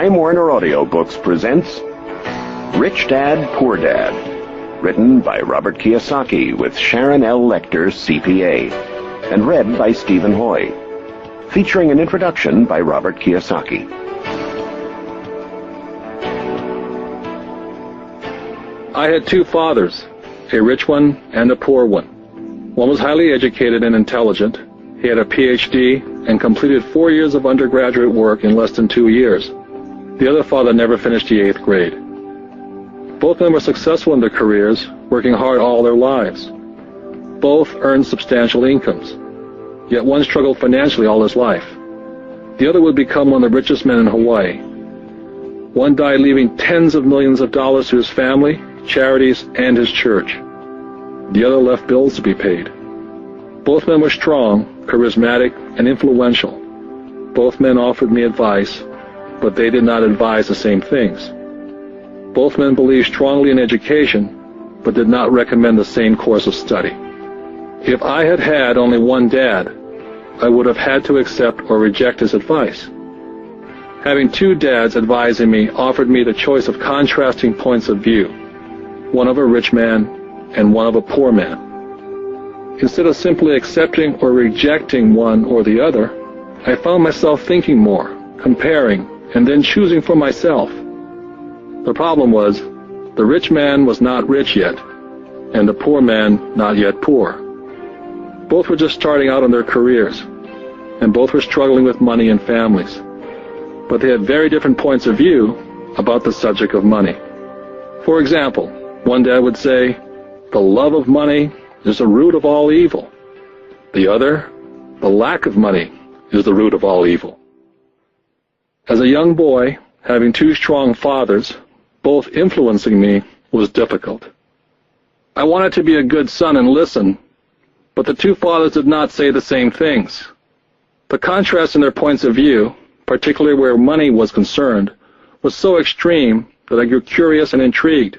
Time Warner Audiobooks presents Rich Dad, Poor Dad, written by Robert Kiyosaki with Sharon L. Lecter, CPA, and read by Stephen Hoy, featuring an introduction by Robert Kiyosaki. I had two fathers, a rich one and a poor one. One was highly educated and intelligent. He had a PhD and completed 4 years of undergraduate work in less than 2 years. The other father never finished the 8th grade. Both men were successful in their careers, working hard all their lives. Both earned substantial incomes, yet one struggled financially all his life. The other would become one of the richest men in Hawaii. One died leaving tens of millions of dollars to his family, charities, and his church. The other left bills to be paid. Both men were strong, charismatic, and influential. Both men offered me advice, but they did not advise the same things. Both men believed strongly in education, but did not recommend the same course of study. If I had had only one dad, I would have had to accept or reject his advice. Having two dads advising me offered me the choice of contrasting points of view, one of a rich man and one of a poor man. Instead of simply accepting or rejecting one or the other, I found myself thinking more, comparing, and then choosing for myself. The problem was, the rich man was not rich yet, and the poor man not yet poor. Both were just starting out in their careers, and both were struggling with money and families. But they had very different points of view about the subject of money. For example, one dad would say, "The love of money is the root of all evil." The other, "The lack of money is the root of all evil." As a young boy, having two strong fathers, both influencing me, was difficult. I wanted to be a good son and listen, but the two fathers did not say the same things. The contrast in their points of view, particularly where money was concerned, was so extreme that I grew curious and intrigued.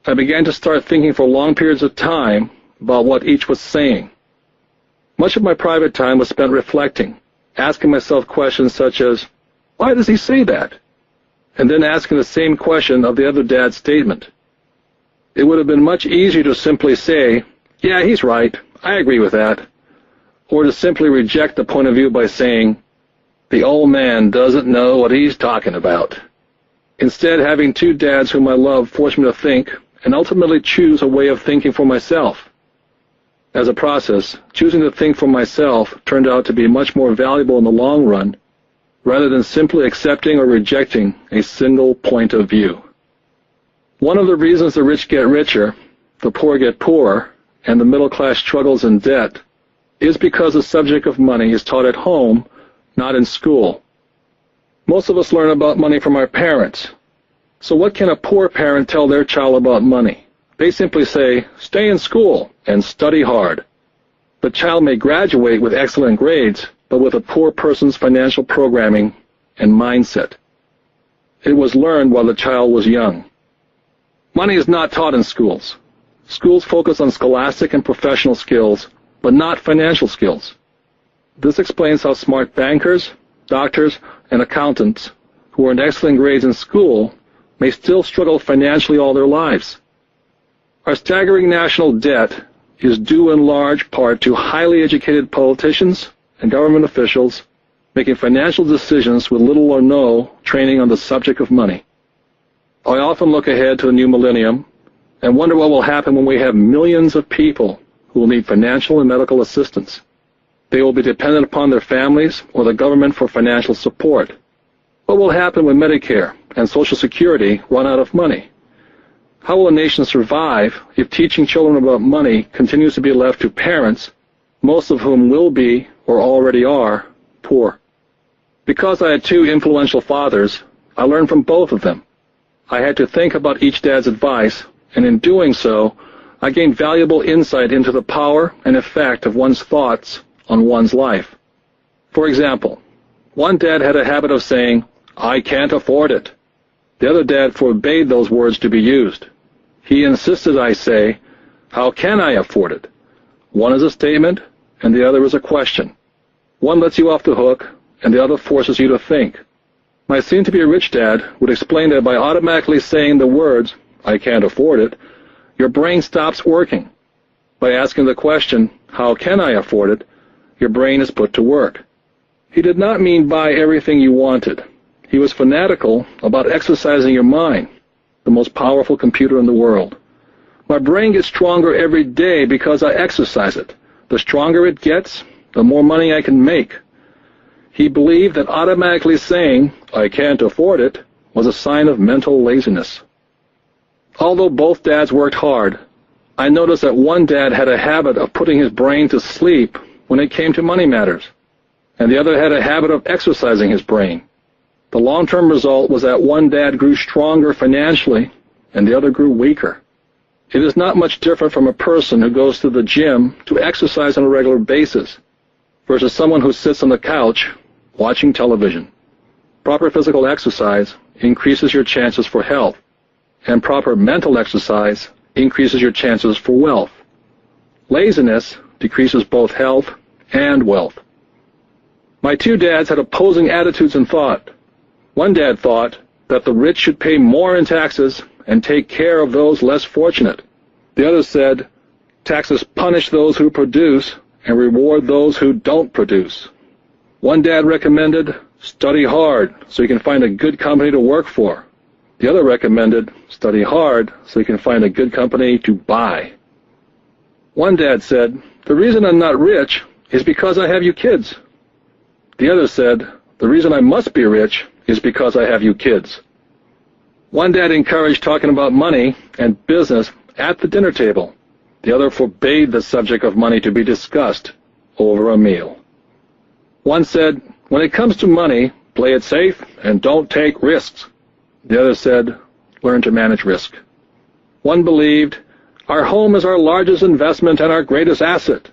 I began to start thinking for long periods of time about what each was saying. Much of my private time was spent reflecting, asking myself questions such as, "Why does he say that?" And then asking the same question of the other dad's statement. It would have been much easier to simply say, "Yeah, he's right, I agree with that," or to simply reject the point of view by saying, "The old man doesn't know what he's talking about." Instead, having two dads whom I love forced me to think and ultimately choose a way of thinking for myself. As a process, choosing to think for myself turned out to be much more valuable in the long run, rather than simply accepting or rejecting a single point of view. One of the reasons the rich get richer, the poor get poorer, and the middle class struggles in debt is because the subject of money is taught at home, not in school. Most of us learn about money from our parents. So what can a poor parent tell their child about money? They simply say, "Stay in school and study hard." The child may graduate with excellent grades, but with a poor person's financial programming and mindset. It was learned while the child was young. Money is not taught in schools. Schools focus on scholastic and professional skills, but not financial skills. This explains how smart bankers, doctors, and accountants who earned excellent grades in school may still struggle financially all their lives. Our staggering national debt is due in large part to highly educated politicians and government officials making financial decisions with little or no training on the subject of money. I often look ahead to the new millennium and wonder what will happen when we have millions of people who will need financial and medical assistance. They will be dependent upon their families or the government for financial support. What will happen when Medicare and Social Security run out of money? How will a nation survive if teaching children about money continues to be left to parents, most of whom will be, or already are, poor? Because I had two influential fathers, I learned from both of them. I had to think about each dad's advice, and in doing so, I gained valuable insight into the power and effect of one's thoughts on one's life. For example, one dad had a habit of saying, "I can't afford it." The other dad forbade those words to be used. He insisted I say, "How can I afford it?" One is a statement, and the other is a question. One lets you off the hook, and the other forces you to think. My soon-to-be-rich dad would explain that by automatically saying the words, "I can't afford it," your brain stops working. By asking the question, "How can I afford it?" your brain is put to work. He did not mean buy everything you wanted. He was fanatical about exercising your mind, the most powerful computer in the world. My brain gets stronger every day because I exercise it. The stronger it gets, the more money I can make. He believed that automatically saying, "I can't afford it," was a sign of mental laziness. Although both dads worked hard, I noticed that one dad had a habit of putting his brain to sleep when it came to money matters, and the other had a habit of exercising his brain. The long-term result was that one dad grew stronger financially and the other grew weaker. It is not much different from a person who goes to the gym to exercise on a regular basis versus someone who sits on the couch watching television. Proper physical exercise increases your chances for health, and proper mental exercise increases your chances for wealth. Laziness decreases both health and wealth. My two dads had opposing attitudes in thought. One dad thought that the rich should pay more in taxes and take care of those less fortunate. The other said, taxes punish those who produce and reward those who don't produce. One dad recommended, study hard so you can find a good company to work for. The other recommended, study hard so you can find a good company to buy. One dad said, the reason I'm not rich is because I have you kids. The other said, the reason I must be rich is because I have you kids. One dad encouraged talking about money and business at the dinner table. The other forbade the subject of money to be discussed over a meal. One said, when it comes to money, play it safe and don't take risks. The other said, learn to manage risk. One believed, our home is our largest investment and our greatest asset.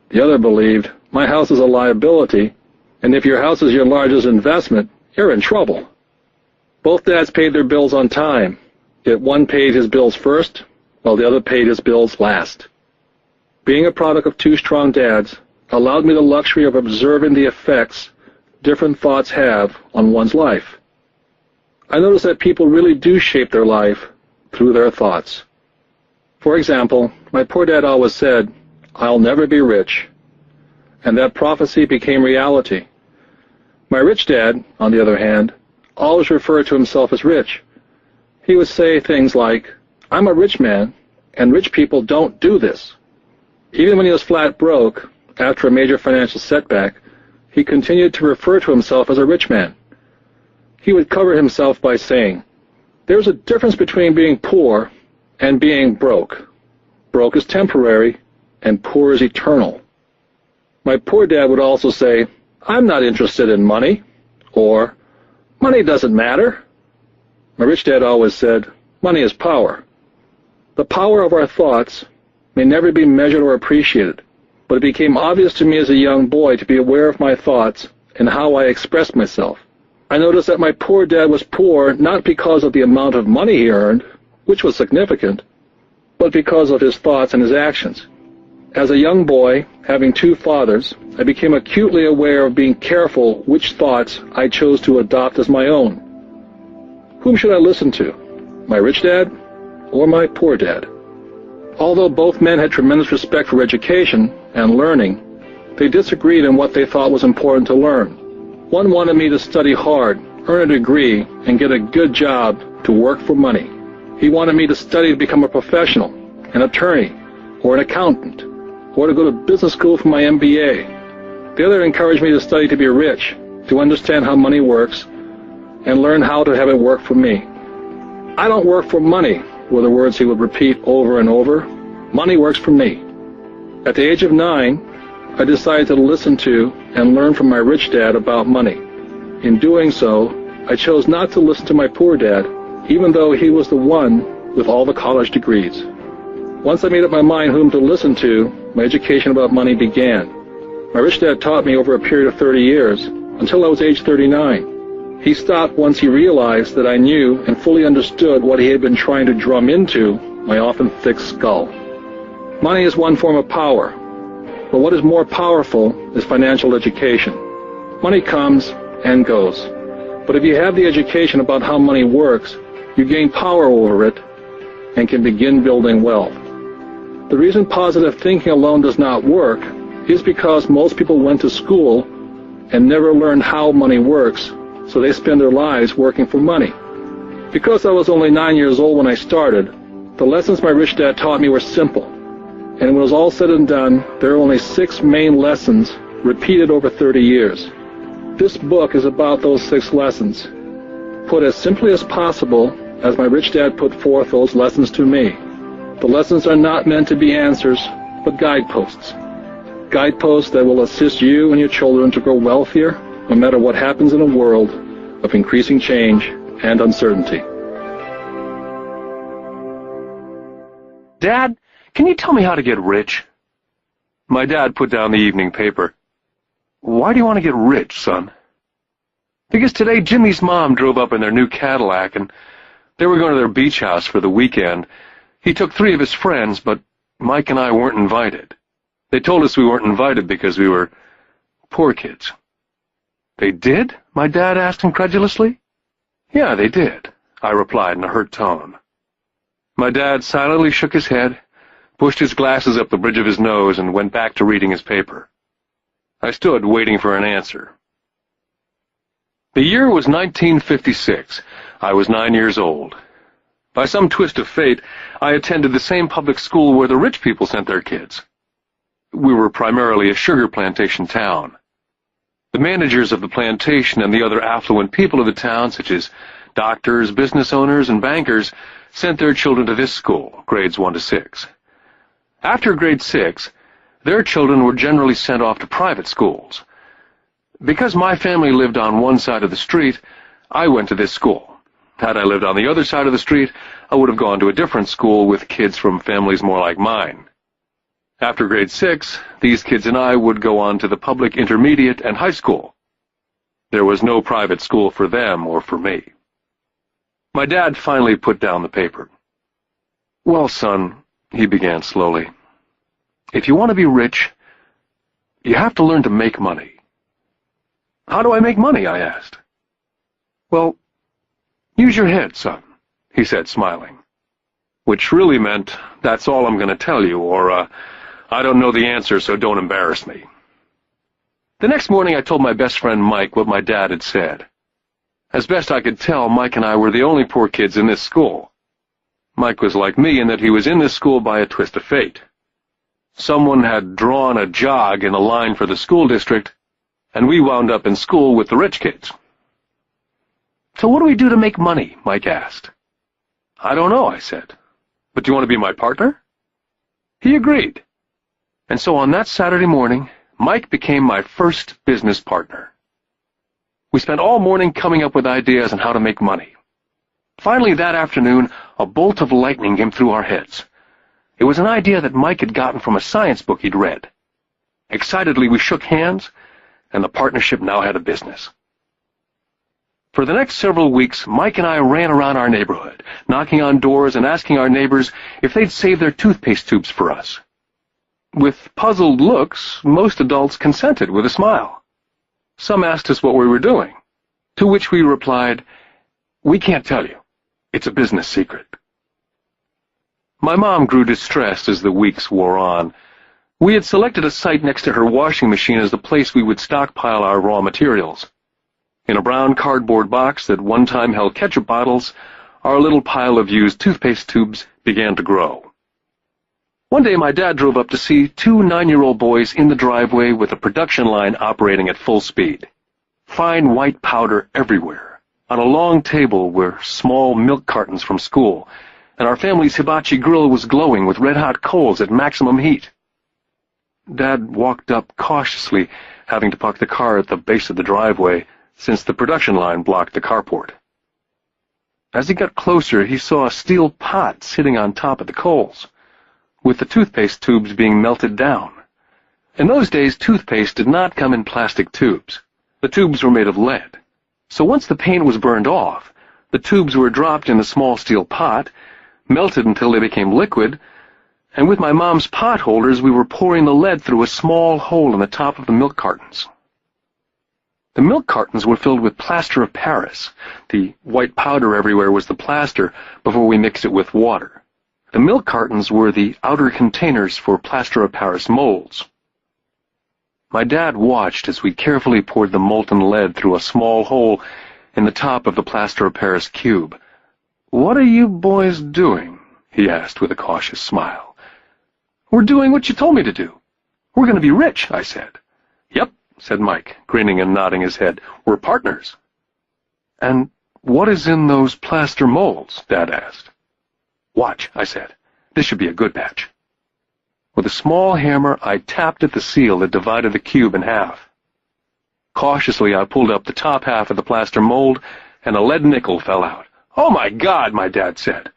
The other believed, my house is a liability, and if your house is your largest investment, you're in trouble. Both dads paid their bills on time, yet one paid his bills first, while the other paid his bills last. Being a product of two strong dads allowed me the luxury of observing the effects different thoughts have on one's life. I noticed that people really do shape their life through their thoughts. For example, my poor dad always said, I'll never be rich, and that prophecy became reality. My rich dad, on the other hand, always referred to himself as rich. He would say things like, I'm a rich man, and rich people don't do this. Even when he was flat broke, after a major financial setback, he continued to refer to himself as a rich man. He would cover himself by saying, there's a difference between being poor and being broke. Broke is temporary, and poor is eternal. My poor dad would also say, I'm not interested in money, or money doesn't matter. My rich dad always said, money is power. The power of our thoughts may never be measured or appreciated, but it became obvious to me as a young boy to be aware of my thoughts and how I expressed myself. I noticed that my poor dad was poor not because of the amount of money he earned, which was significant, but because of his thoughts and his actions. As a young boy, having two fathers, I became acutely aware of being careful which thoughts I chose to adopt as my own. Whom should I listen to? My rich dad or my poor dad? Although both men had tremendous respect for education and learning, they disagreed on what they thought was important to learn. One wanted me to study hard, earn a degree, and get a good job to work for money. He wanted me to study to become a professional, an attorney, or an accountant, or to go to business school for my MBA. The other encouraged me to study to be rich, to understand how money works, and learn how to have it work for me. I don't work for money, were the words he would repeat over and over. Money works for me. At the age of 9, I decided to listen to and learn from my rich dad about money. In doing so, I chose not to listen to my poor dad, even though he was the one with all the college degrees. Once I made up my mind whom to listen to, my education about money began. My rich dad taught me over a period of 30 years, until I was age 39. He stopped once he realized that I knew and fully understood what he had been trying to drum into my often thick skull. Money is one form of power, but what is more powerful is financial education. Money comes and goes, But if you have the education about how money works, you gain power over it and can begin building wealth. The reason positive thinking alone does not work is because most people went to school and never learned how money works, so they spend their lives working for money. Because I was only 9 years old when I started, the lessons my rich dad taught me were simple. And when it was all said and done, there are only 6 main lessons repeated over 30 years. This book is about those 6 lessons, put as simply as possible as my rich dad put forth those lessons to me. The lessons are not meant to be answers, but guideposts. Guideposts that will assist you and your children to grow wealthier, no matter what happens in a world of increasing change and uncertainty. Dad, can you tell me how to get rich? My dad put down the evening paper. Why do you want to get rich, son? Because today Jimmy's mom drove up in their new Cadillac and they were going to their beach house for the weekend. He took 3 of his friends, but Mike and I weren't invited. They told us we weren't invited because we were poor kids. They did? My dad asked incredulously. Yeah, they did, I replied in a hurt tone. My dad silently shook his head, pushed his glasses up the bridge of his nose, and went back to reading his paper. I stood waiting for an answer. The year was 1956. I was 9 years old. By some twist of fate, I attended the same public school where the rich people sent their kids. We were primarily a sugar plantation town. The managers of the plantation and the other affluent people of the town, such as doctors, business owners, and bankers, sent their children to this school, grades 1 to 6. After grade 6, their children were generally sent off to private schools. Because my family lived on one side of the street, I went to this school. Had I lived on the other side of the street, I would have gone to a different school with kids from families more like mine. After grade 6, these kids and I would go on to the public intermediate and high school. There was no private school for them or for me. My dad finally put down the paper. Well, son, he began slowly, if you want to be rich, you have to learn to make money. How do I make money? I asked. Well, use your head, son, he said, smiling. Which really meant, that's all I'm going to tell you, or, I don't know the answer, so don't embarrass me. The next morning I told my best friend Mike what my dad had said. As best I could tell, Mike and I were the only poor kids in this school. Mike was like me in that he was in this school by a twist of fate. Someone had drawn a jog in a line for the school district, and we wound up in school with the rich kids. So what do we do to make money? Mike asked. I don't know, I said. But do you want to be my partner? He agreed. And so on that Saturday morning, Mike became my first business partner. We spent all morning coming up with ideas on how to make money. Finally, that afternoon, a bolt of lightning came through our heads. It was an idea that Mike had gotten from a science book he'd read. Excitedly, we shook hands, and the partnership now had a business. For the next several weeks, Mike and I ran around our neighborhood, knocking on doors and asking our neighbors if they'd save their toothpaste tubes for us. With puzzled looks, most adults consented with a smile. Some asked us what we were doing, to which we replied, "We can't tell you. It's a business secret." My mom grew distressed as the weeks wore on. We had selected a site next to her washing machine as the place we would stockpile our raw materials. In a brown cardboard box that one time held ketchup bottles, our little pile of used toothpaste tubes began to grow. One day my dad drove up to see 2 9-year-old boys in the driveway with a production line operating at full speed. Fine white powder everywhere. On a long table were small milk cartons from school, and our family's hibachi grill was glowing with red-hot coals at maximum heat. Dad walked up cautiously, having to park the car at the base of the driveway, since the production line blocked the carport. As he got closer, he saw a steel pot sitting on top of the coals, with the toothpaste tubes being melted down. In those days, toothpaste did not come in plastic tubes. The tubes were made of lead. So once the paint was burned off, the tubes were dropped in a small steel pot, melted until they became liquid, and with my mom's pot holders we were pouring the lead through a small hole in the top of the milk cartons. The milk cartons were filled with plaster of Paris. The white powder everywhere was the plaster before we mixed it with water. The milk cartons were the outer containers for plaster of Paris molds. My dad watched as we carefully poured the molten lead through a small hole in the top of the plaster of Paris cube. "What are you boys doing?" he asked with a cautious smile. "We're doing what you told me to do. We're going to be rich," I said. "Yep," said Mike, grinning and nodding his head. "We're partners." "And what is in those plaster molds?" Dad asked. "Watch," I said. "This should be a good batch." With a small hammer, I tapped at the seal that divided the cube in half. Cautiously, I pulled up the top half of the plaster mold, and a lead nickel fell out. "Oh, my God," my dad said.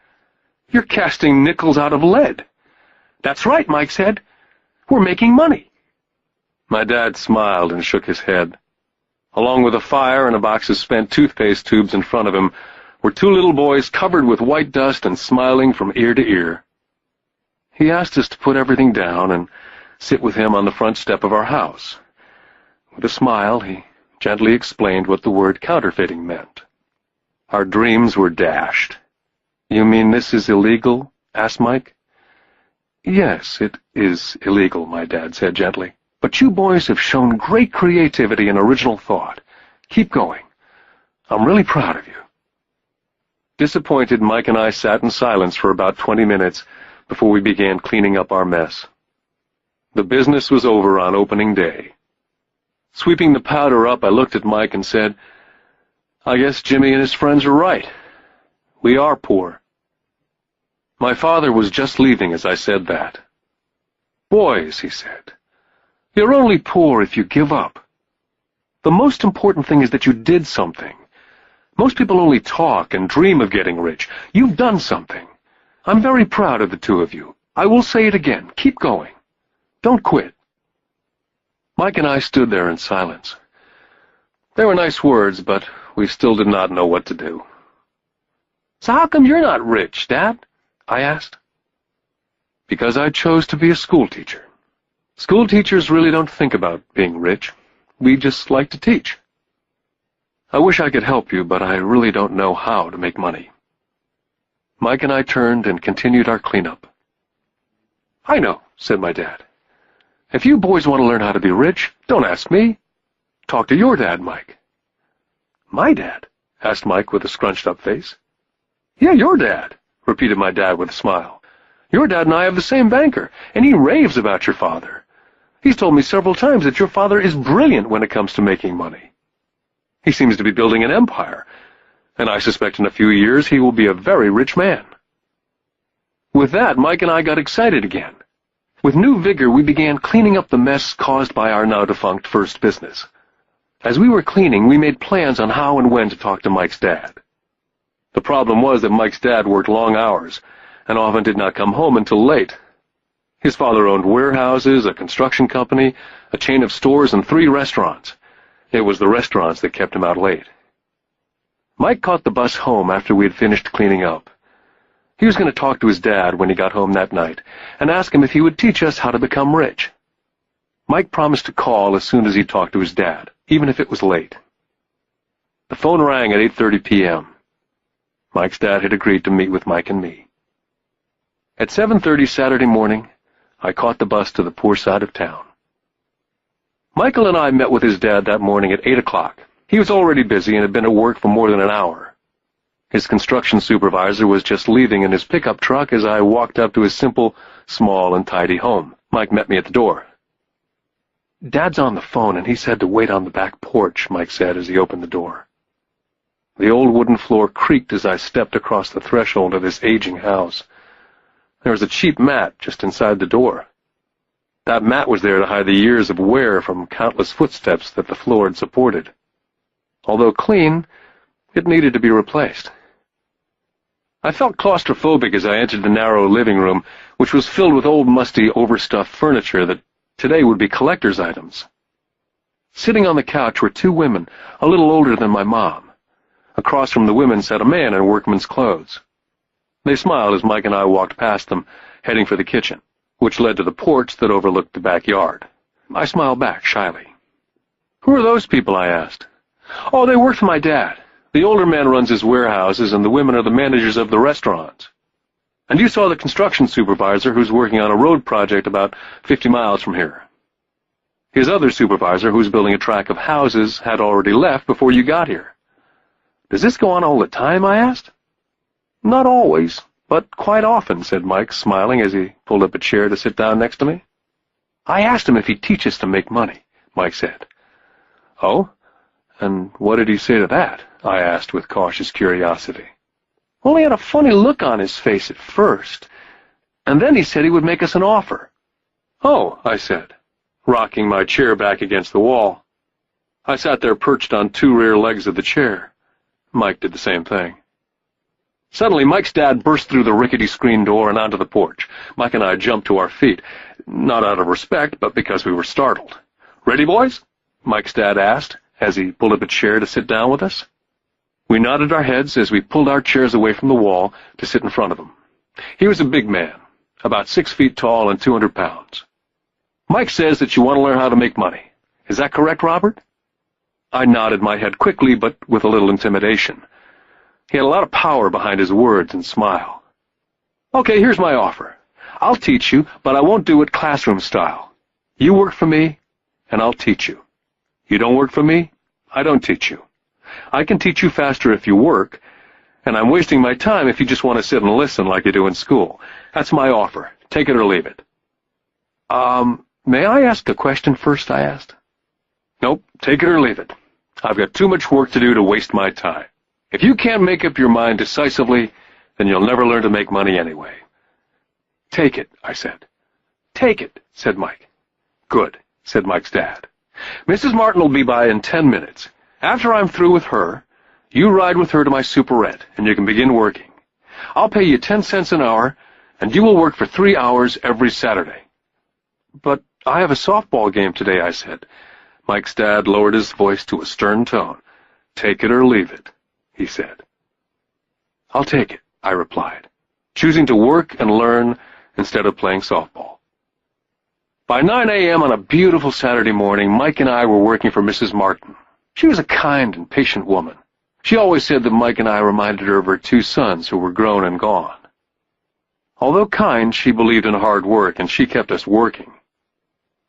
"You're casting nickels out of lead." "That's right," Mike said. "We're making money." My dad smiled and shook his head. Along with a fire and a box of spent toothpaste tubes in front of him were two little boys covered with white dust and smiling from ear to ear. He asked us to put everything down and sit with him on the front step of our house. With a smile, he gently explained what the word counterfeiting meant. Our dreams were dashed. "You mean this is illegal?" asked Mike. "Yes, it is illegal," my dad said gently. "But you boys have shown great creativity and original thought. Keep going. I'm really proud of you." Disappointed, Mike and I sat in silence for about 20 minutes before we began cleaning up our mess. The business was over on opening day. Sweeping the powder up, I looked at Mike and said, "I guess Jimmy and his friends are right. We are poor." My father was just leaving as I said that. "Boys," he said, "you're only poor if you give up. The most important thing is that you did something. Most people only talk and dream of getting rich. You've done something. I'm very proud of the two of you. I will say it again. Keep going. Don't quit." Mike and I stood there in silence. They were nice words, but we still did not know what to do. "So how come you're not rich, Dad?" I asked. "Because I chose to be a school teacher. School teachers really don't think about being rich. We just like to teach. I wish I could help you, but I really don't know how to make money." Mike and I turned and continued our cleanup. "I know," said my dad. "If you boys want to learn how to be rich, don't ask me. Talk to your dad, Mike." "My dad?" asked Mike with a scrunched-up face. "Yeah, your dad," repeated my dad with a smile. "Your dad and I have the same banker, and he raves about your father. He's told me several times that your father is brilliant when it comes to making money. He seems to be building an empire, and I suspect in a few years he will be a very rich man." With that, Mike and I got excited again. With new vigor, we began cleaning up the mess caused by our now-defunct first business. As we were cleaning, we made plans on how and when to talk to Mike's dad. The problem was that Mike's dad worked long hours and often did not come home until late. His father owned warehouses, a construction company, a chain of stores, and 3 restaurants. It was the restaurants that kept him out late. Mike caught the bus home after we had finished cleaning up. He was going to talk to his dad when he got home that night and ask him if he would teach us how to become rich. Mike promised to call as soon as he talked to his dad, even if it was late. The phone rang at 8:30 p.m. Mike's dad had agreed to meet with Mike and me. At 7:30 Saturday morning, I caught the bus to the poor side of town. Michael and I met with his dad that morning at 8 o'clock. He was already busy and had been at work for more than an hour. His construction supervisor was just leaving in his pickup truck as I walked up to his simple, small, and tidy home. Mike met me at the door. "Dad's on the phone, and he said to wait on the back porch," Mike said as he opened the door. The old wooden floor creaked as I stepped across the threshold of this aging house. There was a cheap mat just inside the door. That mat was there to hide the years of wear from countless footsteps that the floor had supported. Although clean, it needed to be replaced. I felt claustrophobic as I entered the narrow living room, which was filled with old, musty, overstuffed furniture that today would be collector's items. Sitting on the couch were 2 women, a little older than my mom. Across from the women sat a man in workman's clothes. They smiled as Mike and I walked past them, heading for the kitchen, which led to the porch that overlooked the backyard. I smiled back shyly. Who are those people? I asked. Oh, they work for my dad. The older man runs his warehouses, and the women are the managers of the restaurants. And you saw the construction supervisor who's working on a road project about 50 miles from here. His other supervisor, who's building a tract of houses, had already left before you got here. Does this go on all the time? I asked. Not always, but quite often, said Mike, smiling as he pulled up a chair to sit down next to me. I asked him if he'd teach us to make money, Mike said. Oh? And what did he say to that? I asked with cautious curiosity. Well, he had a funny look on his face at first, and then he said he would make us an offer. Oh, I said, rocking my chair back against the wall. I sat there perched on two rear legs of the chair. Mike did the same thing. Suddenly, Mike's dad burst through the rickety screen door and onto the porch. Mike and I jumped to our feet, not out of respect, but because we were startled. Ready, boys? Mike's dad asked, as he pulled up a chair to sit down with us. We nodded our heads as we pulled our chairs away from the wall to sit in front of him. He was a big man, about 6 feet tall and 200 pounds. Mike says that you want to learn how to make money. Is that correct, Robert? I nodded my head quickly, but with a little intimidation. He had a lot of power behind his words and smile. Okay, here's my offer. I'll teach you, but I won't do it classroom style. You work for me, and I'll teach you. You don't work for me, I don't teach you. I can teach you faster if you work, and I'm wasting my time if you just want to sit and listen like you do in school. That's my offer. Take it or leave it. May I ask a question first? I asked. Nope, take it or leave it. I've got too much work to do to waste my time. If you can't make up your mind decisively, then you'll never learn to make money anyway. Take it, I said. Take it, said Mike. Good, said Mike's dad. Mrs. Martin will be by in 10 minutes. After I'm through with her, you ride with her to my superette, and you can begin working. I'll pay you 10 cents an hour, and you will work for 3 hours every Saturday. But I have a softball game today, I said. Mike's dad lowered his voice to a stern tone. Take it or leave it, he said. I'll take it, I replied, choosing to work and learn instead of playing softball. By 9 a.m. on a beautiful Saturday morning, Mike and I were working for Mrs. Martin. She was a kind and patient woman. She always said that Mike and I reminded her of her 2 sons who were grown and gone. Although kind, she believed in hard work, and she kept us working.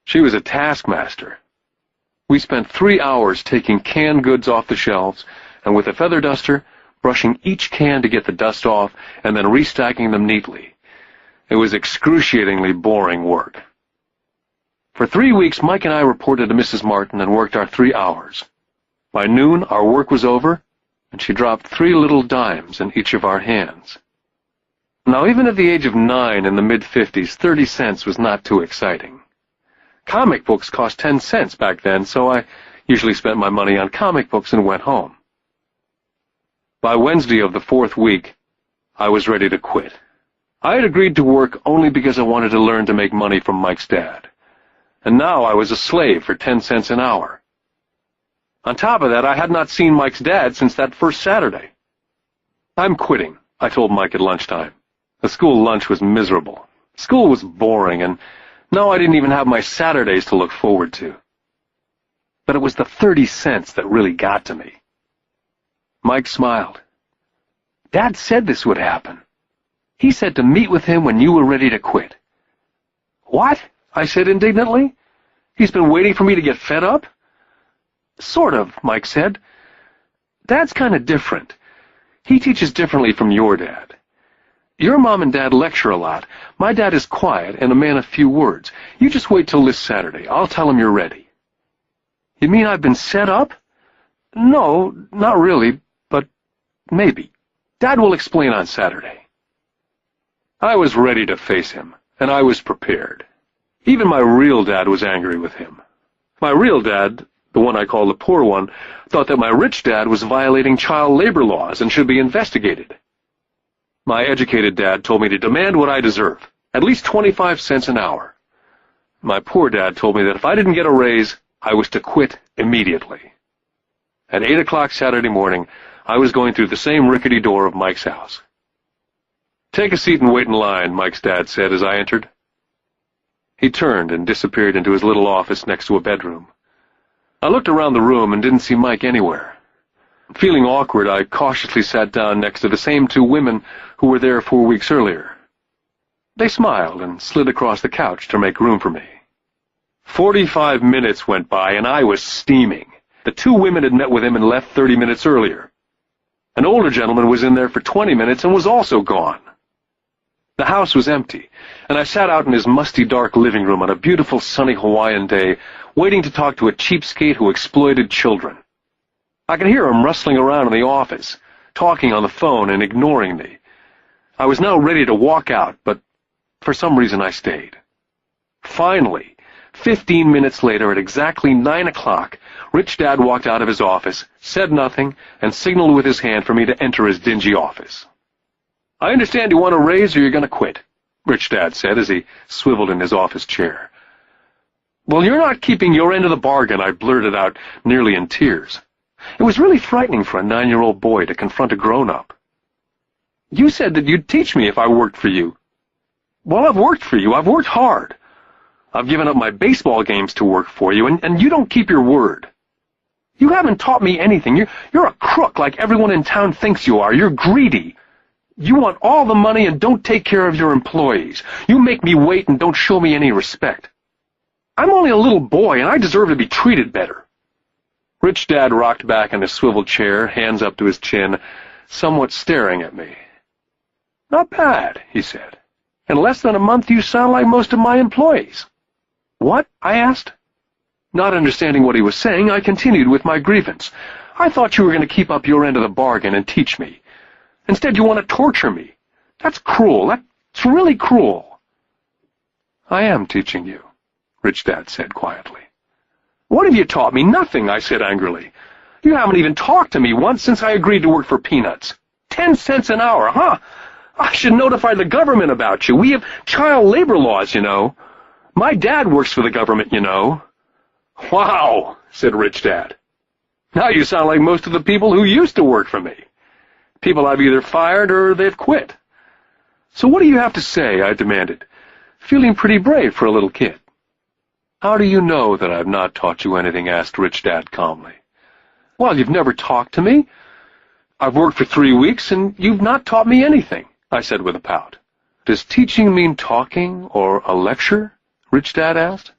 She was a taskmaster. We spent 3 hours taking canned goods off the shelves, and with a feather duster, brushing each can to get the dust off, and then restacking them neatly. It was excruciatingly boring work. For 3 weeks, Mike and I reported to Mrs. Martin and worked our 3 hours. By noon, our work was over, and she dropped 3 little dimes in each of our hands. Now, even at the age of 9 in the mid-50s, 30 cents was not too exciting. Comic books cost 10 cents back then, so I usually spent my money on comic books and went home. By Wednesday of the 4th week, I was ready to quit. I had agreed to work only because I wanted to learn to make money from Mike's dad. And now I was a slave for 10 cents an hour. On top of that, I had not seen Mike's dad since that first Saturday. I'm quitting, I told Mike at lunchtime. The school lunch was miserable. School was boring, and now I didn't even have my Saturdays to look forward to. But it was the 30 cents that really got to me. Mike smiled. Dad said this would happen. He said to meet with him when you were ready to quit. What? I said indignantly. He's been waiting for me to get fed up? Sort of, Mike said. Dad's kind of different. He teaches differently from your dad. Your mom and dad lecture a lot. My dad is quiet and a man of few words. You just wait till this Saturday. I'll tell him you're ready. You mean I've been set up? No, not really, but maybe. Dad will explain on Saturday. I was ready to face him, and I was prepared. Even my real dad was angry with him. My real dad, the one I call the poor one, thought that my rich dad was violating child labor laws and should be investigated. My educated dad told me to demand what I deserve, at least 25 cents an hour. My poor dad told me that if I didn't get a raise, I was to quit immediately. At 8 o'clock Saturday morning, I was going through the same rickety door of Mike's house. Take a seat and wait in line, Mike's dad said as I entered. He turned and disappeared into his little office next to a bedroom. I looked around the room and didn't see Mike anywhere. Feeling awkward, I cautiously sat down next to the same two women who were there 4 weeks earlier. They smiled and slid across the couch to make room for me. 45 minutes went by, and I was steaming. The two women had met with him and left 30 minutes earlier. An older gentleman was in there for 20 minutes and was also gone. The house was empty, and I sat out in his musty, dark living room on a beautiful, sunny Hawaiian day, waiting to talk to a cheapskate who exploited children. I could hear him rustling around in the office, talking on the phone and ignoring me. I was now ready to walk out, but for some reason I stayed. Finally, 15 minutes later, at exactly 9 o'clock, Rich Dad walked out of his office, said nothing, and signaled with his hand for me to enter his dingy office. "I understand you want to raise or you're going to quit," Rich Dad said as he swiveled in his office chair. "Well, you're not keeping your end of the bargain," I blurted out, nearly in tears. It was really frightening for a 9-year-old boy to confront a grown-up. "You said that you'd teach me if I worked for you." "Well, I've worked for you. I've worked hard. I've given up my baseball games to work for you, and you don't keep your word. You haven't taught me anything. You're a crook like everyone in town thinks you are. You're greedy. You want all the money and don't take care of your employees. You make me wait and don't show me any respect. I'm only a little boy, and I deserve to be treated better." Rich Dad rocked back in his swivel chair, hands up to his chin, somewhat staring at me. "Not bad," he said. "In less than a month you sound like most of my employees." "What?" I asked. Not understanding what he was saying, I continued with my grievance. "I thought you were going to keep up your end of the bargain and teach me. Instead, you want to torture me. That's cruel. That's really cruel." "I am teaching you," Rich Dad said quietly. "What have you taught me?" "Nothing," I said angrily. "You haven't even talked to me once since I agreed to work for peanuts. 10 cents an hour, huh? I should notify the government about you. We have child labor laws, you know. My dad works for the government, you know." "Wow," said Rich Dad. "Now you sound like most of the people who used to work for me. People I've either fired or they've quit." "So what do you have to say?" I demanded, feeling pretty brave for a little kid. "How do you know that I've not taught you anything?" asked Rich Dad calmly. "Well, you've never talked to me. I've worked for 3 weeks, and you've not taught me anything," I said with a pout. "Does teaching mean talking or a lecture?" Rich Dad asked.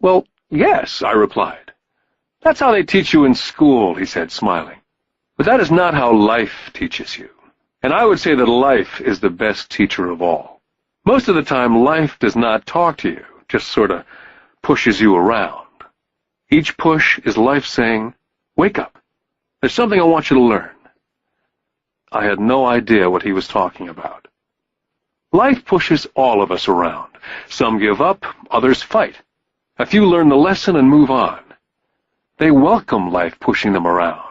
"Well, yes," I replied. "That's how they teach you in school," he said, smiling. "But that is not how life teaches you. And I would say that life is the best teacher of all. Most of the time, life does not talk to you, just sort of pushes you around. Each push is life saying, 'Wake up. There's something I want you to learn.'" I had no idea what he was talking about. Life pushes all of us around. Some give up, others fight. A few learn the lesson and move on. They welcome life pushing them around.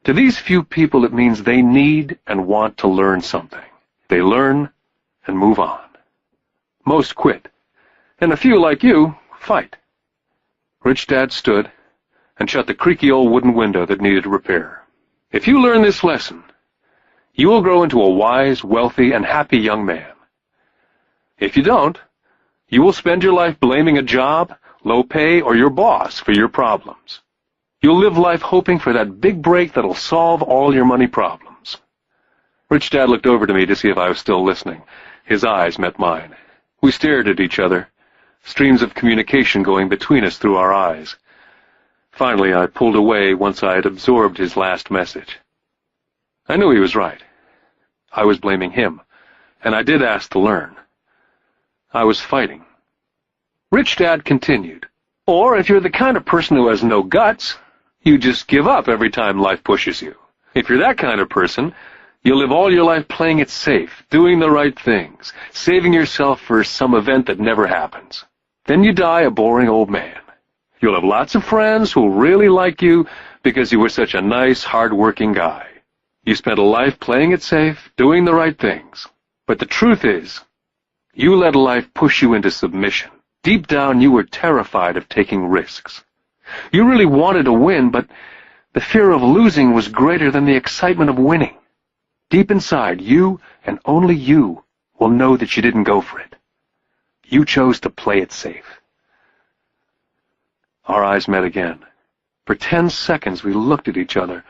To these few people, it means they need and want to learn something. They learn and move on. Most quit, and a few, like you, fight. Rich Dad stood and shut the creaky old wooden window that needed repair. "If you learn this lesson, you will grow into a wise, wealthy, and happy young man. If you don't, you will spend your life blaming a job, low pay, or your boss for your problems. You'll live life hoping for that big break that'll solve all your money problems." Rich Dad looked over to me to see if I was still listening. His eyes met mine. We stared at each other, streams of communication going between us through our eyes. Finally, I pulled away once I had absorbed his last message. I knew he was right. I was blaming him, and I did ask to learn. I was fighting. Rich Dad continued, "Or if you're the kind of person who has no guts, you just give up every time life pushes you. If you're that kind of person, you'll live all your life playing it safe, doing the right things, saving yourself for some event that never happens. Then you die a boring old man. You'll have lots of friends who'll really like you because you were such a nice, hard-working guy. You spent a life playing it safe, doing the right things. But the truth is, you let life push you into submission. Deep down, you were terrified of taking risks. You really wanted to win, but the fear of losing was greater than the excitement of winning. Deep inside, you, and only you, will know that you didn't go for it. You chose to play it safe." Our eyes met again. For 10 seconds we looked at each other,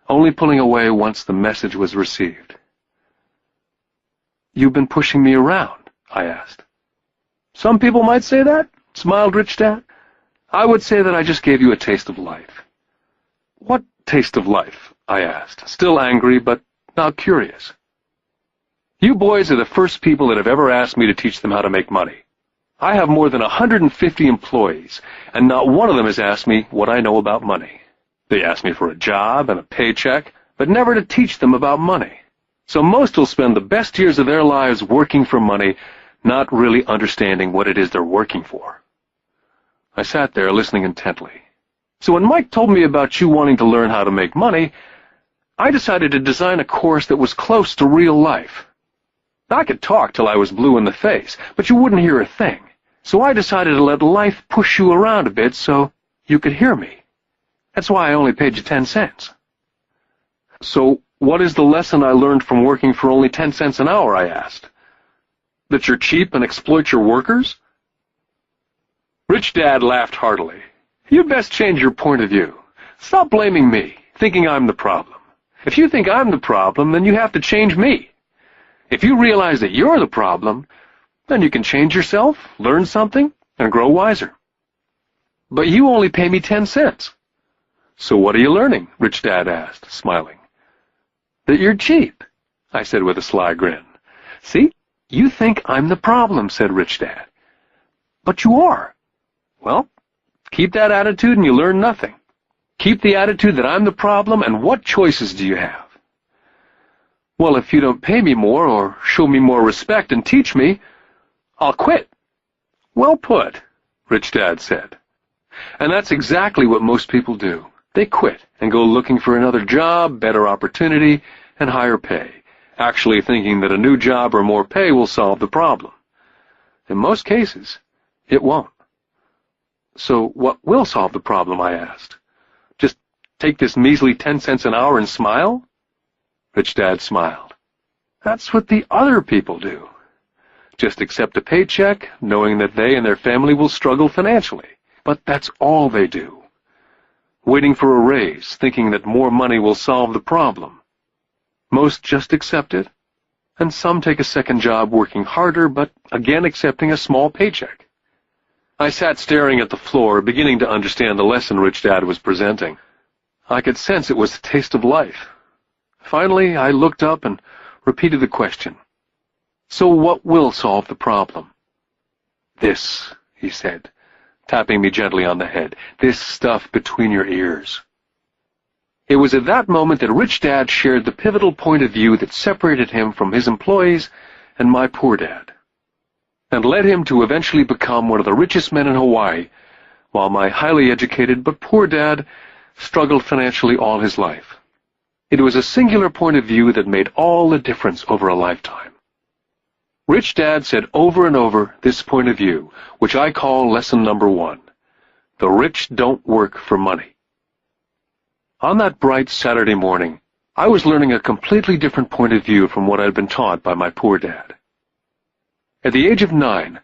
only pulling away once the message was received. "You've been pushing me around?" I asked. "Some people might say that," smiled Rich Dad. "I would say that I just gave you a taste of life." "What taste of life?" I asked, still angry but now curious. "You boys are the first people that have ever asked me to teach them how to make money. I have more than 150 employees, and not one of them has asked me what I know about money. They ask me for a job and a paycheck, but never to teach them about money. So most will spend the best years of their lives working for money, not really understanding what it is they're working for." I sat there listening intently. "So when Mike told me about you wanting to learn how to make money, I decided to design a course that was close to real life. I could talk till I was blue in the face, but you wouldn't hear a thing. So I decided to let life push you around a bit so you could hear me. That's why I only paid you 10 cents. "So what is the lesson I learned from working for only 10 cents an hour?" I asked. "That you're cheap and exploit your workers?" Rich Dad laughed heartily. "You best change your point of view. Stop blaming me, thinking I'm the problem. If you think I'm the problem, then you have to change me. If you realize that you're the problem, then you can change yourself, learn something, and grow wiser." "But you only pay me 10 cents. "So what are you learning?" Rich Dad asked, smiling. "That you're cheap," I said with a sly grin. "See, you think I'm the problem," said Rich Dad. "But you are." "Well, keep that attitude and you learn nothing. Keep the attitude that I'm the problem, and what choices do you have?" "Well, if you don't pay me more or show me more respect and teach me, I'll quit." "Well put," Rich Dad said. And that's exactly what most people do. They quit and go looking for another job, better opportunity, and higher pay, actually thinking that a new job or more pay will solve the problem. In most cases, it won't. "So what will solve the problem?" I asked. "Just take this measly 10 cents an hour and smile?" Rich Dad smiled. "That's what the other people do. Just accept a paycheck, knowing that they and their family will struggle financially. But that's all they do. Waiting for a raise, thinking that more money will solve the problem. Most just accept it, and some take a second job working harder, but again accepting a small paycheck." I sat staring at the floor, beginning to understand the lesson Rich Dad was presenting. I could sense it was the taste of life. Finally, I looked up and repeated the question. "So what will solve the problem?" "This," he said, tapping me gently on the head. "This stuff between your ears." It was at that moment that Rich Dad shared the pivotal point of view that separated him from his employees and my poor dad, and led him to eventually become one of the richest men in Hawaii, while my highly educated but poor dad struggled financially all his life. It was a singular point of view that made all the difference over a lifetime. Rich Dad said over and over this point of view, which I call lesson number 1. The rich don't work for money. On that bright Saturday morning, I was learning a completely different point of view from what I had been taught by my poor dad. At the age of 9,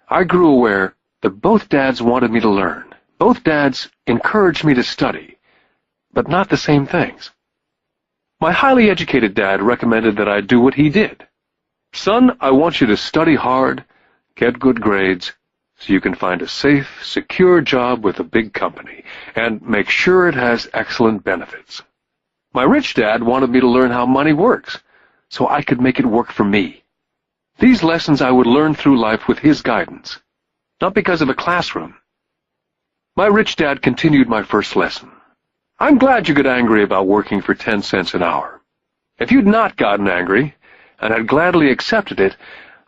I grew aware that both dads wanted me to learn. Both dads encouraged me to study, but not the same things. My highly educated dad recommended that I do what he did. "Son, I want you to study hard, get good grades, so you can find a safe, secure job with a big company, and make sure it has excellent benefits." My rich dad wanted me to learn how money works, so I could make it work for me. These lessons I would learn through life with his guidance, not because of a classroom. My rich dad continued my first lesson. "I'm glad you got angry about working for 10 cents an hour. If you'd not gotten angry, and had gladly accepted it,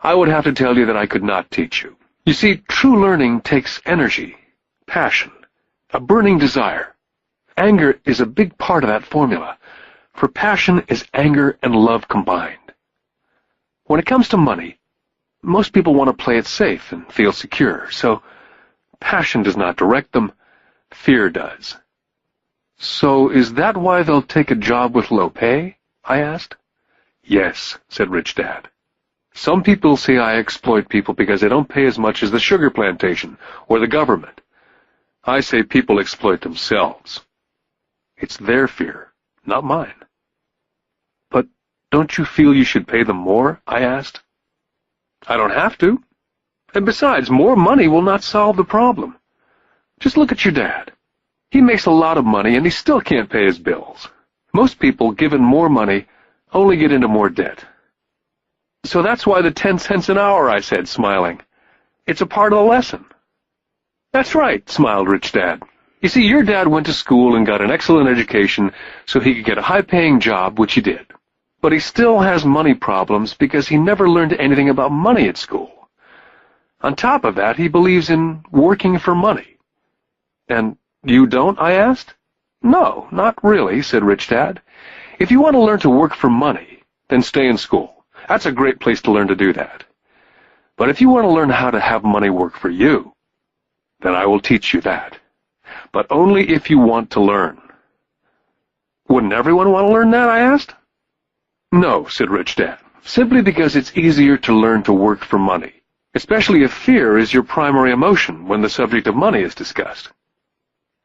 I would have to tell you that I could not teach you. You see, true learning takes energy, passion, a burning desire. Anger is a big part of that formula, for passion is anger and love combined. When it comes to money, most people want to play it safe and feel secure, so passion does not direct them, fear does." "So is that why they'll take a job with low pay?" I asked. "Yes," said Rich Dad. "Some people say I exploit people because they don't pay as much as the sugar plantation or the government. I say people exploit themselves. It's their fear, not mine. But don't you feel you should pay them more? I asked. I don't have to. And besides, more money will not solve the problem. Just look at your dad. He makes a lot of money and he still can't pay his bills. Most people, given more money, only get into more debt. So that's why the 10 cents an hour, I said, smiling. It's a part of the lesson. That's right, smiled Rich Dad. You see, your dad went to school and got an excellent education so he could get a high-paying job, which he did. But he still has money problems because he never learned anything about money at school. On top of that, he believes in working for money. And you don't? I asked. No, not really, said Rich Dad. If you want to learn to work for money, then stay in school. That's a great place to learn to do that. But if you want to learn how to have money work for you, then I will teach you that. But only if you want to learn. Wouldn't everyone want to learn that? I asked. No, said Rich Dad, simply because it's easier to learn to work for money, especially if fear is your primary emotion when the subject of money is discussed.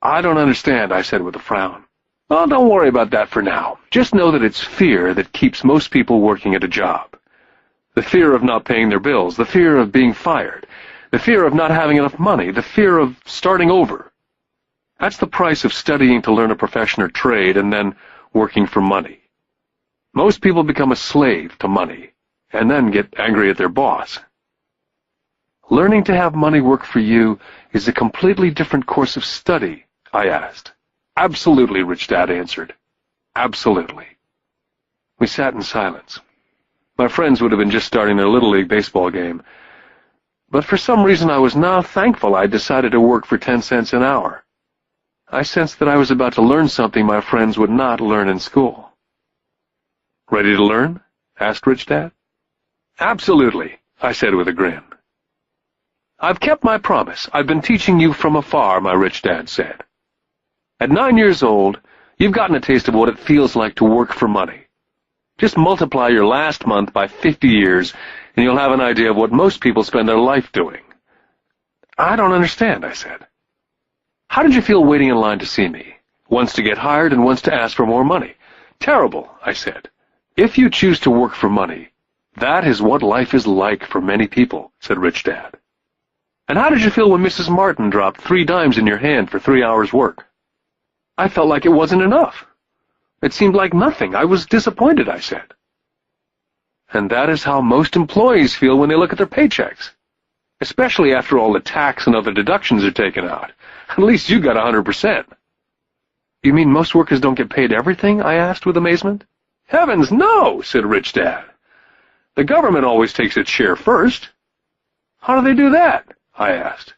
I don't understand, I said with a frown. Well, don't worry about that for now. Just know that it's fear that keeps most people working at a job. The fear of not paying their bills, the fear of being fired, the fear of not having enough money, the fear of starting over. That's the price of studying to learn a profession or trade and then working for money. Most people become a slave to money and then get angry at their boss. Learning to have money work for you is a completely different course of study, I asked. Absolutely, Rich Dad answered. Absolutely. We sat in silence. My friends would have been just starting their Little League baseball game. But for some reason I was now thankful I'd decided to work for 10 cents an hour. I sensed that I was about to learn something my friends would not learn in school. Ready to learn? Asked Rich Dad. Absolutely, I said with a grin. I've kept my promise. I've been teaching you from afar, my Rich Dad said. At 9 years old, you've gotten a taste of what it feels like to work for money. Just multiply your last month by 50 years, and you'll have an idea of what most people spend their life doing. I don't understand, I said. How did you feel waiting in line to see me? Once to get hired and once to ask for more money. Terrible, I said. If you choose to work for money, that is what life is like for many people, said Rich Dad. And how did you feel when Mrs. Martin dropped 3 dimes in your hand for 3 hours' work? I felt like it wasn't enough. It seemed like nothing. I was disappointed, I said. And that is how most employees feel when they look at their paychecks, especially after all the tax and other deductions are taken out. At least you got 100%. You mean most workers don't get paid everything? I asked with amazement. Heavens, no, said Rich Dad. The government always takes its share first. How do they do that? I asked.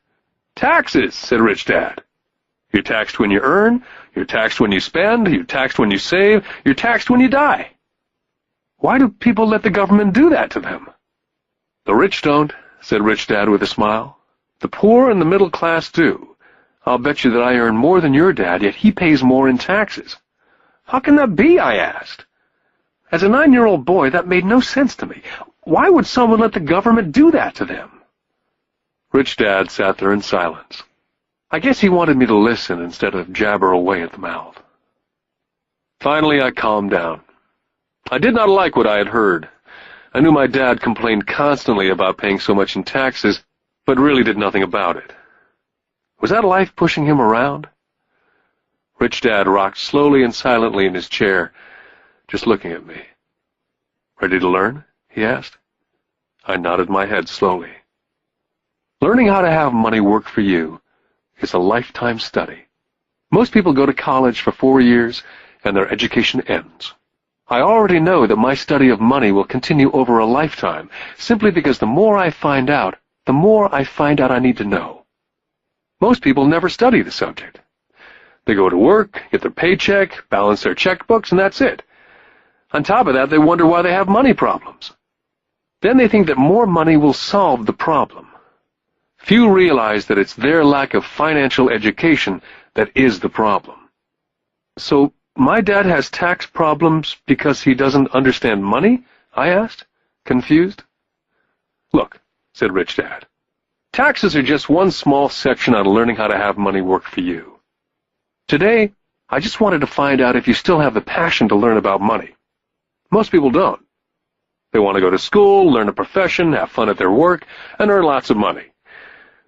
Taxes, said Rich Dad. You're taxed when you earn, you're taxed when you spend, you're taxed when you save, you're taxed when you die. Why do people let the government do that to them? The rich don't, said Rich Dad with a smile. The poor and the middle class do. I'll bet you that I earn more than your dad, yet he pays more in taxes. How can that be? I asked. As a 9-year-old boy, that made no sense to me. Why would someone let the government do that to them? Rich Dad sat there in silence. I guess he wanted me to listen instead of jabber away at the mouth. Finally, I calmed down. I did not like what I had heard. I knew my dad complained constantly about paying so much in taxes, but really did nothing about it. Was that life pushing him around? Rich Dad rocked slowly and silently in his chair, just looking at me. Ready to learn? He asked. I nodded my head slowly. Learning how to have money work for you is a lifetime study. Most people go to college for 4 years and their education ends. I already know that my study of money will continue over a lifetime, simply because the more I find out, the more I find out I need to know. Most people never study the subject. They go to work, get their paycheck, balance their checkbooks, and that's it. On top of that, they wonder why they have money problems. Then they think that more money will solve the problem. Few realize that it's their lack of financial education that is the problem. So, my dad has tax problems because he doesn't understand money? I asked, confused. Look, said Rich Dad, Taxes are just one small section on learning how to have money work for you. Today, I just wanted to find out if you still have the passion to learn about money. Most people don't. They want to go to school, learn a profession, have fun at their work, and earn lots of money.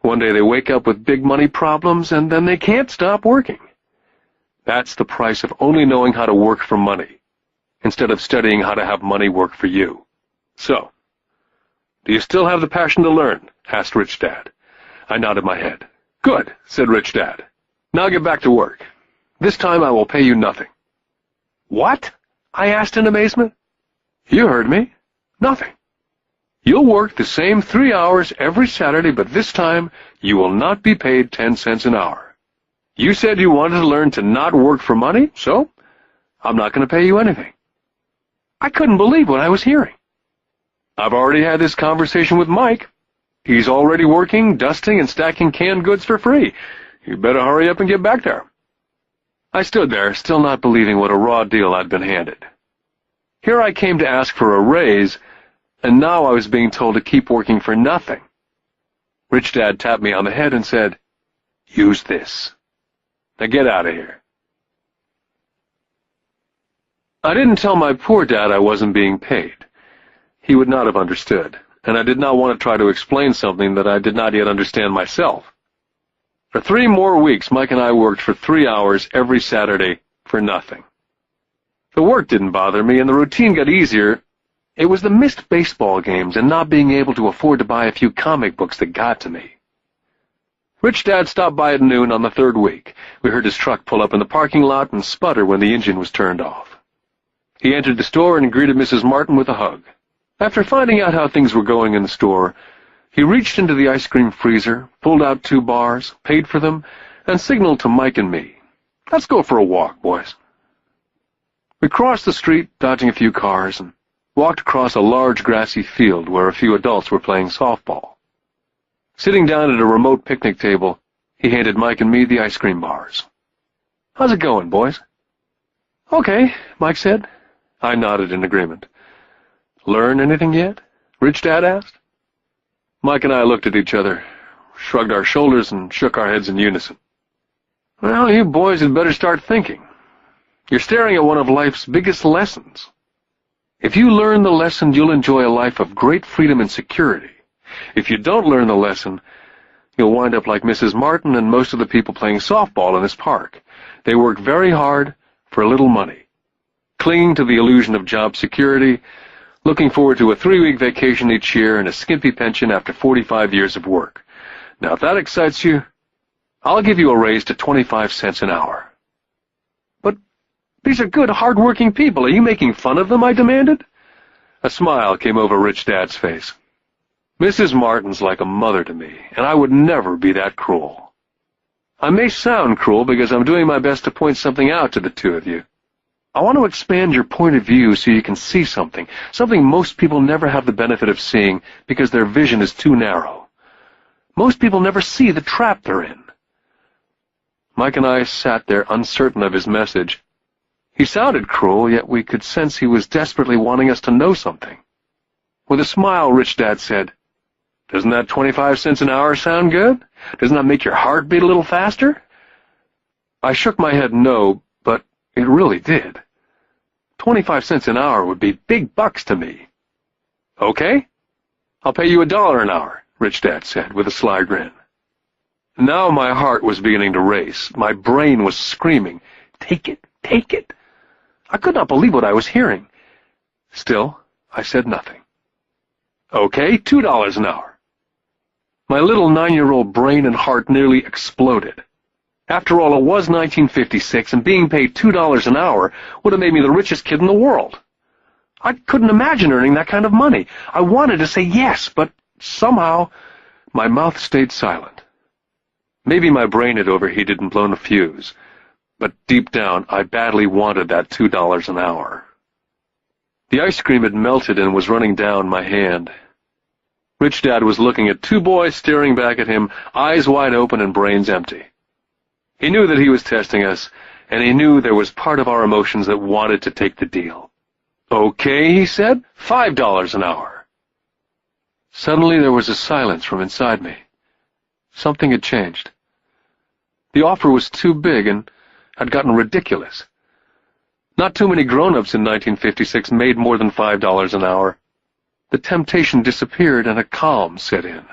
One day they wake up with big money problems, and then they can't stop working. That's the price of only knowing how to work for money, instead of studying how to have money work for you. So, do you still have the passion to learn? Asked Rich Dad. I nodded my head. Good, said Rich Dad. Now get back to work. This time I will pay you nothing. What? I asked in amazement. You heard me. Nothing. You'll work the same 3 hours every Saturday, but this time you will not be paid 10 cents an hour. You said you wanted to learn to not work for money, so I'm not going to pay you anything. I couldn't believe what I was hearing. I've already had this conversation with Mike. He's already working, dusting, and stacking canned goods for free. You better hurry up and get back there. I stood there, still not believing what a raw deal I'd been handed. Here I came to ask for a raise, and now I was being told to keep working for nothing. Rich Dad tapped me on the head and said, "Use this. Now get out of here." I didn't tell my poor dad I wasn't being paid. He would not have understood, and I did not want to try to explain something that I did not yet understand myself. For 3 more weeks, Mike and I worked for 3 hours every Saturday for nothing. The work didn't bother me, and the routine got easier. It was the missed baseball games and not being able to afford to buy a few comic books that got to me. Rich Dad stopped by at noon on the 3rd week. We heard his truck pull up in the parking lot and sputter when the engine was turned off. He entered the store and greeted Mrs. Martin with a hug. After finding out how things were going in the store, he reached into the ice cream freezer, pulled out 2 bars, paid for them, and signaled to Mike and me. "Let's go for a walk, boys." We crossed the street, dodging a few cars, and walked across a large grassy field where a few adults were playing softball. Sitting down at a remote picnic table, he handed Mike and me the ice cream bars. "How's it going, boys?" "Okay," Mike said. I nodded in agreement. "Learn anything yet?" Rich Dad asked. Mike and I looked at each other, shrugged our shoulders, and shook our heads in unison. "Well, you boys had better start thinking. You're staring at one of life's biggest lessons. If you learn the lesson, you'll enjoy a life of great freedom and security. If you don't learn the lesson, you'll wind up like Mrs. Martin and most of the people playing softball in this park. They work very hard for a little money, clinging to the illusion of job security, looking forward to a 3-week vacation each year and a skimpy pension after 45 years of work. Now, if that excites you, I'll give you a raise to 25 cents an hour." "But these are good, hard-working people. Are you making fun of them?" I demanded. A smile came over Rich Dad's face. "Mrs. Martin's like a mother to me, and I would never be that cruel. I may sound cruel because I'm doing my best to point something out to the 2 of you. I want to expand your point of view so you can see something most people never have the benefit of seeing because their vision is too narrow. Most people never see the trap they're in." Mike and I sat there uncertain of his message. He sounded cruel, yet we could sense he was desperately wanting us to know something. With a smile, Rich Dad said, "Doesn't that 25 cents an hour sound good? Doesn't that make your heart beat a little faster?" I shook my head no, but it really did. 25 cents an hour would be big bucks to me. "Okay, I'll pay you $1 an hour," Rich Dad said with a sly grin. Now my heart was beginning to race. My brain was screaming, "Take it, take it." I could not believe what I was hearing. Still, I said nothing. "Okay, $2 an hour." My little 9-year-old brain and heart nearly exploded. After all, it was 1956, and being paid $2 an hour would have made me the richest kid in the world. I couldn't imagine earning that kind of money. I wanted to say yes, but somehow my mouth stayed silent. Maybe my brain had overheated and blown a fuse, but deep down I badly wanted that $2 an hour. The ice cream had melted and was running down my hand. Rich Dad was looking at 2 boys staring back at him, eyes wide open and brains empty. He knew that he was testing us, and he knew there was part of our emotions that wanted to take the deal. "Okay," he said, $5 an hour. Suddenly there was a silence from inside me. Something had changed. The offer was too big and had gotten ridiculous. Not too many grown-ups in 1956 made more than $5 an hour. The temptation disappeared and a calm set in.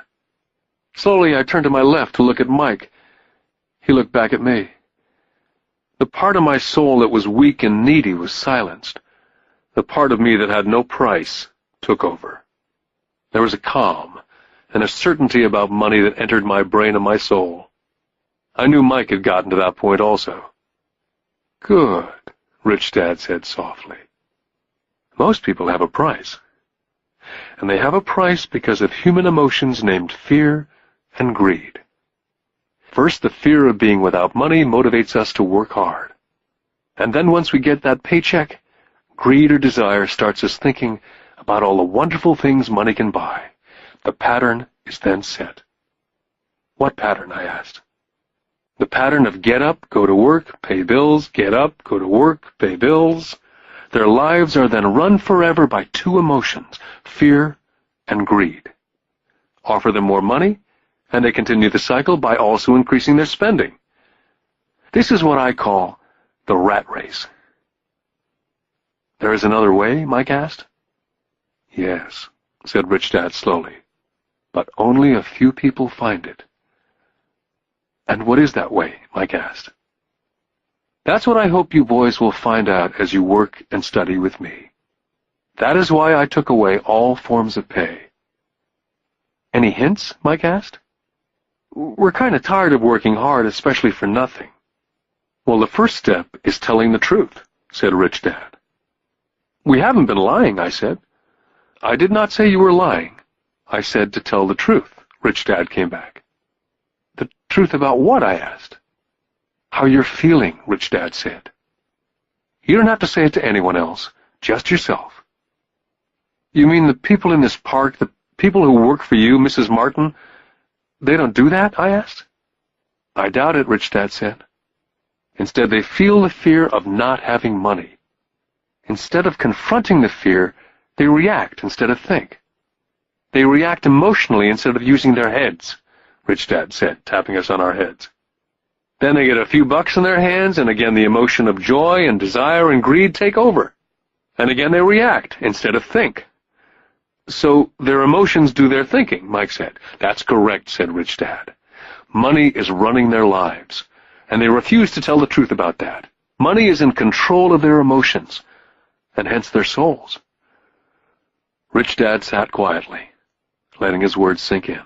Slowly I turned to my left to look at Mike. He looked back at me. The part of my soul that was weak and needy was silenced. The part of me that had no price took over. There was a calm and a certainty about money that entered my brain and my soul. I knew Mike had gotten to that point also. "Good," Rich Dad said softly. "Most people have a price. And they have a price because of human emotions named fear and greed. First, the fear of being without money motivates us to work hard. And then once we get that paycheck, greed or desire starts us thinking about all the wonderful things money can buy. The pattern is then set." "What pattern?" I asked. "The pattern of get up, go to work, pay bills, get up, go to work, pay bills." Their lives are then run forever by two emotions, fear and greed. Offer them more money, and they continue the cycle by also increasing their spending. This is what I call the rat race. "There is another way?" Mike asked. "Yes," said Rich Dad slowly, "but only a few people find it." "And what is that way?" Mike asked. "That's what I hope you boys will find out as you work and study with me. That is why I took away all forms of pay." "Any hints?" Mike asked. "We're kind of tired of working hard, especially for nothing." "Well, the first step is telling the truth," said Rich Dad. "We haven't been lying," I said. "I did not say you were lying. I said to tell the truth," Rich Dad came back. "The truth about what?" I asked. "How you're feeling," Rich Dad said. "You don't have to say it to anyone else, just yourself." "You mean the people in this park, the people who work for you, Mrs. Martin, they don't do that?" I asked. "I doubt it," Rich Dad said. "Instead, they feel the fear of not having money. Instead of confronting the fear, they react instead of think. They react emotionally instead of using their heads," Rich Dad said, tapping us on our heads. "Then they get a few bucks in their hands, and again the emotion of joy and desire and greed take over. And again they react instead of think." "So their emotions do their thinking," Mike said. "That's correct," said Rich Dad. "Money is running their lives, and they refuse to tell the truth about that. Money is in control of their emotions, and hence their souls." Rich Dad sat quietly, letting his words sink in.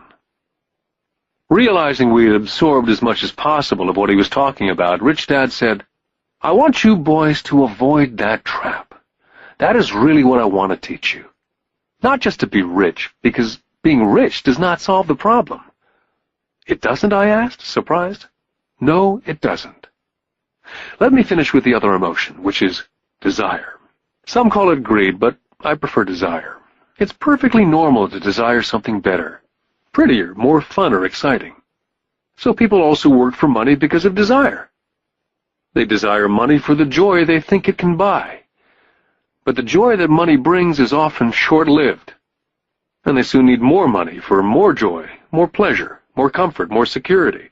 Realizing we had absorbed as much as possible of what he was talking about, Rich Dad said, "I want you boys to avoid that trap. That is really what I want to teach you. Not just to be rich, because being rich does not solve the problem." "It doesn't?" I asked, surprised. "No, it doesn't. Let me finish with the other emotion, which is desire. Some call it greed, but I prefer desire. It's perfectly normal to desire something better, prettier, more fun or exciting. So people also work for money because of desire. They desire money for the joy they think it can buy. But the joy that money brings is often short-lived, and they soon need more money for more joy, more pleasure, more comfort, more security.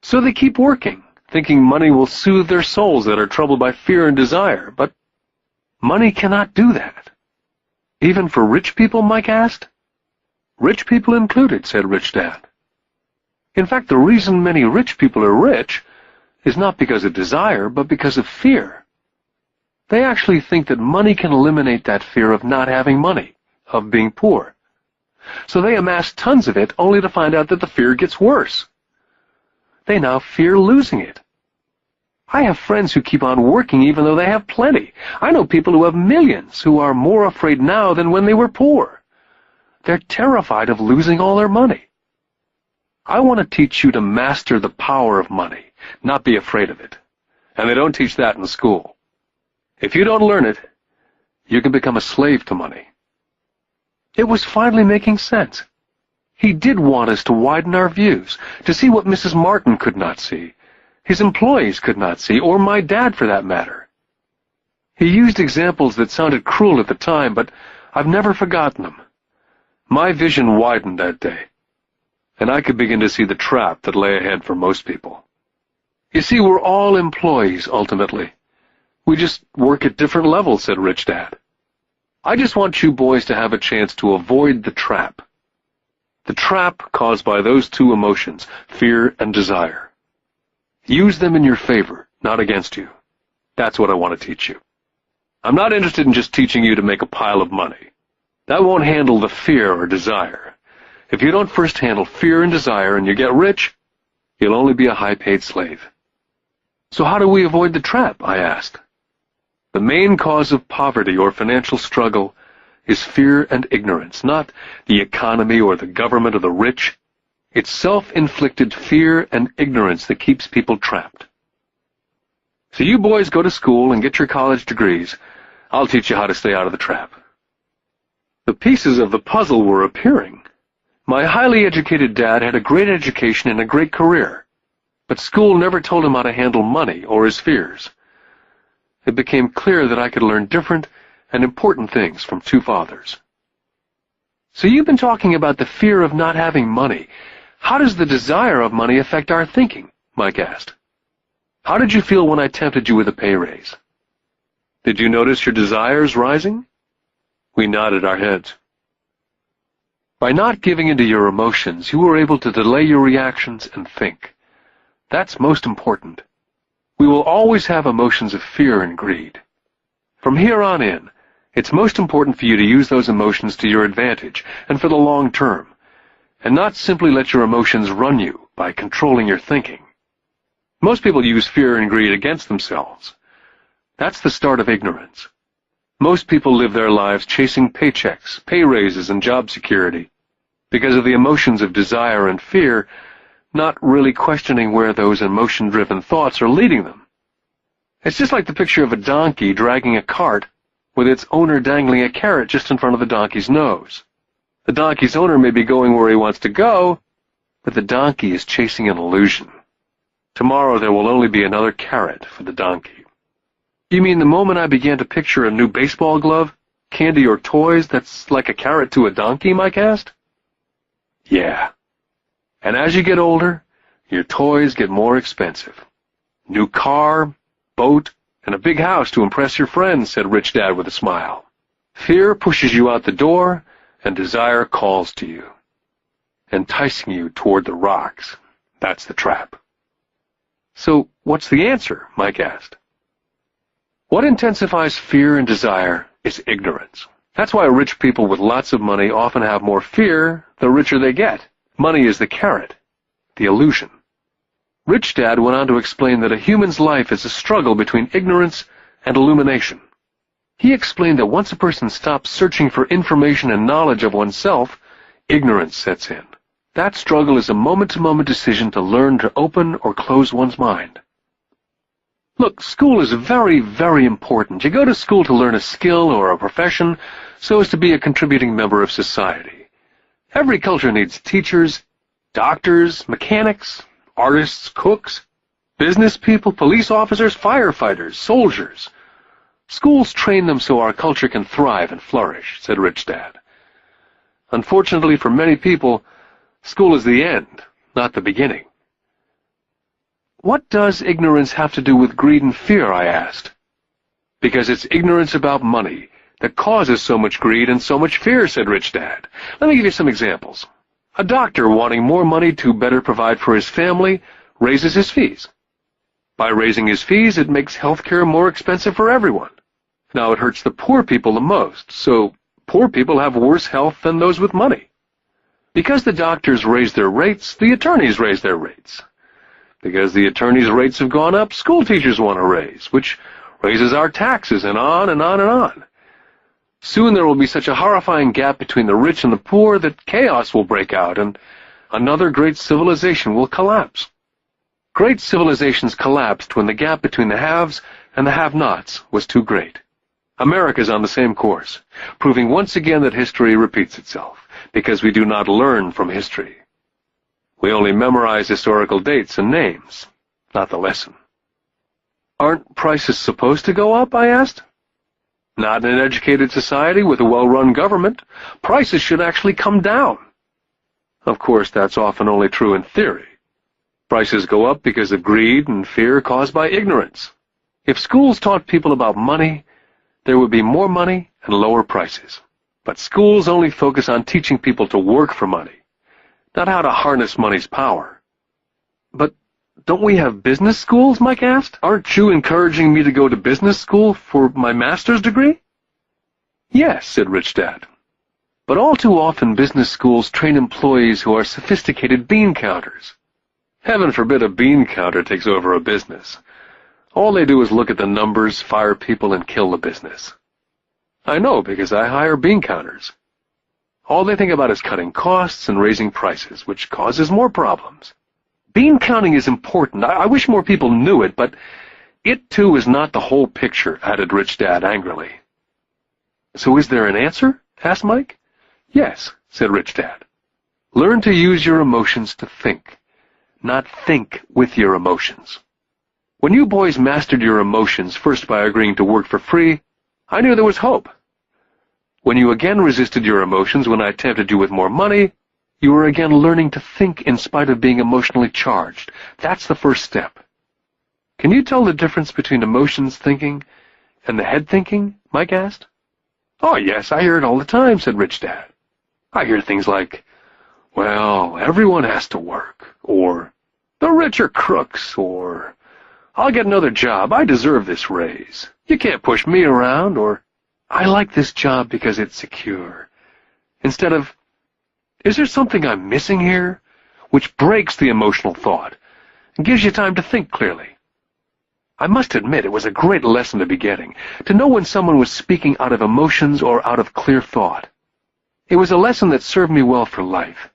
So they keep working, thinking money will soothe their souls that are troubled by fear and desire, but money cannot do that." "Even for rich people?" Mike asked. "Rich people included," said Rich Dad. "In fact, the reason many rich people are rich is not because of desire, but because of fear. They actually think that money can eliminate that fear of not having money, of being poor. So they amass tons of it only to find out that the fear gets worse. They now fear losing it. I have friends who keep on working even though they have plenty. I know people who have millions who are more afraid now than when they were poor. They're terrified of losing all their money. I want to teach you to master the power of money, not be afraid of it. And they don't teach that in school. If you don't learn it, you can become a slave to money." It was finally making sense. He did want us to widen our views, to see what Mrs. Martin could not see, his employees could not see, or my dad for that matter. He used examples that sounded cruel at the time, but I've never forgotten them. My vision widened that day. and I could begin to see the trap that lay ahead for most people. You see, we're all employees, ultimately. We just work at different levels, said Rich Dad. I just want you boys to have a chance to avoid the trap. The trap caused by those two emotions, fear and desire. Use them in your favor, not against you. That's what I want to teach you. I'm not interested in just teaching you to make a pile of money. That won't handle the fear or desire. If you don't first handle fear and desire and you get rich, you'll only be a high-paid slave. So how do we avoid the trap? I asked. The main cause of poverty or financial struggle is fear and ignorance, not the economy or the government or the rich. It's self-inflicted fear and ignorance that keeps people trapped. So you boys go to school and get your college degrees. I'll teach you how to stay out of the trap. The pieces of the puzzle were appearing. My highly educated dad had a great education and a great career, but school never told him how to handle money or his fears. It became clear that I could learn different and important things from two fathers. So you've been talking about the fear of not having money. How does the desire of money affect our thinking? Mike asked. How did you feel when I tempted you with a pay raise? Did you notice your desires rising? We nodded our heads. By not giving into your emotions, you were able to delay your reactions and think. That's most important. We will always have emotions of fear and greed. From here on in, it's most important for you to use those emotions to your advantage and for the long term, and not simply let your emotions run you by controlling your thinking. Most people use fear and greed against themselves. That's the start of ignorance. Most people live their lives chasing paychecks, pay raises, and job security because of the emotions of desire and fear, not really questioning where those emotion-driven thoughts are leading them. It's just like the picture of a donkey dragging a cart with its owner dangling a carrot just in front of the donkey's nose. The donkey's owner may be going where he wants to go, but the donkey is chasing an illusion. Tomorrow there will only be another carrot for the donkey. You mean the moment I began to picture a new baseball glove, candy or toys that's like a carrot to a donkey, Mike asked? Yeah. And as you get older, your toys get more expensive. New car, boat, and a big house to impress your friends, said Rich Dad with a smile. Fear pushes you out the door, and desire calls to you, enticing you toward the rocks. That's the trap. So, what's the answer? Mike asked. What intensifies fear and desire is ignorance. That's why rich people with lots of money often have more fear the richer they get. Money is the carrot, the illusion. Rich Dad went on to explain that a human's life is a struggle between ignorance and illumination. He explained that once a person stops searching for information and knowledge of oneself, ignorance sets in. That struggle is a moment-to-moment decision to learn to open or close one's mind. Look, school is very, very important. You go to school to learn a skill or a profession so as to be a contributing member of society. Every culture needs teachers, doctors, mechanics, artists, cooks, business people, police officers, firefighters, soldiers. Schools train them so our culture can thrive and flourish, said Rich Dad. Unfortunately for many people, school is the end, not the beginning. What does ignorance have to do with greed and fear, I asked. Because it's ignorance about money that causes so much greed and so much fear, said Rich Dad. Let me give you some examples. A doctor wanting more money to better provide for his family raises his fees. By raising his fees, it makes healthcare more expensive for everyone. Now it hurts the poor people the most, so poor people have worse health than those with money. Because the doctors raise their rates, the attorneys raise their rates. Because the attorneys' rates have gone up, school teachers want a raise, which raises our taxes, and on and on and on. Soon there will be such a horrifying gap between the rich and the poor that chaos will break out, and another great civilization will collapse. Great civilizations collapsed when the gap between the haves and the have-nots was too great. America's on the same course, proving once again that history repeats itself, because we do not learn from history. We only memorize historical dates and names, not the lesson. Aren't prices supposed to go up, I asked. Not in an educated society with a well-run government. Prices should actually come down. Of course, that's often only true in theory. Prices go up because of greed and fear caused by ignorance. If schools taught people about money, there would be more money and lower prices. But schools only focus on teaching people to work for money, not how to harness money's power. But don't we have business schools, Mike asked? Aren't you encouraging me to go to business school for my master's degree? Yes, said Rich Dad. But all too often business schools train employees who are sophisticated bean counters. Heaven forbid a bean counter takes over a business. All they do is look at the numbers, fire people, and kill the business. I know, because I hire bean counters. All they think about is cutting costs and raising prices, which causes more problems. Bean counting is important. I wish more people knew it, but it, too, is not the whole picture, added Rich Dad angrily. So is there an answer? Asked Mike. Yes, said Rich Dad. Learn to use your emotions to think, not think with your emotions. When you boys mastered your emotions, first by agreeing to work for free, I knew there was hope. When you again resisted your emotions when I tempted you with more money, you were again learning to think in spite of being emotionally charged. That's the first step. Can you tell the difference between emotions thinking and the head thinking? Mike asked. Oh, yes, I hear it all the time, said Rich Dad. I hear things like, well, everyone has to work, or the rich are crooks, or I'll get another job, I deserve this raise. You can't push me around, or I like this job because it's secure. Instead of, is there something I'm missing here? Which breaks the emotional thought and gives you time to think clearly. I must admit it was a great lesson to be getting, to know when someone was speaking out of emotions or out of clear thought. It was a lesson that served me well for life,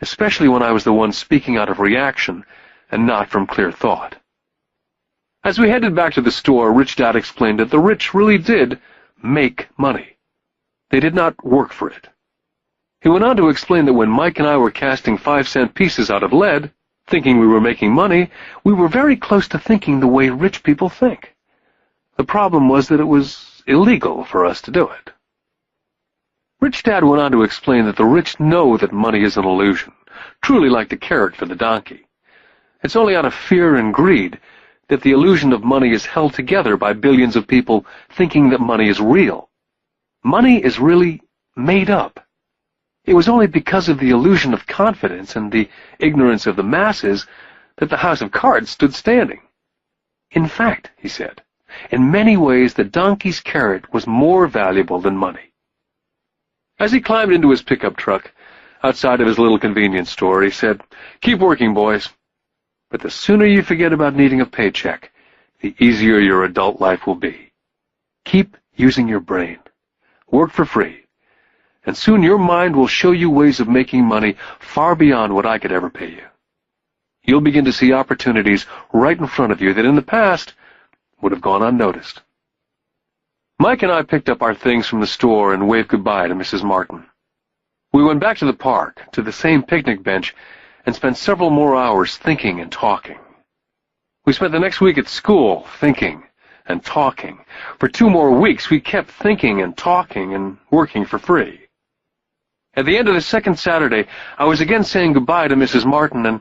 especially when I was the one speaking out of reaction and not from clear thought. As we headed back to the store, Rich Dad explained that the rich really did make money. They did not work for it. He went on to explain that when Mike and I were casting 5-cent pieces out of lead, thinking we were making money, we were very close to thinking the way rich people think. The problem was that it was illegal for us to do it. Rich Dad went on to explain that the rich know that money is an illusion, truly like the carrot for the donkey. It's only out of fear and greed that the illusion of money is held together by billions of people thinking that money is real. Money is really made up. It was only because of the illusion of confidence and the ignorance of the masses that the house of cards stood standing. In fact, he said, in many ways the donkey's carrot was more valuable than money. As he climbed into his pickup truck outside of his little convenience store, he said, "Keep working, boys. But the sooner you forget about needing a paycheck, the easier your adult life will be. Keep using your brain. Work for free. And soon your mind will show you ways of making money far beyond what I could ever pay you. You'll begin to see opportunities right in front of you that in the past would have gone unnoticed." Mike and I picked up our things from the store and waved goodbye to Mrs. Martin. We went back to the park, to the same picnic bench, and spent several more hours thinking and talking. We spent the next week at school thinking and talking. For 2 more weeks, we kept thinking and talking and working for free. At the end of the second Saturday, I was again saying goodbye to Mrs. Martin and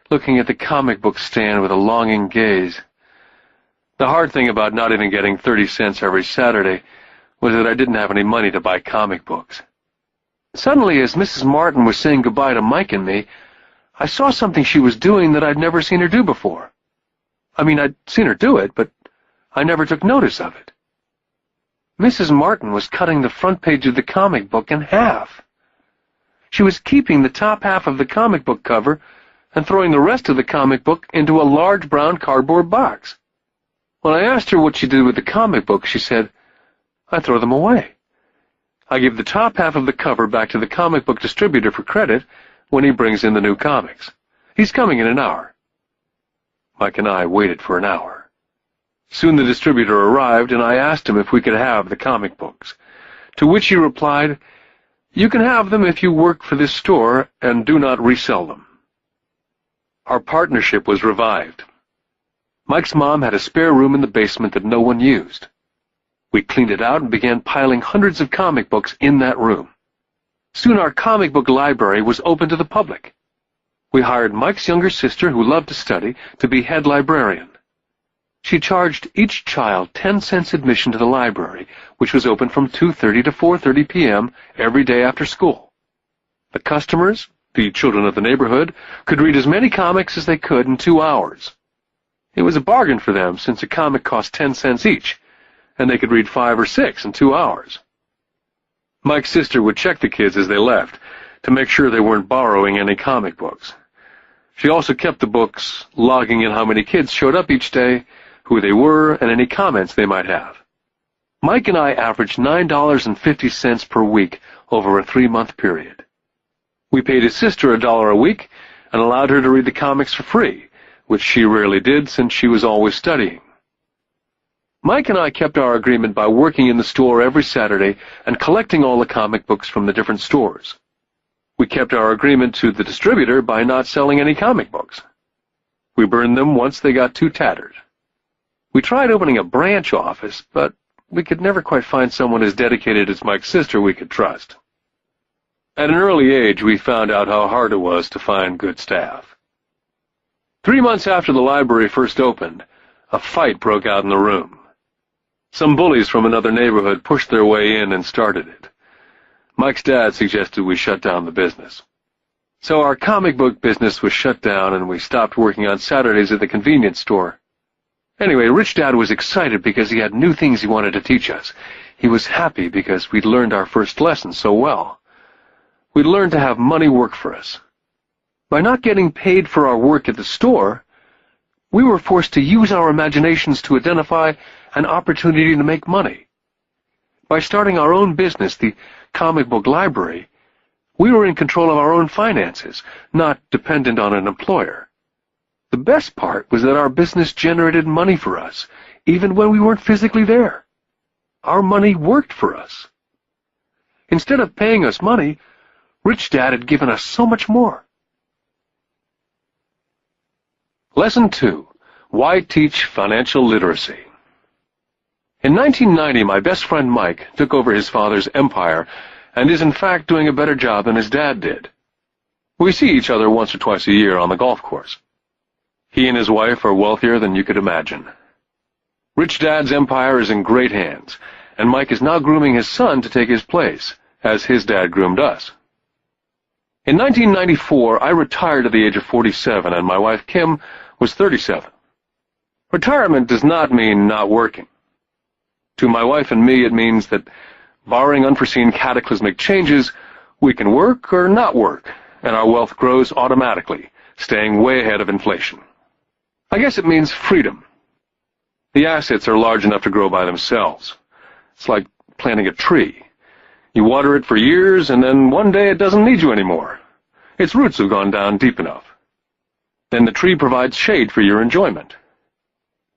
looking at the comic book stand with a longing gaze. The hard thing about not even getting 30 cents every Saturday was that I didn't have any money to buy comic books. Suddenly, as Mrs. Martin was saying goodbye to Mike and me, I saw something she was doing that I'd never seen her do before. I mean, I'd seen her do it, but I never took notice of it. Mrs. Martin was cutting the front page of the comic book in half. She was keeping the top half of the comic book cover and throwing the rest of the comic book into a large brown cardboard box. When I asked her what she did with the comic book, she said, "I throw them away. I give the top half of the cover back to the comic book distributor for credit when he brings in the new comics. He's coming in an hour." Mike and I waited for an hour. Soon the distributor arrived, and I asked him if we could have the comic books, to which he replied, "You can have them if you work for this store and do not resell them." Our partnership was revived. Mike's mom had a spare room in the basement that no one used. We cleaned it out and began piling hundreds of comic books in that room. Soon our comic book library was open to the public. We hired Mike's younger sister, who loved to study, to be head librarian. She charged each child 10 cents admission to the library, which was open from 2:30 to 4:30 p.m. every day after school. The customers, the children of the neighborhood, could read as many comics as they could in 2 hours. It was a bargain for them, since a comic cost 10 cents each, and they could read 5 or 6 in 2 hours. Mike's sister would check the kids as they left to make sure they weren't borrowing any comic books. She also kept the books, logging in how many kids showed up each day, who they were, and any comments they might have. Mike and I averaged $9.50 per week over a 3-month period. We paid his sister $1 a week and allowed her to read the comics for free, which she rarely did since she was always studying. Mike and I kept our agreement by working in the store every Saturday and collecting all the comic books from the different stores. We kept our agreement to the distributor by not selling any comic books. We burned them once they got too tattered. We tried opening a branch office, but we could never quite find someone as dedicated as Mike's sister we could trust. At an early age, we found out how hard it was to find good staff. 3 months after the library first opened, a fight broke out in the room. Some bullies from another neighborhood pushed their way in and started it. Mike's dad suggested we shut down the business. So our comic book business was shut down, and we stopped working on Saturdays at the convenience store. Anyway, Rich Dad was excited because he had new things he wanted to teach us. He was happy because we'd learned our first lesson so well. We'd learned to have money work for us. By not getting paid for our work at the store, we were forced to use our imaginations to identify an opportunity to make money. By starting our own business, the comic book library, we were in control of our own finances, not dependent on an employer. The best part was that our business generated money for us, even when we weren't physically there. Our money worked for us. Instead of paying us money, Rich Dad had given us so much more. Lesson 2. Why Teach Financial Literacy? In 1990, my best friend Mike took over his father's empire and is in fact doing a better job than his dad did. We see each other once or twice a year on the golf course. He and his wife are wealthier than you could imagine. Rich Dad's empire is in great hands, and Mike is now grooming his son to take his place, as his dad groomed us. In 1994, I retired at the age of 47, and my wife Kim was 37. Retirement does not mean not working. To my wife and me, it means that, barring unforeseen cataclysmic changes, we can work or not work, and our wealth grows automatically, staying way ahead of inflation. I guess it means freedom. The assets are large enough to grow by themselves. It's like planting a tree. You water it for years, and then one day it doesn't need you anymore. Its roots have gone down deep enough. Then the tree provides shade for your enjoyment.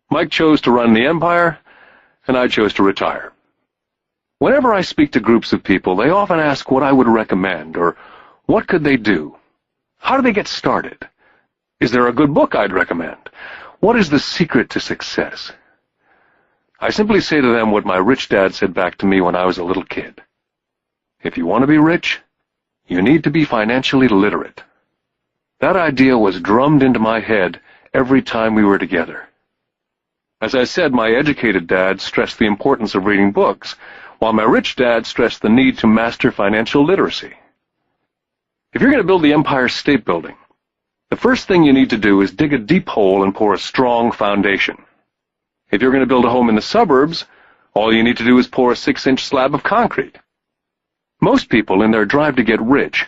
Mike chose to run the empire, and I chose to retire. Whenever I speak to groups of people, they often ask what I would recommend, or what could they do? How do they get started? Is there a good book I'd recommend? What is the secret to success? I simply say to them what my rich dad said back to me when I was a little kid. If you want to be rich, you need to be financially literate. That idea was drummed into my head every time we were together. As I said, my educated dad stressed the importance of reading books, while my rich dad stressed the need to master financial literacy. If you're going to build the Empire State Building, the first thing you need to do is dig a deep hole and pour a strong foundation. If you're going to build a home in the suburbs, all you need to do is pour a 6-inch slab of concrete. Most people, in their drive to get rich,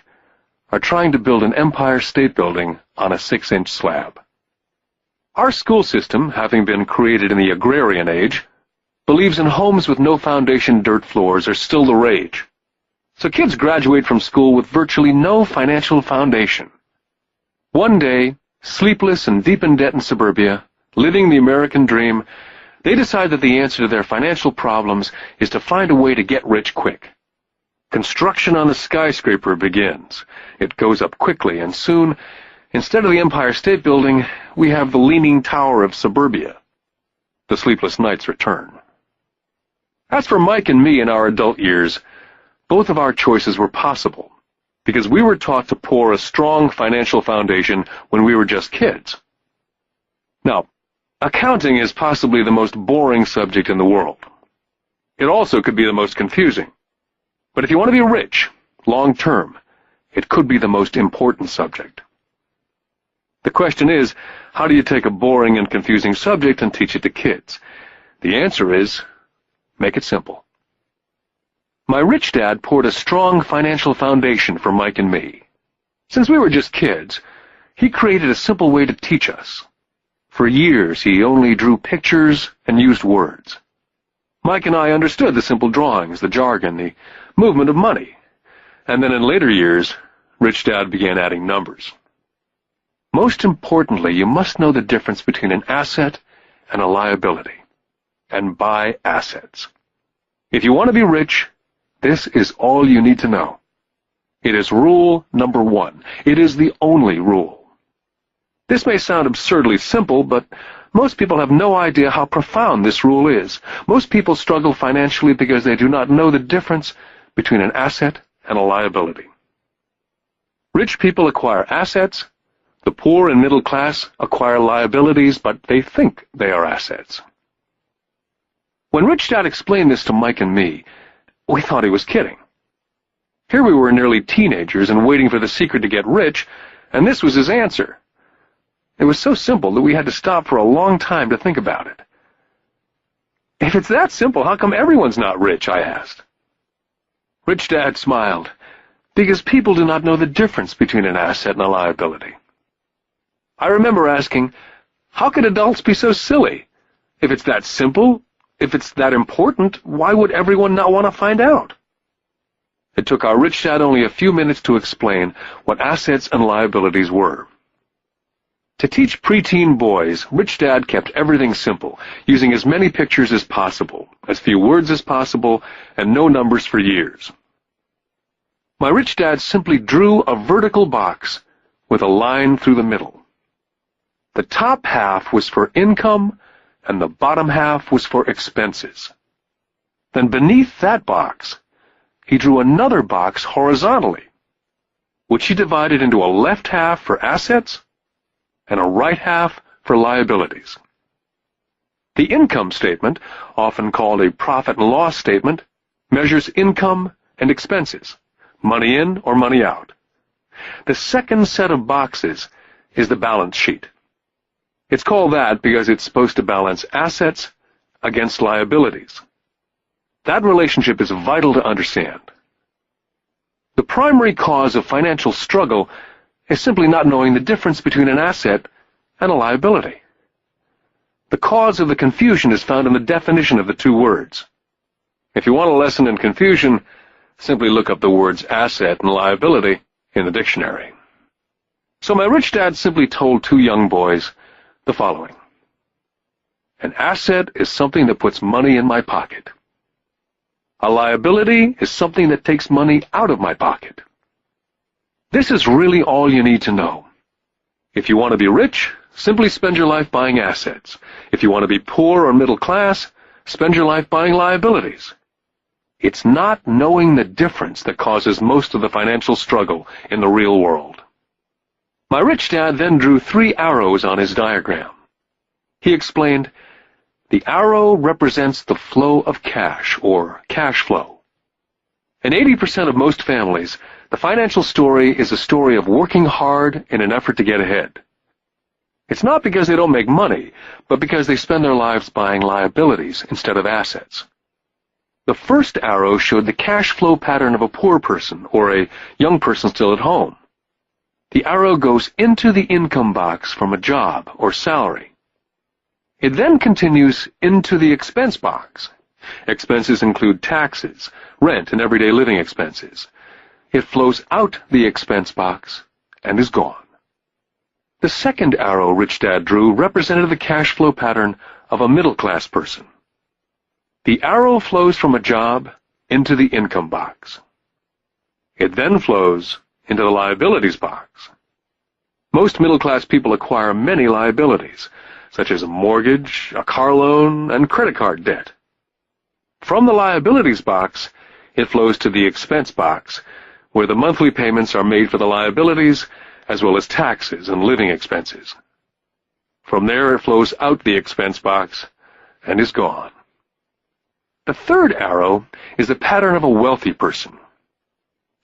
are trying to build an Empire State Building on a 6-inch slab. Our school system, having been created in the agrarian age, believes in homes with no foundation dirt floors are still the rage. So kids graduate from school with virtually no financial foundation. One day, sleepless and deep in debt in suburbia, living the American dream, they decide that the answer to their financial problems is to find a way to get rich quick. Construction on the skyscraper begins. It goes up quickly, and soon, instead of the Empire State Building, we have the Leaning Tower of suburbia. The sleepless nights return. As for Mike and me in our adult years, both of our choices were possible, because we were taught to pour a strong financial foundation when we were just kids. Now, accounting is possibly the most boring subject in the world. It also could be the most confusing. But if you want to be rich, long-term, it could be the most important subject. The question is, how do you take a boring and confusing subject and teach it to kids? The answer is, make it simple. My rich dad poured a strong financial foundation for Mike and me. Since we were just kids, he created a simple way to teach us. For years, he only drew pictures and used words. Mike and I understood the simple drawings, the jargon, the movement of money. And then in later years, Rich Dad began adding numbers. Most importantly, you must know the difference between an asset and a liability. And buy assets. If you want to be rich, this is all you need to know. It is rule number 1. It is the only rule. This may sound absurdly simple, but most people have no idea how profound this rule is. Most people struggle financially because they do not know the difference between an asset and a liability. Rich people acquire assets. The poor and middle class acquire liabilities, but they think they are assets. When Rich Dad explained this to Mike and me, we thought he was kidding. Here we were nearly teenagers and waiting for the secret to get rich, and this was his answer. It was so simple that we had to stop for a long time to think about it. If it's that simple, how come everyone's not rich? I asked. Rich Dad smiled, because people do not know the difference between an asset and a liability. I remember asking, how could adults be so silly? If it's that simple, if it's that important, why would everyone not want to find out? It took our Rich Dad only a few minutes to explain what assets and liabilities were. To teach preteen boys, Rich Dad kept everything simple, using as many pictures as possible, as few words as possible, and no numbers for years. My Rich Dad simply drew a vertical box with a line through the middle. The top half was for income, and the bottom half was for expenses. Then beneath that box, he drew another box horizontally, which he divided into a left half for assets and a right half for liabilities. The income statement, often called a profit and loss statement, measures income and expenses, money in or money out. The second set of boxes is the balance sheet. It's called that because it's supposed to balance assets against liabilities. That relationship is vital to understand. The primary cause of financial struggle is simply not knowing the difference between an asset and a liability. The cause of the confusion is found in the definition of the two words. If you want a lesson in confusion, simply look up the words asset and liability in the dictionary. So my Rich Dad simply told two young boys the following. An asset is something that puts money in my pocket. A liability is something that takes money out of my pocket. This is really all you need to know. If you want to be rich, simply spend your life buying assets. If you want to be poor or middle class, spend your life buying liabilities. It's not knowing the difference that causes most of the financial struggle in the real world. My Rich Dad then drew 3 arrows on his diagram. He explained, the arrow represents the flow of cash, or cash flow. In 80% of most families, the financial story is a story of working hard in an effort to get ahead. It's not because they don't make money, but because they spend their lives buying liabilities instead of assets. The first arrow showed the cash flow pattern of a poor person, or a young person still at home. The arrow goes into the income box from a job or salary. It then continues into the expense box. Expenses include taxes, rent, and everyday living expenses. It flows out the expense box and is gone. The second arrow Rich Dad drew represented the cash flow pattern of a middle-class person. The arrow flows from a job into the income box. It then flows into the liabilities box. Most middle-class people acquire many liabilities, such as a mortgage, a car loan, and credit card debt. From the liabilities box, it flows to the expense box, where the monthly payments are made for the liabilities as well as taxes and living expenses. From there it flows out the expense box and is gone. The third arrow is the pattern of a wealthy person.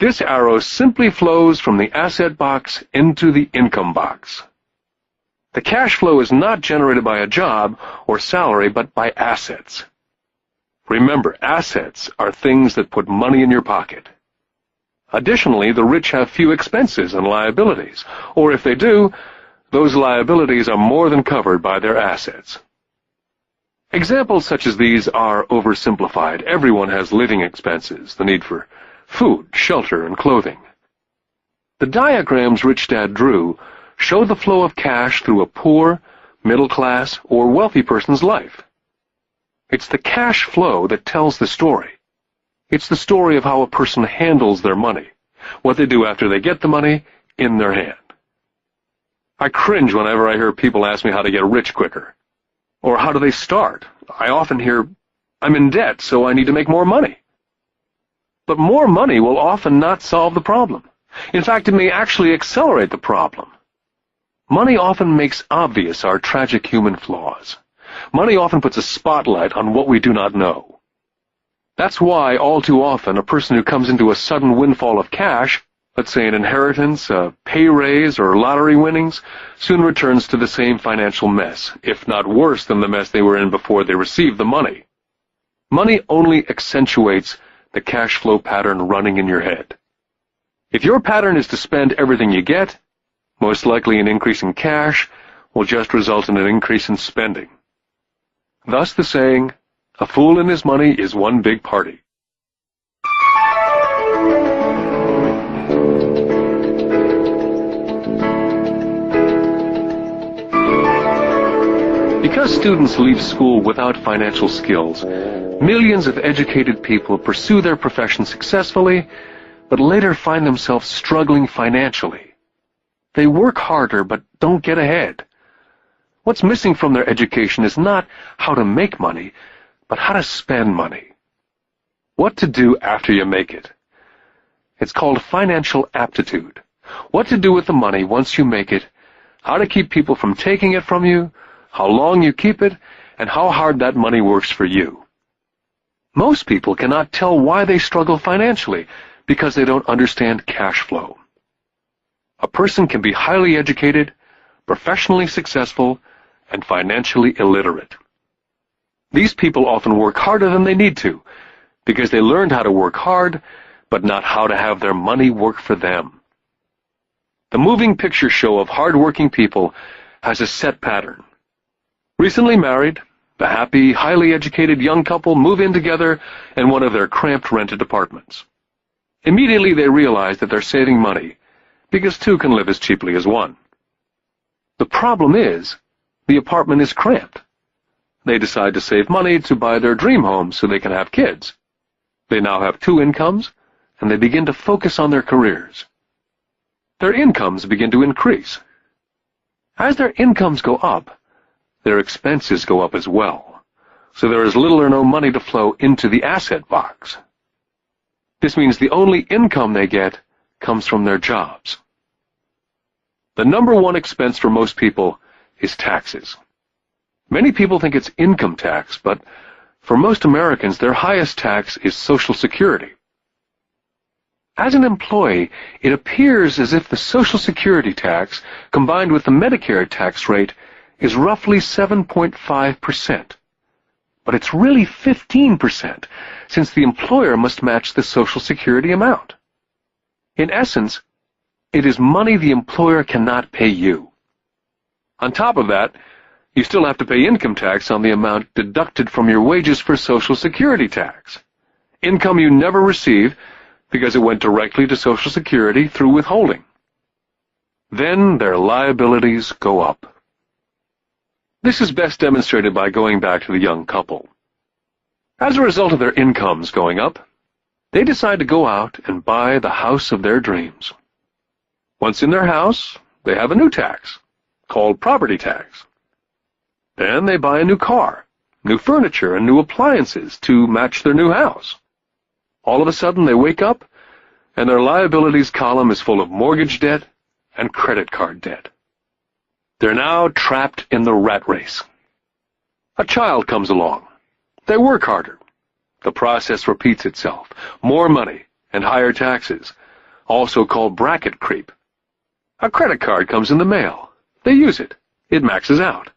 This arrow simply flows from the asset box into the income box. The cash flow is not generated by a job or salary, but by assets. Remember, assets are things that put money in your pocket. Additionally, the rich have few expenses and liabilities, or if they do, those liabilities are more than covered by their assets. Examples such as these are oversimplified. Everyone has living expenses, the need for food, shelter, and clothing. The diagrams Rich Dad drew show the flow of cash through a poor, middle class, or wealthy person's life. It's the cash flow that tells the story. It's the story of how a person handles their money, what they do after they get the money in their hand. I cringe whenever I hear people ask me how to get rich quicker. Or how do they start? I often hear, I'm in debt, so I need to make more money. But more money will often not solve the problem. In fact, it may actually accelerate the problem. Money often makes obvious our tragic human flaws. Money often puts a spotlight on what we do not know. That's why, all too often, a person who comes into a sudden windfall of cash, let's say an inheritance, a pay raise, or lottery winnings, soon returns to the same financial mess, if not worse than the mess they were in before they received the money. Money only accentuates the cash flow pattern running in your head. If your pattern is to spend everything you get, most likely an increase in cash will just result in an increase in spending. Thus the saying, a fool and his money is one big party. Because students leave school without financial skills, millions of educated people pursue their profession successfully, but later find themselves struggling financially. They work harder but don't get ahead. What's missing from their education is not how to make money, but how to spend money. What to do after you make it. It's called financial aptitude. What to do with the money once you make it, how to keep people from taking it from you, how long you keep it, and how hard that money works for you. Most people cannot tell why they struggle financially because they don't understand cash flow. A person can be highly educated, professionally successful, and financially illiterate. These people often work harder than they need to because they learned how to work hard, but not how to have their money work for them. The moving picture show of hard-working people has a set pattern. Recently married, the happy, highly educated young couple move in together in one of their cramped rented apartments. Immediately they realize that they're saving money, because two can live as cheaply as one. The problem is, the apartment is cramped. They decide to save money to buy their dream home so they can have kids. They now have two incomes, and they begin to focus on their careers. Their incomes begin to increase. As their incomes go up, their expenses go up as well, so there is little or no money to flow into the asset box. This means the only income they get comes from their jobs. The number one expense for most people is taxes. Many people think it's income tax, but for most Americans, their highest tax is Social Security. As an employee, it appears as if the Social Security tax, combined with the Medicare tax rate, is roughly 7.5%. But it's really 15%, since the employer must match the Social Security amount. In essence, it is money the employer cannot pay you. On top of that, you still have to pay income tax on the amount deducted from your wages for Social Security tax. Income you never receive because it went directly to Social Security through withholding. Then their liabilities go up. This is best demonstrated by going back to the young couple. As a result of their incomes going up, they decide to go out and buy the house of their dreams. Once in their house, they have a new tax, called property tax. Then they buy a new car, new furniture, and new appliances to match their new house. All of a sudden they wake up and their liabilities column is full of mortgage debt and credit card debt. They're now trapped in the rat race. A child comes along. They work harder. The process repeats itself. More money and higher taxes, also called bracket creep. A credit card comes in the mail. They use it. It maxes out.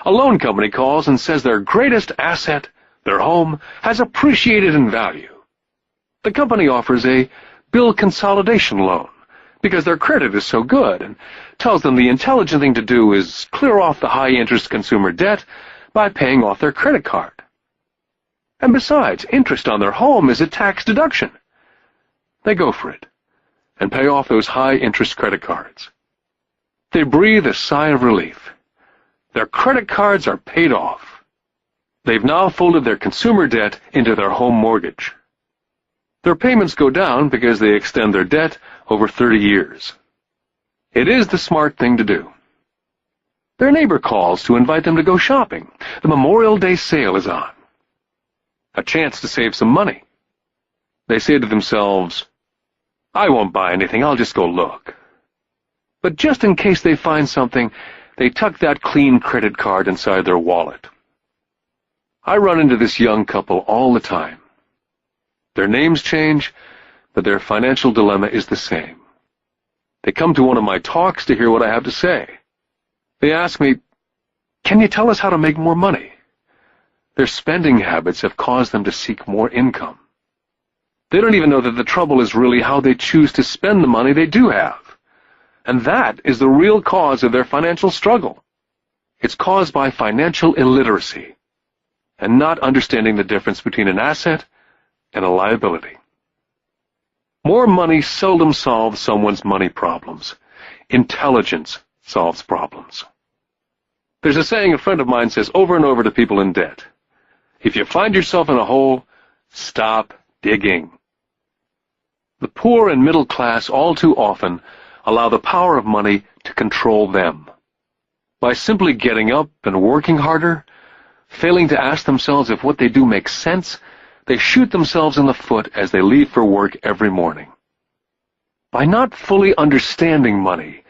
A loan company calls and says their greatest asset, their home, has appreciated in value. The company offers a bill consolidation loan because their credit is so good and tells them the intelligent thing to do is clear off the high-interest consumer debt by paying off their credit card. And besides, interest on their home is a tax deduction. They go for it and pay off those high-interest credit cards. They breathe a sigh of relief. Their credit cards are paid off. They've now folded their consumer debt into their home mortgage. Their payments go down because they extend their debt over 30 years. It is the smart thing to do. Their neighbor calls to invite them to go shopping. The Memorial Day sale is on. A chance to save some money. They say to themselves, I won't buy anything, I'll just go look. But just in case they find something, they tuck that clean credit card inside their wallet. I run into this young couple all the time. Their names change, but their financial dilemma is the same. They come to one of my talks to hear what I have to say. They ask me, can you tell us how to make more money? Their spending habits have caused them to seek more income. They don't even know that the trouble is really how they choose to spend the money they do have. And that is the real cause of their financial struggle. It's caused by financial illiteracy and not understanding the difference between an asset and a liability. More money seldom solves someone's money problems. Intelligence solves problems. There's a saying a friend of mine says over and over to people in debt. If you find yourself in a hole, stop digging. The poor and middle class all too often allow the power of money to control them. By simply getting up and working harder, failing to ask themselves if what they do makes sense, they shoot themselves in the foot as they leave for work every morning. By not fully understanding money,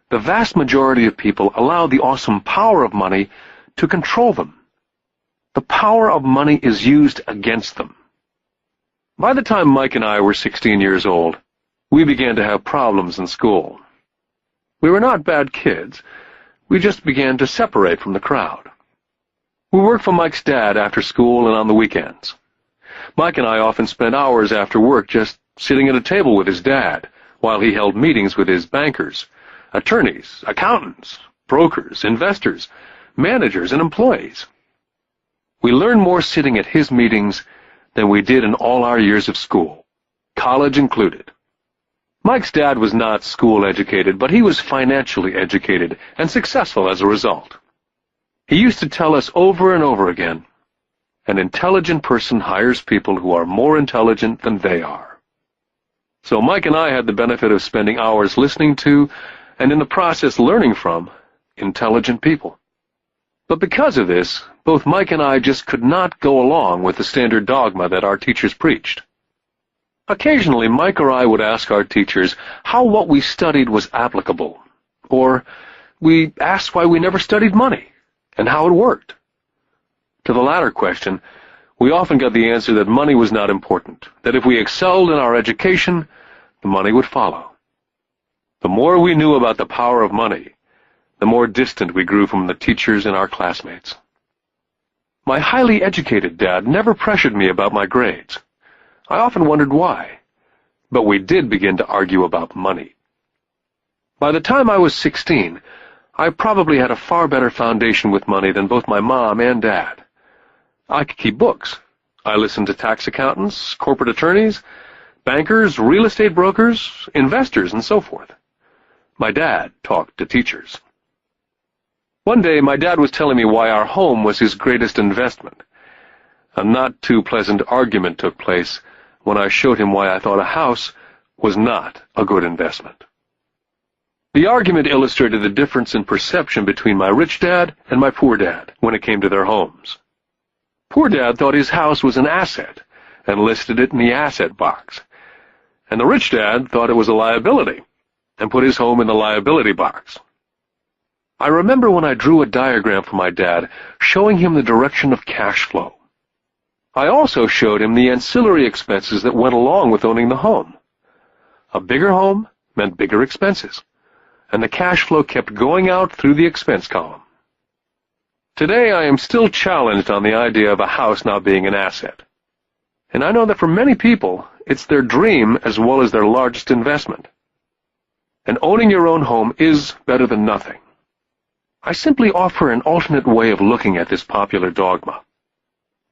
the vast majority of people allow the awesome power of money to control them. The power of money is used against them. By the time Mike and I were 16 years old, we began to have problems in school. We were not bad kids. We just began to separate from the crowd. We worked for Mike's dad after school and on the weekends. Mike and I often spent hours after work just sitting at a table with his dad while he held meetings with his bankers, attorneys, accountants, brokers, investors, managers, and employees. We learned more sitting at his meetings than we did in all our years of school, college included. Mike's dad was not school educated, but he was financially educated and successful as a result. He used to tell us over and over again, an intelligent person hires people who are more intelligent than they are. So Mike and I had the benefit of spending hours listening to, and in the process learning from, intelligent people. But because of this, both Mike and I just could not go along with the standard dogma that our teachers preached. Occasionally, Mike or I would ask our teachers how what we studied was applicable, or we asked why we never studied money and how it worked. To the latter question, we often got the answer that money was not important, that if we excelled in our education, the money would follow. The more we knew about the power of money, the more distant we grew from the teachers and our classmates. My highly educated dad never pressured me about my grades. I often wondered why, but we did begin to argue about money. By the time I was 16, I probably had a far better foundation with money than both my mom and dad. I could keep books. I listened to tax accountants, corporate attorneys, bankers, real estate brokers, investors, and so forth. My dad talked to teachers. One day, my dad was telling me why our home was his greatest investment. A not too pleasant argument took place when I showed him why I thought a house was not a good investment. The argument illustrated the difference in perception between my rich dad and my poor dad when it came to their homes. Poor dad thought his house was an asset and listed it in the asset box. and the rich dad thought it was a liability and put his home in the liability box. I remember when I drew a diagram for my dad showing him the direction of cash flow. I also showed him the ancillary expenses that went along with owning the home. A bigger home meant bigger expenses, and the cash flow kept going out through the expense column. Today I am still challenged on the idea of a house not being an asset. And I know that for many people, it's their dream as well as their largest investment. And owning your own home is better than nothing. I simply offer an alternate way of looking at this popular dogma.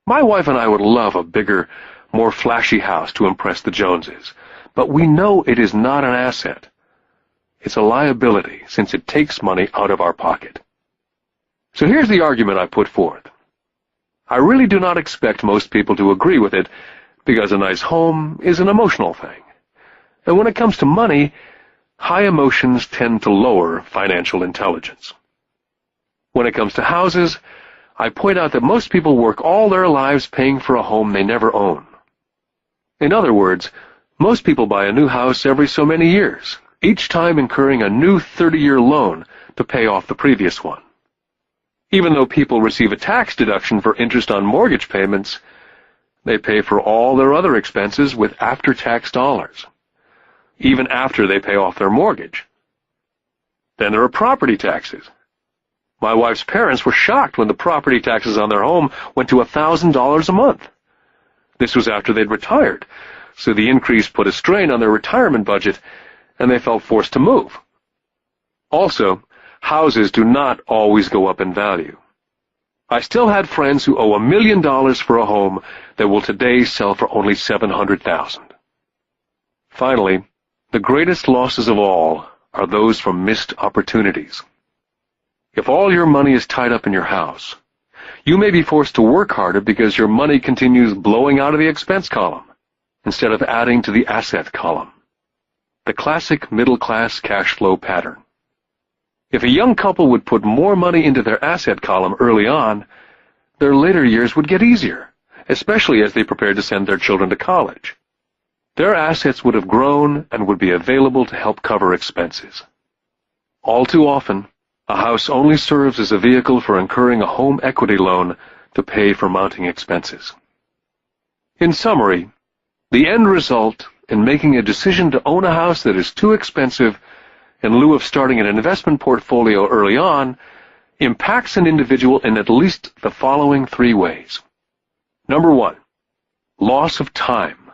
My wife and I would love a bigger, more flashy house to impress the Joneses, but we know it is not an asset. It's a liability since it takes money out of our pocket. So here's the argument I put forth. I really do not expect most people to agree with it because a nice home is an emotional thing. And when it comes to money, high emotions tend to lower financial intelligence. When it comes to houses, I point out that most people work all their lives paying for a home they never own. In other words, most people buy a new house every so many years, each time incurring a new 30-year loan to pay off the previous one. Even though people receive a tax deduction for interest on mortgage payments, they pay for all their other expenses with after-tax dollars, even after they pay off their mortgage. Then there are property taxes. My wife's parents were shocked when the property taxes on their home went to $1,000 a month. This was after they'd retired, so the increase put a strain on their retirement budget, and they felt forced to move. Also, houses do not always go up in value. I still had friends who owe $1 million for a home that will today sell for only $700,000. Finally, the greatest losses of all are those from missed opportunities. If all your money is tied up in your house, you may be forced to work harder because your money continues blowing out of the expense column instead of adding to the asset column. The classic middle-class cash flow pattern. If a young couple would put more money into their asset column early on, their later years would get easier, especially as they prepared to send their children to college. Their assets would have grown and would be available to help cover expenses. All too often, a house only serves as a vehicle for incurring a home equity loan to pay for mounting expenses. In summary, the end result in making a decision to own a house that is too expensive in lieu of starting an investment portfolio early on impacts an individual in at least the following 3 ways. Number 1, loss of time,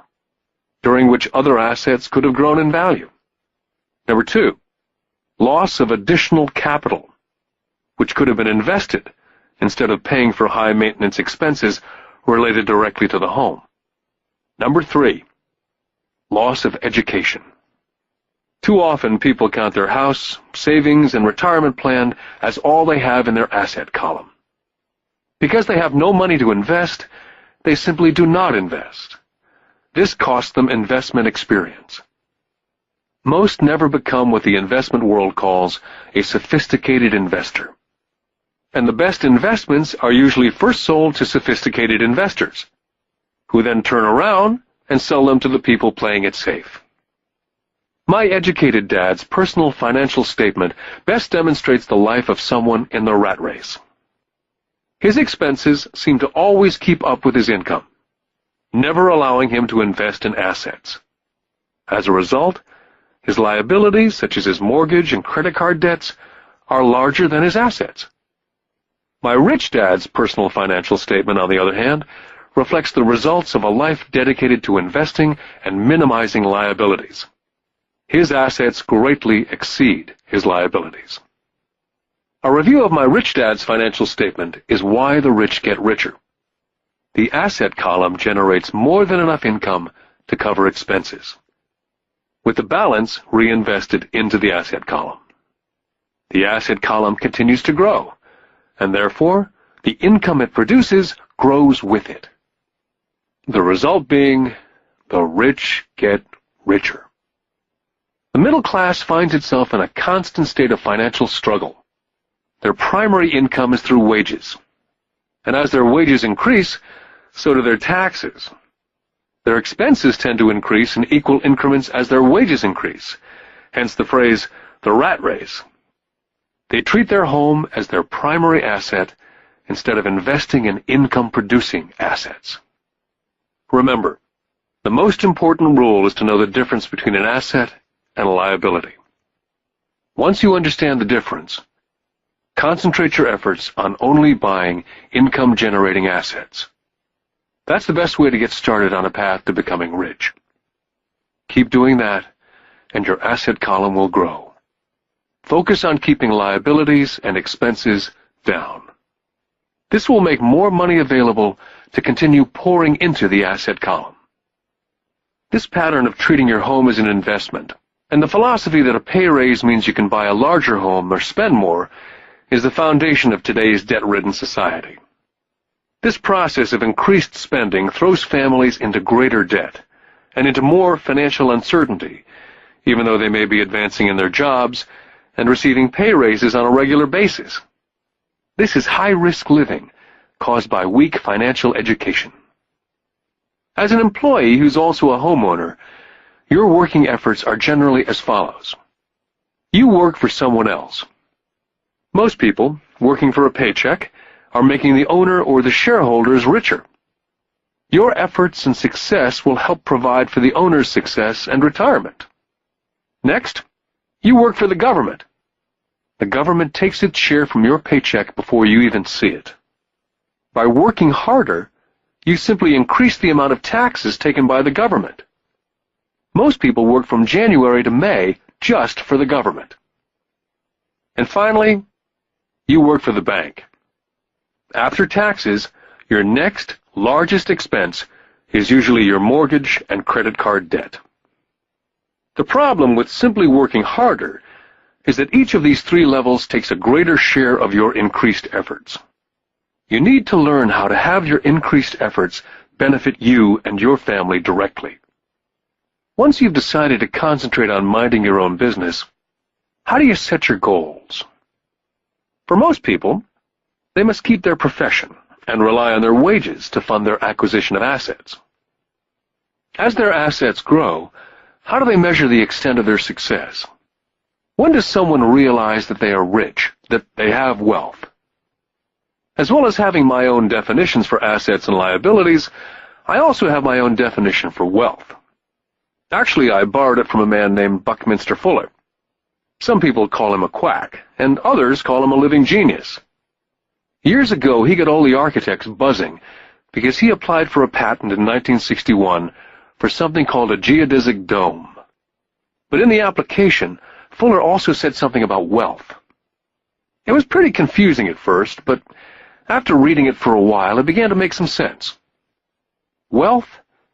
during which other assets could have grown in value. Number 2, loss of additional capital, which could have been invested instead of paying for high-maintenance expenses related directly to the home. Number 3, loss of education. Too often people count their house, savings, and retirement plan as all they have in their asset column. Because they have no money to invest, they simply do not invest. This costs them investment experience. Most never become what the investment world calls a sophisticated investor. And the best investments are usually first sold to sophisticated investors, who then turn around and sell them to the people playing it safe. My educated dad's personal financial statement best demonstrates the life of someone in the rat race. His expenses seem to always keep up with his income, never allowing him to invest in assets. As a result, his liabilities, such as his mortgage and credit card debts, are larger than his assets. My rich dad's personal financial statement, on the other hand, reflects the results of a life dedicated to investing and minimizing liabilities. His assets greatly exceed his liabilities. A review of my rich dad's financial statement is why the rich get richer. The asset column generates more than enough income to cover expenses, with the balance reinvested into the asset column. The asset column continues to grow, and therefore, the income it produces grows with it. The result being, the rich get richer. The middle class finds itself in a constant state of financial struggle. Their primary income is through wages, and as their wages increase, so do their taxes. Their expenses tend to increase in equal increments as their wages increase, hence the phrase, the rat race. They treat their home as their primary asset instead of investing in income-producing assets. Remember, the most important rule is to know the difference between an asset and a liability. Once you understand the difference, concentrate your efforts on only buying income-generating assets. That's the best way to get started on a path to becoming rich. Keep doing that, and your asset column will grow. Focus on keeping liabilities and expenses down. This will make more money available to continue pouring into the asset column. This pattern of treating your home as an investment, and the philosophy that a pay raise means you can buy a larger home or spend more, is the foundation of today's debt-ridden society. This process of increased spending throws families into greater debt and into more financial uncertainty, even though they may be advancing in their jobs and receiving pay raises on a regular basis. This is high-risk living caused by weak financial education. As an employee who's also a homeowner, your working efforts are generally as follows. You work for someone else. Most people, working for a paycheck, are making the owner or the shareholders richer. Your efforts and success will help provide for the owner's success and retirement. Next, you work for the government. The government takes its share from your paycheck before you even see it. By working harder, you simply increase the amount of taxes taken by the government. Most people work from January to May just for the government. And finally, you work for the bank. After taxes, your next largest expense is usually your mortgage and credit card debt. The problem with simply working harder is that each of these three levels takes a greater share of your increased efforts. You need to learn how to have your increased efforts benefit you and your family directly. Once you've decided to concentrate on minding your own business, how do you set your goals? For most people, they must keep their profession and rely on their wages to fund their acquisition of assets. As their assets grow, how do they measure the extent of their success? When does someone realize that they are rich, that they have wealth? As well as having my own definitions for assets and liabilities, I also have my own definition for wealth. Actually, I borrowed it from a man named Buckminster Fuller. Some people call him a quack, and others call him a living genius. Years ago, he got all the architects buzzing because he applied for a patent in 1961 for something called a geodesic dome. But in the application, Fuller also said something about wealth. It was pretty confusing at first, but after reading it for a while, it began to make some sense. Wealth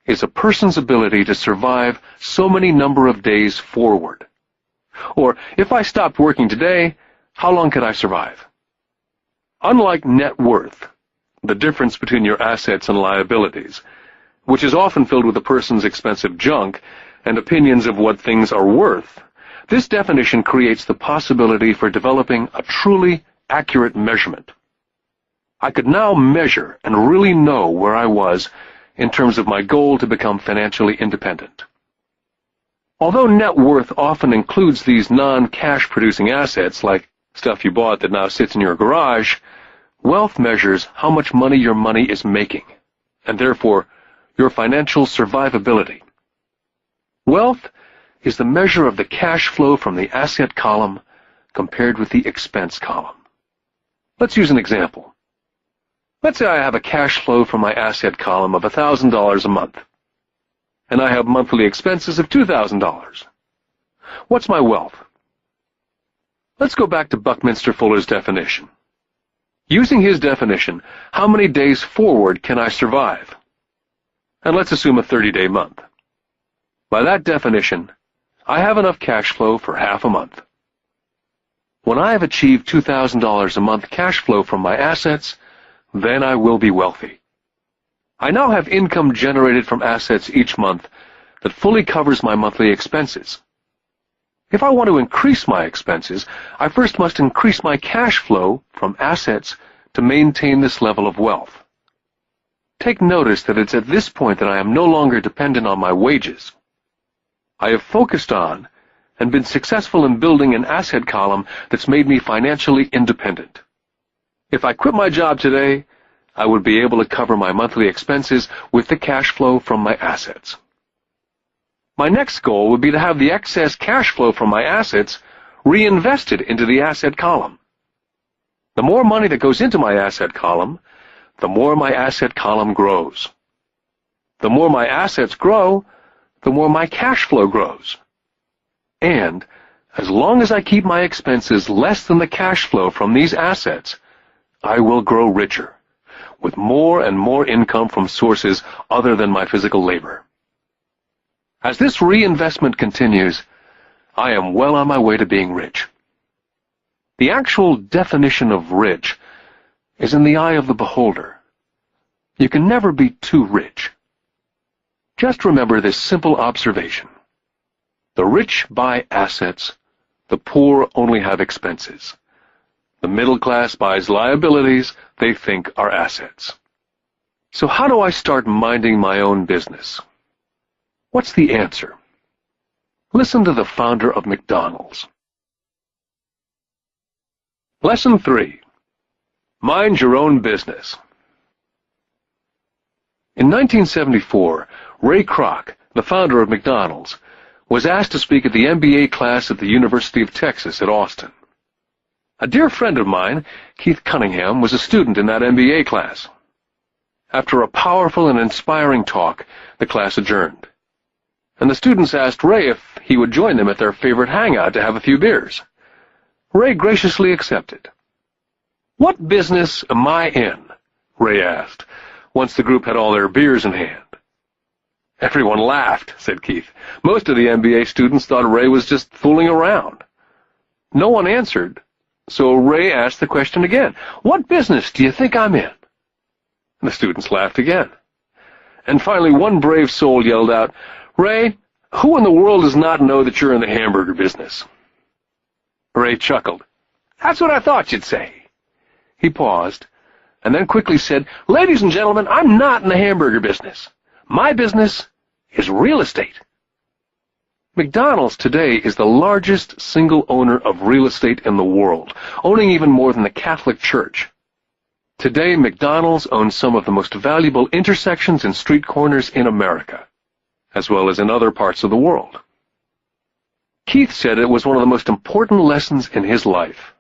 is a person's ability to survive so many number of days forward. Or, if I stopped working today, how long could I survive? Unlike net worth, the difference between your assets and liabilities, which is often filled with a person's expensive junk and opinions of what things are worth, this definition creates the possibility for developing a truly accurate measurement. I could now measure and really know where I was in terms of my goal to become financially independent. Although net worth often includes these non-cash producing assets like stuff you bought that now sits in your garage, wealth measures how much money your money is making, and therefore your financial survivability. Wealth is the measure of the cash flow from the asset column compared with the expense column. Let's use an example. Let's say I have a cash flow from my asset column of $1,000 a month, and I have monthly expenses of $2,000. What's my wealth? Let's go back to Buckminster Fuller's definition. Using his definition, how many days forward can I survive? And let's assume a 30-day month. By that definition, I have enough cash flow for half a month. When I have achieved $2,000 a month cash flow from my assets, then I will be wealthy. I now have income generated from assets each month that fully covers my monthly expenses. If I want to increase my expenses, I first must increase my cash flow from assets to maintain this level of wealth. take notice that it's at this point that I am no longer dependent on my wages. I have focused on and been successful in building an asset column that's made me financially independent. If I quit my job today, I would be able to cover my monthly expenses with the cash flow from my assets. My next goal would be to have the excess cash flow from my assets reinvested into the asset column. The more money that goes into my asset column, the more my asset column grows. The more my assets grow, the more my cash flow grows. And as long as I keep my expenses less than the cash flow from these assets, I will grow richer, with more and more income from sources other than my physical labor. As this reinvestment continues, I am well on my way to being rich. The actual definition of rich is in the eye of the beholder. You can never be too rich. Just remember this simple observation. The rich buy assets, the poor only have expenses. The middle class buys liabilities they think are assets. So how do I start minding my own business? What's the answer? Listen to the founder of McDonald's. Lesson 3. Mind your own business. In 1974, Ray Kroc, the founder of McDonald's, was asked to speak at the MBA class at the University of Texas at Austin. A dear friend of mine, Keith Cunningham, was a student in that MBA class. After a powerful and inspiring talk, the class adjourned, and the students asked Ray if he would join them at their favorite hangout to have a few beers. Ray graciously accepted. "What business am I in?" Ray asked, once the group had all their beers in hand. "Everyone laughed," said Keith. Most of the MBA students thought Ray was just fooling around. No one answered, so Ray asked the question again. "What business do you think I'm in?" And the students laughed again. And finally one brave soul yelled out, "Ray, who in the world does not know that you're in the hamburger business?" Ray chuckled. "That's what I thought you'd say." He paused, and then quickly said, "Ladies and gentlemen, I'm not in the hamburger business. My business is real estate." McDonald's today is the largest single owner of real estate in the world, owning even more than the Catholic Church. Today, McDonald's owns some of the most valuable intersections and street corners in America, as well as in other parts of the world. Keith said it was one of the most important lessons in his life.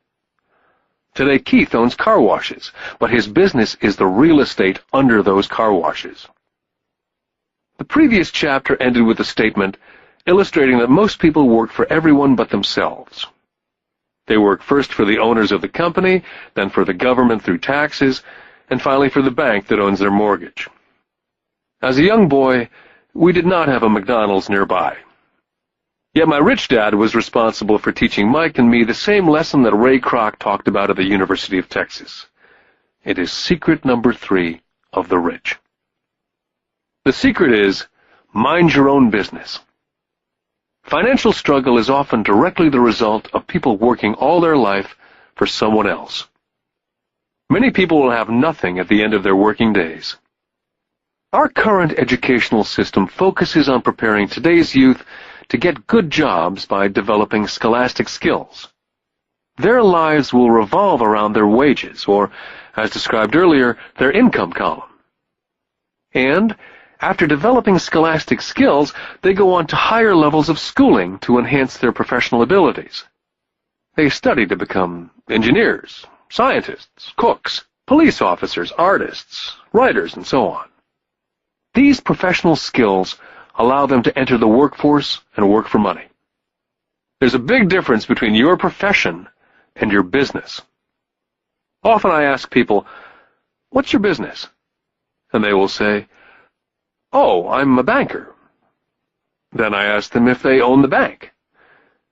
Today, Keith owns car washes, but his business is the real estate under those car washes. The previous chapter ended with a statement illustrating that most people work for everyone but themselves. They work first for the owners of the company, then for the government through taxes, and finally for the bank that owns their mortgage. As a young boy, we did not have a McDonald's nearby. Yet my rich dad was responsible for teaching Mike and me the same lesson that Ray Kroc talked about at the University of Texas. It is secret number 3 of the rich. The secret is, mind your own business. Financial struggle is often directly the result of people working all their life for someone else. Many people will have nothing at the end of their working days. Our current educational system focuses on preparing today's youth to get good jobs by developing scholastic skills. Their lives will revolve around their wages, or, as described earlier, their income column. And after developing scholastic skills, they go on to higher levels of schooling to enhance their professional abilities. They study to become engineers, scientists, cooks, police officers, artists, writers, and so on. These professional skills allow them to enter the workforce and work for money. There's a big difference between your profession and your business. Often I ask people, "What's your business?" And they will say, "Oh, I'm a banker." Then I ask them if they own the bank.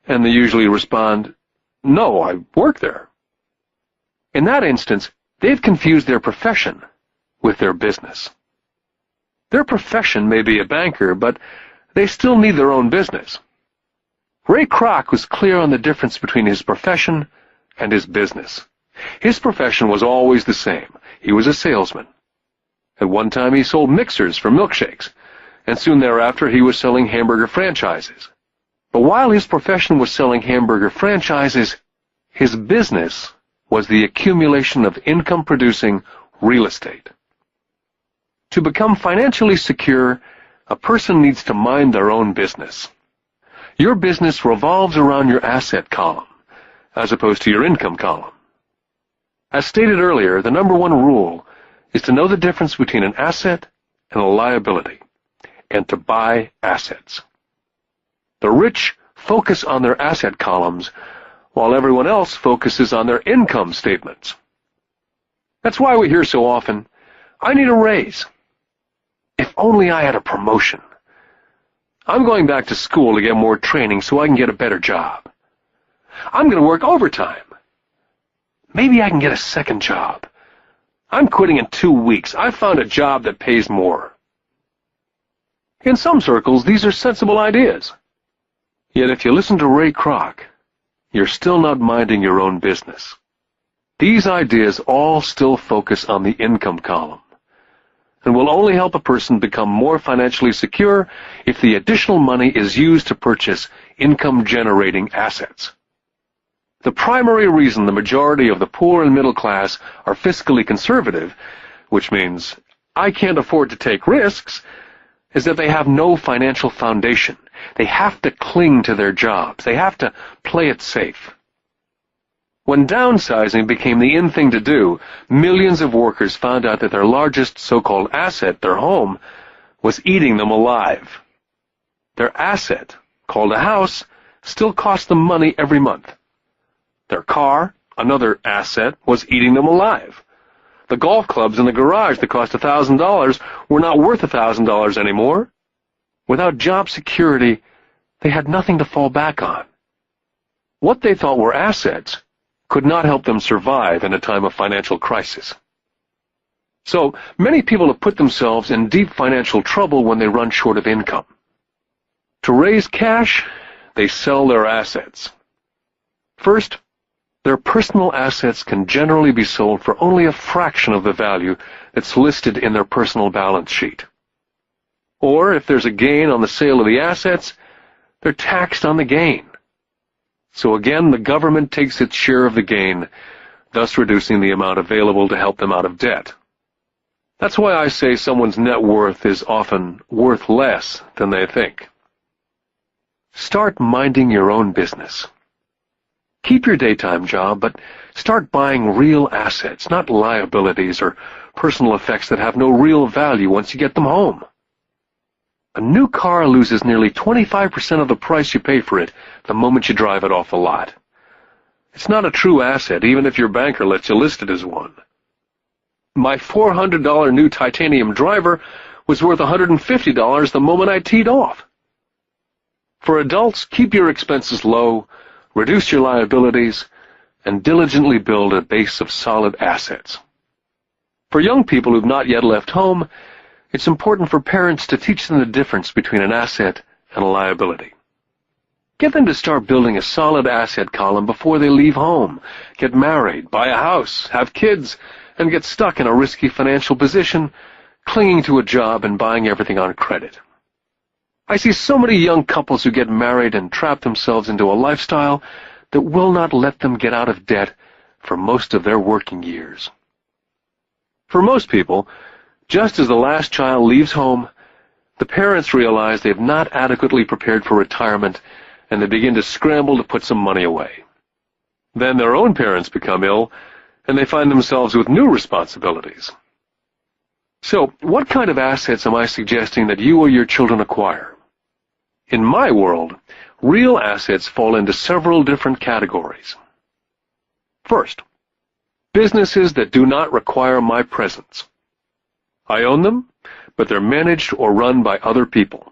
And they usually respond, "No, I work there." In that instance, they've confused their profession with their business. Their profession may be a banker, but they still need their own business. Ray Kroc was clear on the difference between his profession and his business. His profession was always the same. He was a salesman. At one time he sold mixers for milkshakes, and soon thereafter he was selling hamburger franchises. But while his profession was selling hamburger franchises, his business was the accumulation of income-producing real estate. To become financially secure, a person needs to mind their own business. Your business revolves around your asset column, as opposed to your income column. As stated earlier, the number one rule is to know the difference between an asset and a liability, and to buy assets. The rich focus on their asset columns, while everyone else focuses on their income statements. That's why we hear so often, "I need a raise. If only I had a promotion. I'm going back to school to get more training so I can get a better job. I'm going to work overtime. Maybe I can get a second job. I'm quitting in 2 weeks. I found a job that pays more." In some circles, these are sensible ideas. Yet if you listen to Ray Kroc, you're still not minding your own business. These ideas all still focus on the income column, and will only help a person become more financially secure if the additional money is used to purchase income-generating assets. The primary reason the majority of the poor and middle class are fiscally conservative, which means I can't afford to take risks, is that they have no financial foundation. They have to cling to their jobs. They have to play it safe. When downsizing became the in thing to do, millions of workers found out that their largest so-called asset, their home, was eating them alive. Their asset, called a house, still cost them money every month. Their car, another asset, was eating them alive. The golf clubs in the garage that cost $1,000 were not worth $1,000 anymore. Without job security, they had nothing to fall back on. What they thought were assets could not help them survive in a time of financial crisis. So, many people have put themselves in deep financial trouble when they run short of income. To raise cash, they sell their assets. First, their personal assets can generally be sold for only a fraction of the value that's listed in their personal balance sheet. Or, if there's a gain on the sale of the assets, they're taxed on the gain. So again, the government takes its share of the gain, thus reducing the amount available to help them out of debt. That's why I say someone's net worth is often worth less than they think. Start minding your own business. Keep your daytime job, but start buying real assets, not liabilities or personal effects that have no real value once you get them home. A new car loses nearly 25% of the price you pay for it the moment you drive it off the lot. It's not a true asset, even if your banker lets you list it as one. My $400 new titanium driver was worth $150 the moment I teed off. For adults, keep your expenses low, reduce your liabilities, and diligently build a base of solid assets. For young people who've not yet left home, it's important for parents to teach them the difference between an asset and a liability. Get them to start building a solid asset column before they leave home, get married, buy a house, have kids, and get stuck in a risky financial position, clinging to a job and buying everything on credit. I see so many young couples who get married and trap themselves into a lifestyle that will not let them get out of debt for most of their working years. For most people, just as the last child leaves home, the parents realize they have not adequately prepared for retirement, and they begin to scramble to put some money away. Then their own parents become ill, and they find themselves with new responsibilities. So, what kind of assets am I suggesting that you or your children acquire? In my world, real assets fall into several different categories. First, businesses that do not require my presence. I own them, but they're managed or run by other people.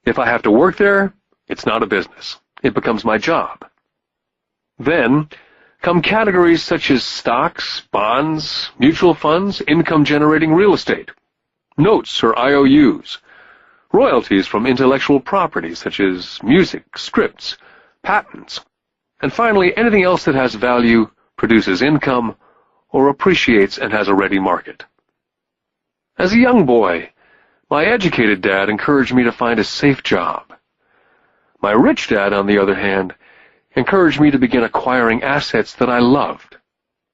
If I have to work there, it's not a business. It becomes my job. Then come categories such as stocks, bonds, mutual funds, income-generating real estate, notes or IOUs, royalties from intellectual property such as music, scripts, patents, and finally anything else that has value, produces income, or appreciates and has a ready market. As a young boy, my educated dad encouraged me to find a safe job. My rich dad, on the other hand, encouraged me to begin acquiring assets that I loved.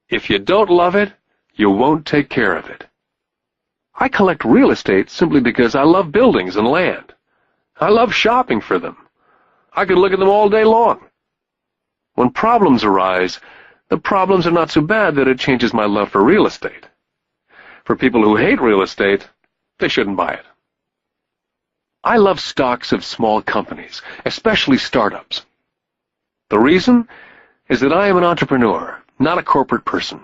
If you don't love it, you won't take care of it. I collect real estate simply because I love buildings and land. I love shopping for them. I could look at them all day long. When problems arise, the problems are not so bad that it changes my love for real estate. For people who hate real estate, they shouldn't buy it. I love stocks of small companies, especially startups. The reason is that I am an entrepreneur, not a corporate person.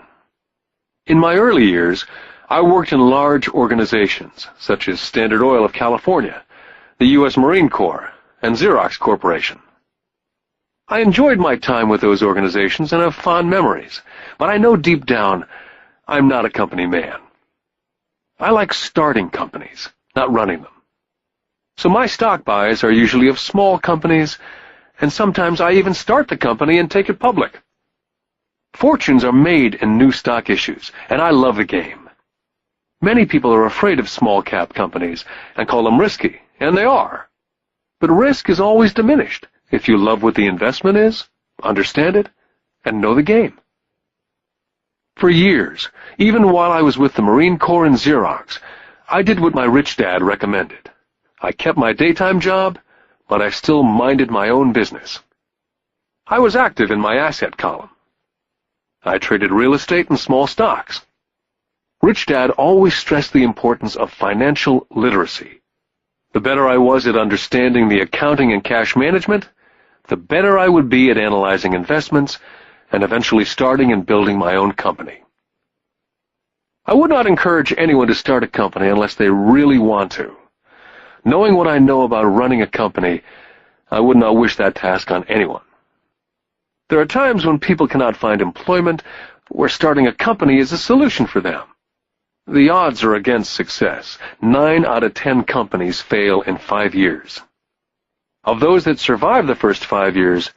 In my early years, I worked in large organizations, such as Standard Oil of California, the U.S. Marine Corps, and Xerox Corporation. I enjoyed my time with those organizations and have fond memories, but I know deep down I'm not a company man. I like starting companies, not running them. So my stock buys are usually of small companies, and sometimes I even start the company and take it public. Fortunes are made in new stock issues, and I love the game. Many people are afraid of small-cap companies and call them risky, and they are. But risk is always diminished if you love what the investment is, understand it, and know the game. For years, even while I was with the Marine Corps and Xerox, I did what my rich dad recommended. I kept my daytime job, but I still minded my own business. I was active in my asset column. I traded real estate and small stocks. Rich Dad always stressed the importance of financial literacy. The better I was at understanding the accounting and cash management, the better I would be at analyzing investments and eventually starting and building my own company. I would not encourage anyone to start a company unless they really want to. Knowing what I know about running a company, I would not wish that task on anyone. There are times when people cannot find employment where starting a company is a solution for them. The odds are against success. 9 out of 10 companies fail in 5 years. Of those that survive the first 5 years,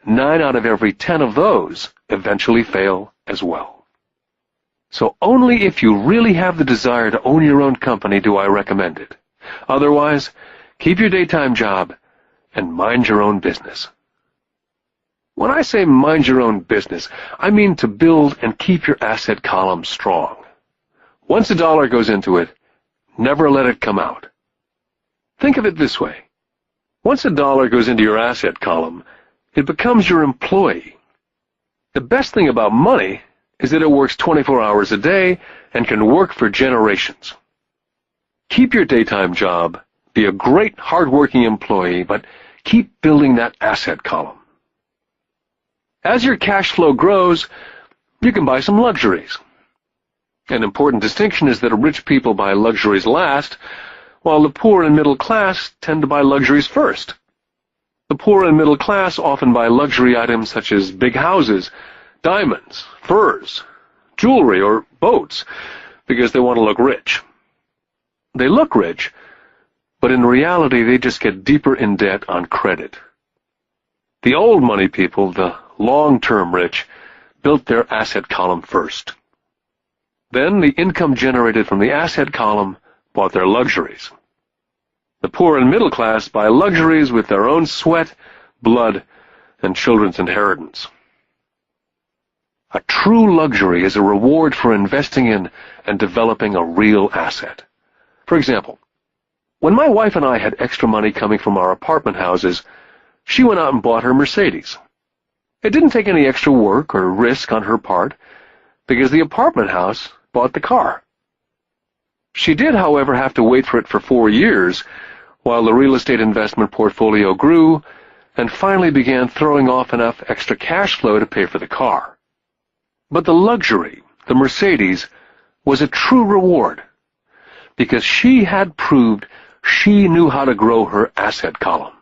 9 out of every 10 of those eventually fail as well. So only if you really have the desire to own your own company do I recommend it. Otherwise, keep your daytime job and mind your own business. When I say mind your own business, I mean to build and keep your asset column strong. Once a dollar goes into it, never let it come out. Think of it this way. Once a dollar goes into your asset column, it becomes your employee. The best thing about money is that it works 24 hours a day and can work for generations. Keep your daytime job, be a great hard-working employee, but keep building that asset column. As your cash flow grows, you can buy some luxuries. An important distinction is that rich people buy luxuries last, while the poor and middle class tend to buy luxuries first. The poor and middle class often buy luxury items such as big houses, diamonds, furs, jewelry, or boats because they want to look rich. They look rich, but in reality they just get deeper in debt on credit. The old money people, the long-term rich, built their asset column first. Then the income generated from the asset column bought their luxuries. The poor and middle class buy luxuries with their own sweat, blood, and children's inheritance. A true luxury is a reward for investing in and developing a real asset. For example, when my wife and I had extra money coming from our apartment houses, she went out and bought her Mercedes. It didn't take any extra work or risk on her part, because the apartment house bought the car. She did, however, have to wait for it for 4 years while the real estate investment portfolio grew and finally began throwing off enough extra cash flow to pay for the car. But the luxury, the Mercedes, was a true reward because she had proved she knew how to grow her asset column.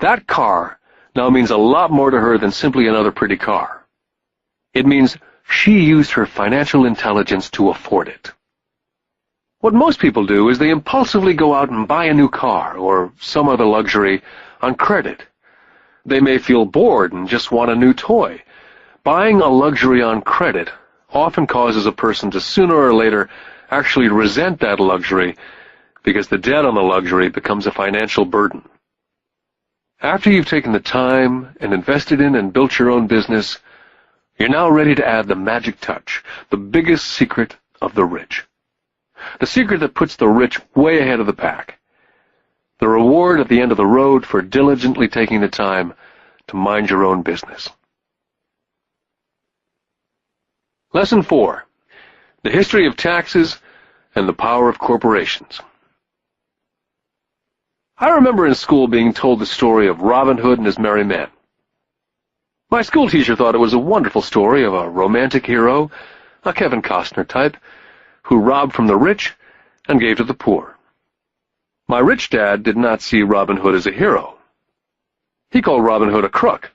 That car now means a lot more to her than simply another pretty car. It means she used her financial intelligence to afford it. What most people do is they impulsively go out and buy a new car or some other luxury on credit. They may feel bored and just want a new toy. Buying a luxury on credit often causes a person to sooner or later actually resent that luxury because the debt on the luxury becomes a financial burden. After you've taken the time and invested in and built your own business, you're now ready to add the magic touch, the biggest secret of the rich. The secret that puts the rich way ahead of the pack. The reward at the end of the road for diligently taking the time to mind your own business. Lesson 4. The history of taxes and the power of corporations. I remember in school being told the story of Robin Hood and his merry men. My school teacher thought it was a wonderful story of a romantic hero, a Kevin Costner type, who robbed from the rich and gave to the poor. My rich dad did not see Robin Hood as a hero. He called Robin Hood a crook.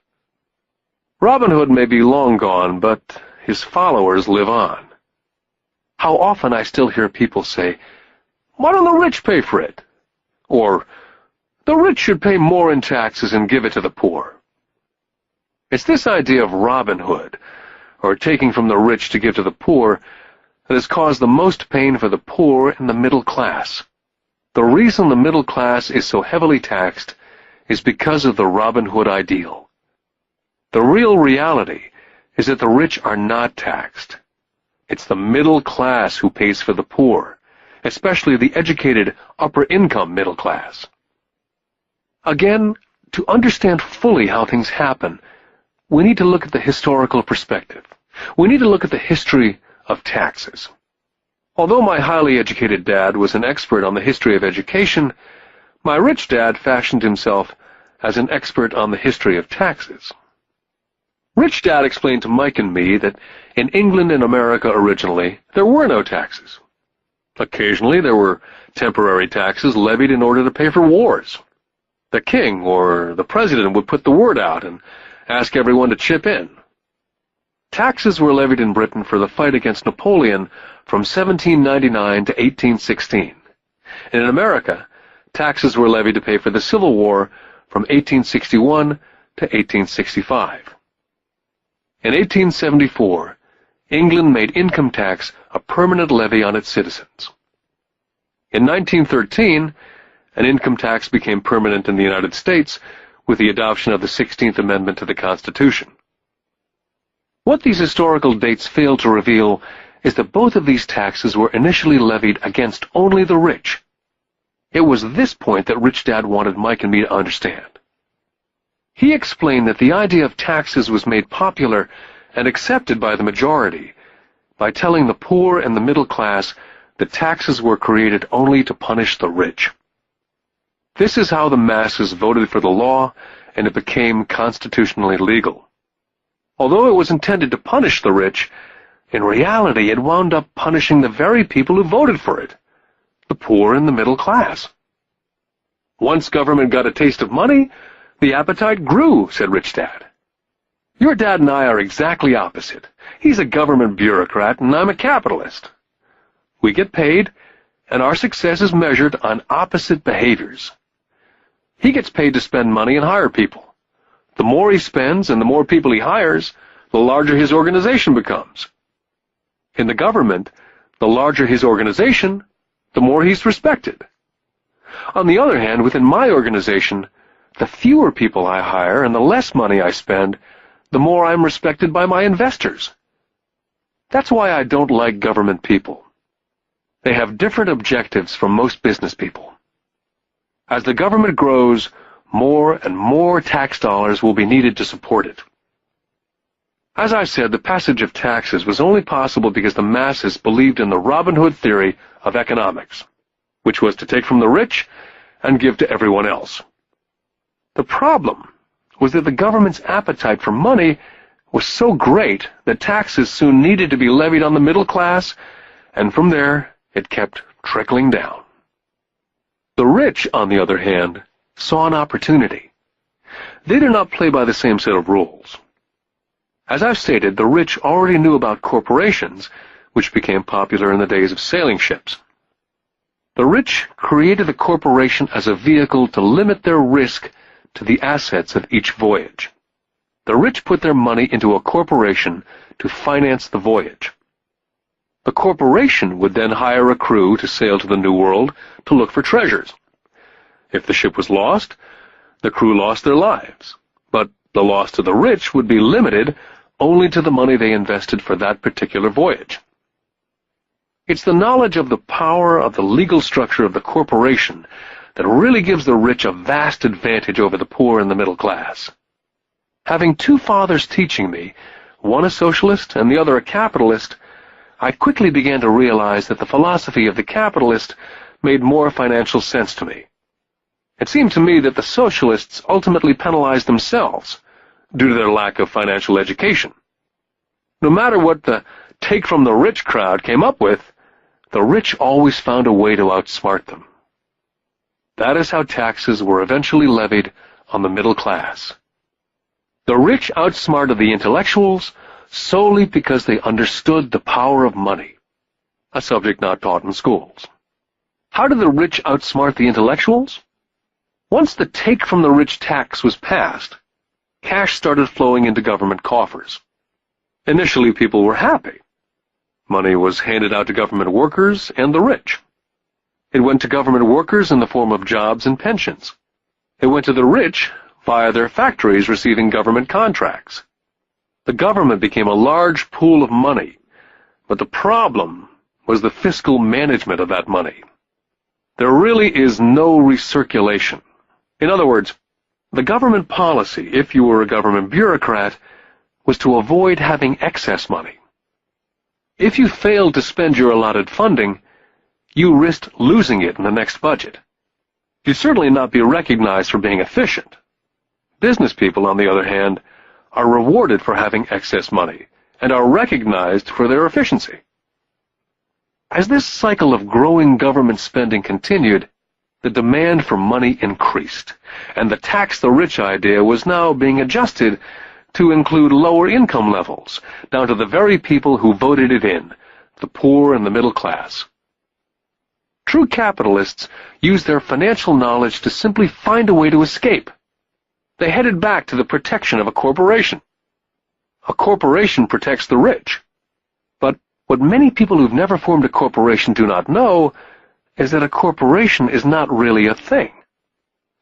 Robin Hood may be long gone, but his followers live on. How often I still hear people say, "Why don't the rich pay for it?" Or, "The rich should pay more in taxes and give it to the poor." It's this idea of Robin Hood, or taking from the rich to give to the poor, that has caused the most pain for the poor and the middle class. The reason the middle class is so heavily taxed is because of the Robin Hood ideal. The real reality is that the rich are not taxed. It's the middle class who pays for the poor, especially the educated upper-income middle class. Again, to understand fully how things happen, we need to look at the historical perspective. We need to look at the history of taxes. Although my highly educated dad was an expert on the history of education, my rich dad fashioned himself as an expert on the history of taxes. Rich Dad explained to Mike and me that in England and America originally, there were no taxes. Occasionally, there were temporary taxes levied in order to pay for wars. The king or the president would put the word out and ask everyone to chip in. Taxes were levied in Britain for the fight against Napoleon from 1799 to 1816. And in America, taxes were levied to pay for the Civil War from 1861 to 1865. In 1874, England made income tax a permanent levy on its citizens. In 1913, an income tax became permanent in the United States with the adoption of the 16th Amendment to the Constitution. What these historical dates fail to reveal is that both of these taxes were initially levied against only the rich. It was this point that Rich Dad wanted Mike and me to understand. He explained that the idea of taxes was made popular and accepted by the majority by telling the poor and the middle class that taxes were created only to punish the rich. This is how the masses voted for the law, and it became constitutionally legal. Although it was intended to punish the rich, in reality it wound up punishing the very people who voted for it, the poor and the middle class. Once government got a taste of money, the appetite grew, said Rich Dad. Your dad and I are exactly opposite. He's a government bureaucrat, and I'm a capitalist. We get paid, and our success is measured on opposite behaviors. He gets paid to spend money and hire people. The more he spends and the more people he hires, the larger his organization becomes. In the government, the larger his organization, the more he's respected. On the other hand, within my organization, the fewer people I hire and the less money I spend, the more I'm respected by my investors. That's why I don't like government people. They have different objectives from most business people. As the government grows, more and more tax dollars will be needed to support it. As I said, the passage of taxes was only possible because the masses believed in the Robin Hood theory of economics, which was to take from the rich and give to everyone else. The problem was that the government's appetite for money was so great that taxes soon needed to be levied on the middle class, and from there it kept trickling down. The rich, on the other hand, saw an opportunity. They did not play by the same set of rules. As I've stated, the rich already knew about corporations, which became popular in the days of sailing ships. The rich created a corporation as a vehicle to limit their risk to the assets of each voyage. The rich put their money into a corporation to finance the voyage. The corporation would then hire a crew to sail to the New World to look for treasures. If the ship was lost, the crew lost their lives, but the loss to the rich would be limited only to the money they invested for that particular voyage. It's the knowledge of the power of the legal structure of the corporation that really gives the rich a vast advantage over the poor and the middle class. Having two fathers teaching me, one a socialist and the other a capitalist, I quickly began to realize that the philosophy of the capitalist made more financial sense to me. It seemed to me that the socialists ultimately penalized themselves due to their lack of financial education. No matter what the take-from-the-rich crowd came up with, the rich always found a way to outsmart them. That is how taxes were eventually levied on the middle class. The rich outsmarted the intellectuals solely because they understood the power of money, a subject not taught in schools. How did the rich outsmart the intellectuals? Once the take-from-the-rich tax was passed, cash started flowing into government coffers. Initially, people were happy. Money was handed out to government workers and the rich. It went to government workers in the form of jobs and pensions. It went to the rich via their factories receiving government contracts. The government became a large pool of money, but the problem was the fiscal management of that money. There really is no recirculation. In other words, the government policy, if you were a government bureaucrat, was to avoid having excess money. If you failed to spend your allotted funding, you risked losing it in the next budget. You'd certainly not be recognized for being efficient. Business people, on the other hand, are rewarded for having excess money and are recognized for their efficiency. As this cycle of growing government spending continued, the demand for money increased, and the tax-the-rich idea was now being adjusted to include lower income levels, down to the very people who voted it in, the poor and the middle class. True capitalists used their financial knowledge to simply find a way to escape. They headed back to the protection of a corporation. A corporation protects the rich. But what many people who've never formed a corporation do not know is that a corporation is not really a thing.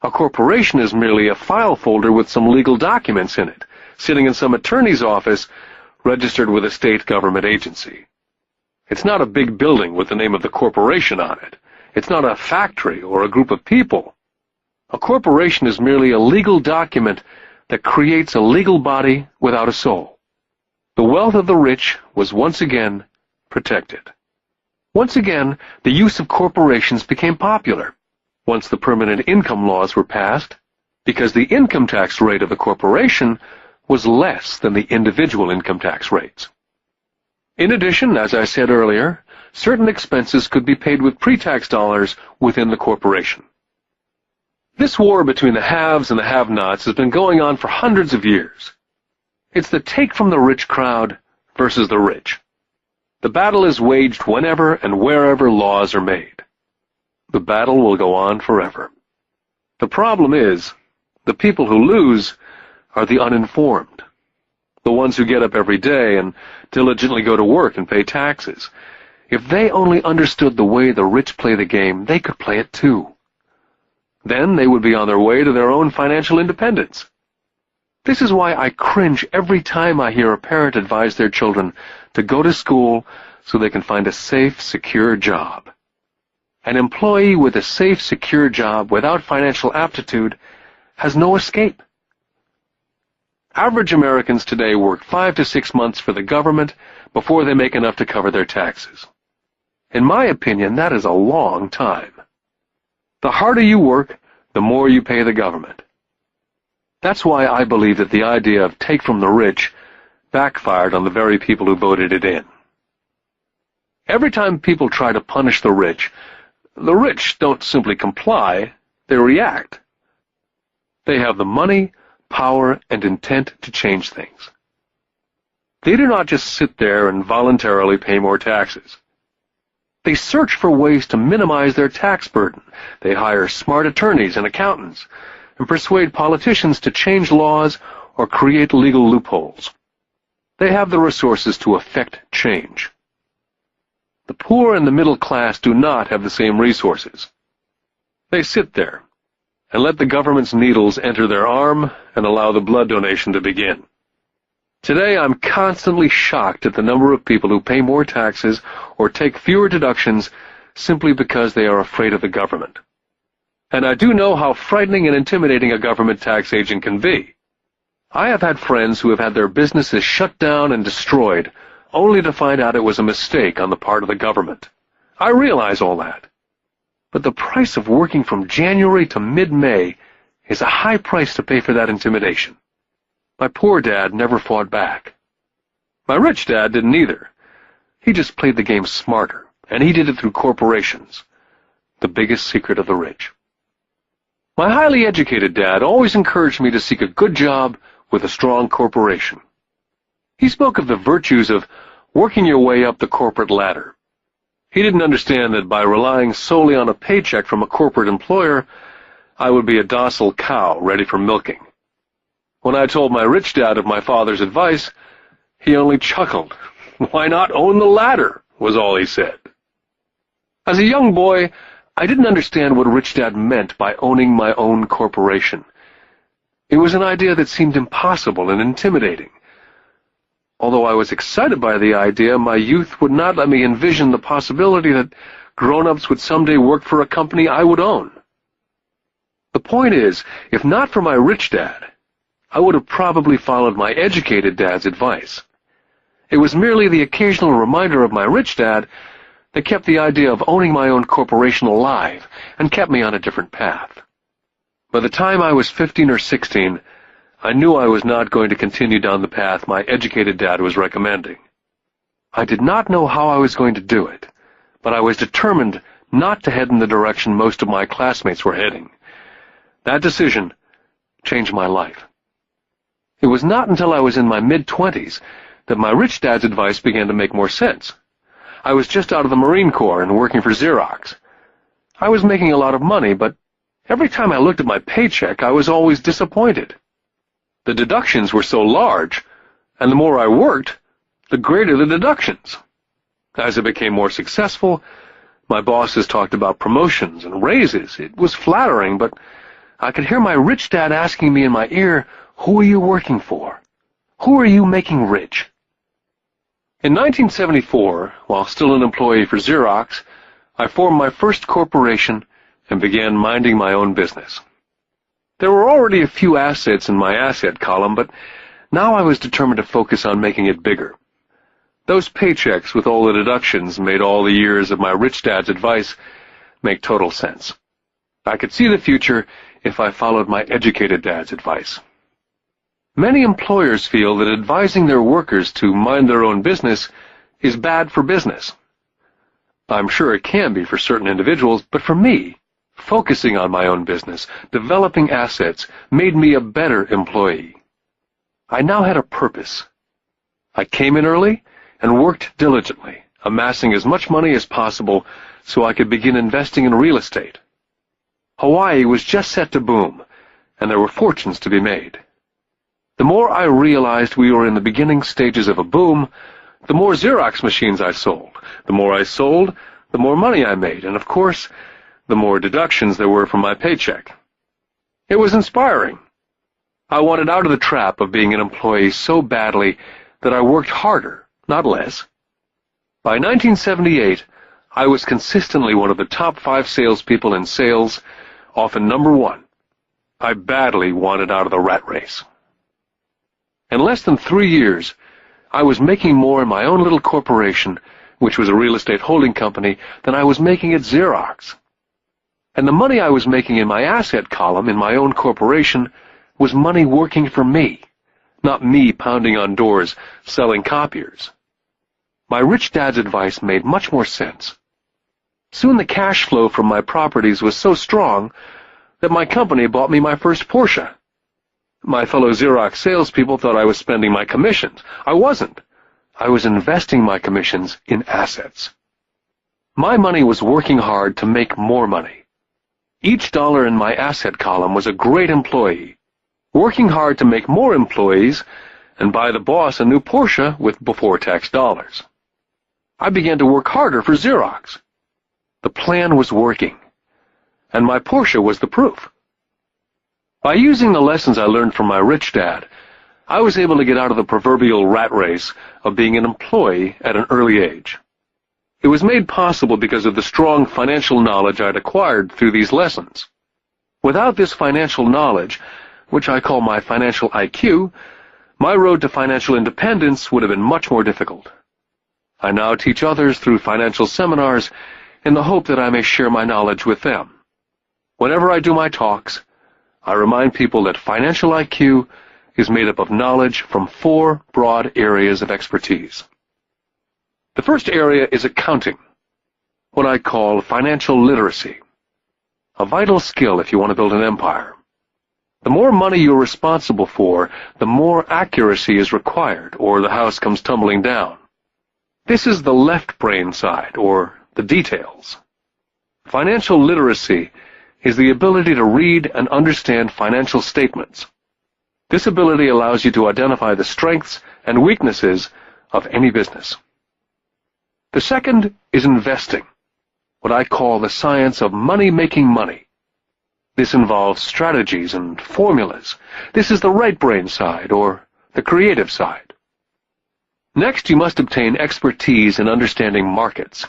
A corporation is merely a file folder with some legal documents in it, sitting in some attorney's office registered with a state government agency. It's not a big building with the name of the corporation on it. It's not a factory or a group of people. A corporation is merely a legal document that creates a legal body without a soul. The wealth of the rich was once again protected. Once again, the use of corporations became popular once the permanent income laws were passed, because the income tax rate of a corporation was less than the individual income tax rates. In addition, as I said earlier, certain expenses could be paid with pre-tax dollars within the corporation. This war between the haves and the have-nots has been going on for hundreds of years. It's the take-from-the-rich crowd versus the rich. The battle is waged whenever and wherever laws are made. The battle will go on forever. The problem is, the people who lose are the uninformed, the ones who get up every day and diligently go to work and pay taxes. If they only understood the way the rich play the game, they could play it too. Then they would be on their way to their own financial independence. This is why I cringe every time I hear a parent advise their children to go to school so they can find a safe, secure job. An employee with a safe, secure job without financial aptitude has no escape. Average Americans today work 5 to 6 months for the government before they make enough to cover their taxes. In my opinion, that is a long time. The harder you work, the more you pay the government. That's why I believe that the idea of take from the rich backfired on the very people who voted it in. Every time people try to punish the rich don't simply comply, they react. They have the money, power, and intent to change things. They do not just sit there and voluntarily pay more taxes. They search for ways to minimize their tax burden. They hire smart attorneys and accountants and persuade politicians to change laws or create legal loopholes. They have the resources to effect change. The poor and the middle class do not have the same resources. They sit there and let the government's needles enter their arm and allow the blood donation to begin. Today, I'm constantly shocked at the number of people who pay more taxes or take fewer deductions simply because they are afraid of the government. And I do know how frightening and intimidating a government tax agent can be. I have had friends who have had their businesses shut down and destroyed, only to find out it was a mistake on the part of the government. I realize all that. But the price of working from January to mid-May is a high price to pay for that intimidation. My poor dad never fought back. My rich dad didn't either. He just played the game smarter, and he did it through corporations, the biggest secret of the rich. My highly educated dad always encouraged me to seek a good job with a strong corporation. He spoke of the virtues of working your way up the corporate ladder. He didn't understand that by relying solely on a paycheck from a corporate employer, I would be a docile cow ready for milking. When I told my rich dad of my father's advice, he only chuckled. "Why not own the ladder?" was all he said. As a young boy, I didn't understand what Rich Dad meant by owning my own corporation. It was an idea that seemed impossible and intimidating. Although I was excited by the idea, my youth would not let me envision the possibility that grown-ups would someday work for a company I would own. The point is, if not for my rich dad, I would have probably followed my educated dad's advice. It was merely the occasional reminder of my rich dad that kept the idea of owning my own corporation alive and kept me on a different path. By the time I was 15 or 16, I knew I was not going to continue down the path my educated dad was recommending. I did not know how I was going to do it, but I was determined not to head in the direction most of my classmates were heading. That decision changed my life. It was not until I was in my mid-20s that my rich dad's advice began to make more sense. I was just out of the Marine Corps and working for Xerox. I was making a lot of money, but every time I looked at my paycheck, I was always disappointed. The deductions were so large, and the more I worked, the greater the deductions. As I became more successful, my bosses talked about promotions and raises. It was flattering, but I could hear my rich dad asking me in my ear, "Who are you working for? Who are you making rich?" In 1974, while still an employee for Xerox, I formed my first corporation and began minding my own business. There were already a few assets in my asset column, but now I was determined to focus on making it bigger. Those paychecks with all the deductions made all the years of my rich dad's advice make total sense. I could see the future if I followed my educated dad's advice. Many employers feel that advising their workers to mind their own business is bad for business. I'm sure it can be for certain individuals, but for me, focusing on my own business, developing assets, made me a better employee. I now had a purpose. I came in early and worked diligently, amassing as much money as possible so I could begin investing in real estate. Hawaii was just set to boom, and there were fortunes to be made. The more I realized we were in the beginning stages of a boom, the more Xerox machines I sold. The more I sold, the more money I made, and of course, the more deductions there were from my paycheck. It was inspiring. I wanted out of the trap of being an employee so badly that I worked harder, not less. By 1978, I was consistently one of the top 5 salespeople in sales, often number 1. I badly wanted out of the rat race. In less than 3 years, I was making more in my own little corporation, which was a real estate holding company, than I was making at Xerox. And the money I was making in my asset column in my own corporation was money working for me, not me pounding on doors selling copiers. My rich dad's advice made much more sense. Soon the cash flow from my properties was so strong that my company bought me my first Porsche. My fellow Xerox salespeople thought I was spending my commissions. I wasn't. I was investing my commissions in assets. My money was working hard to make more money. Each dollar in my asset column was a great employee, working hard to make more employees and buy the boss a new Porsche with before-tax dollars. I began to work harder for Xerox. The plan was working, and my Porsche was the proof. By using the lessons I learned from my rich dad, I was able to get out of the proverbial rat race of being an employee at an early age. It was made possible because of the strong financial knowledge I'd acquired through these lessons. Without this financial knowledge, which I call my financial IQ, my road to financial independence would have been much more difficult. I now teach others through financial seminars in the hope that I may share my knowledge with them. Whenever I do my talks, I remind people that financial IQ is made up of knowledge from 4 broad areas of expertise. The first area is accounting, what I call financial literacy, a vital skill if you want to build an empire. The more money you're responsible for, the more accuracy is required, or the house comes tumbling down. This is the left brain side, or the details. Financial literacy is the ability to read and understand financial statements. This ability allows you to identify the strengths and weaknesses of any business. The second is investing, what I call the science of making money. This involves strategies and formulas. This is the right brain side, or the creative side. Next, you must obtain expertise in understanding markets,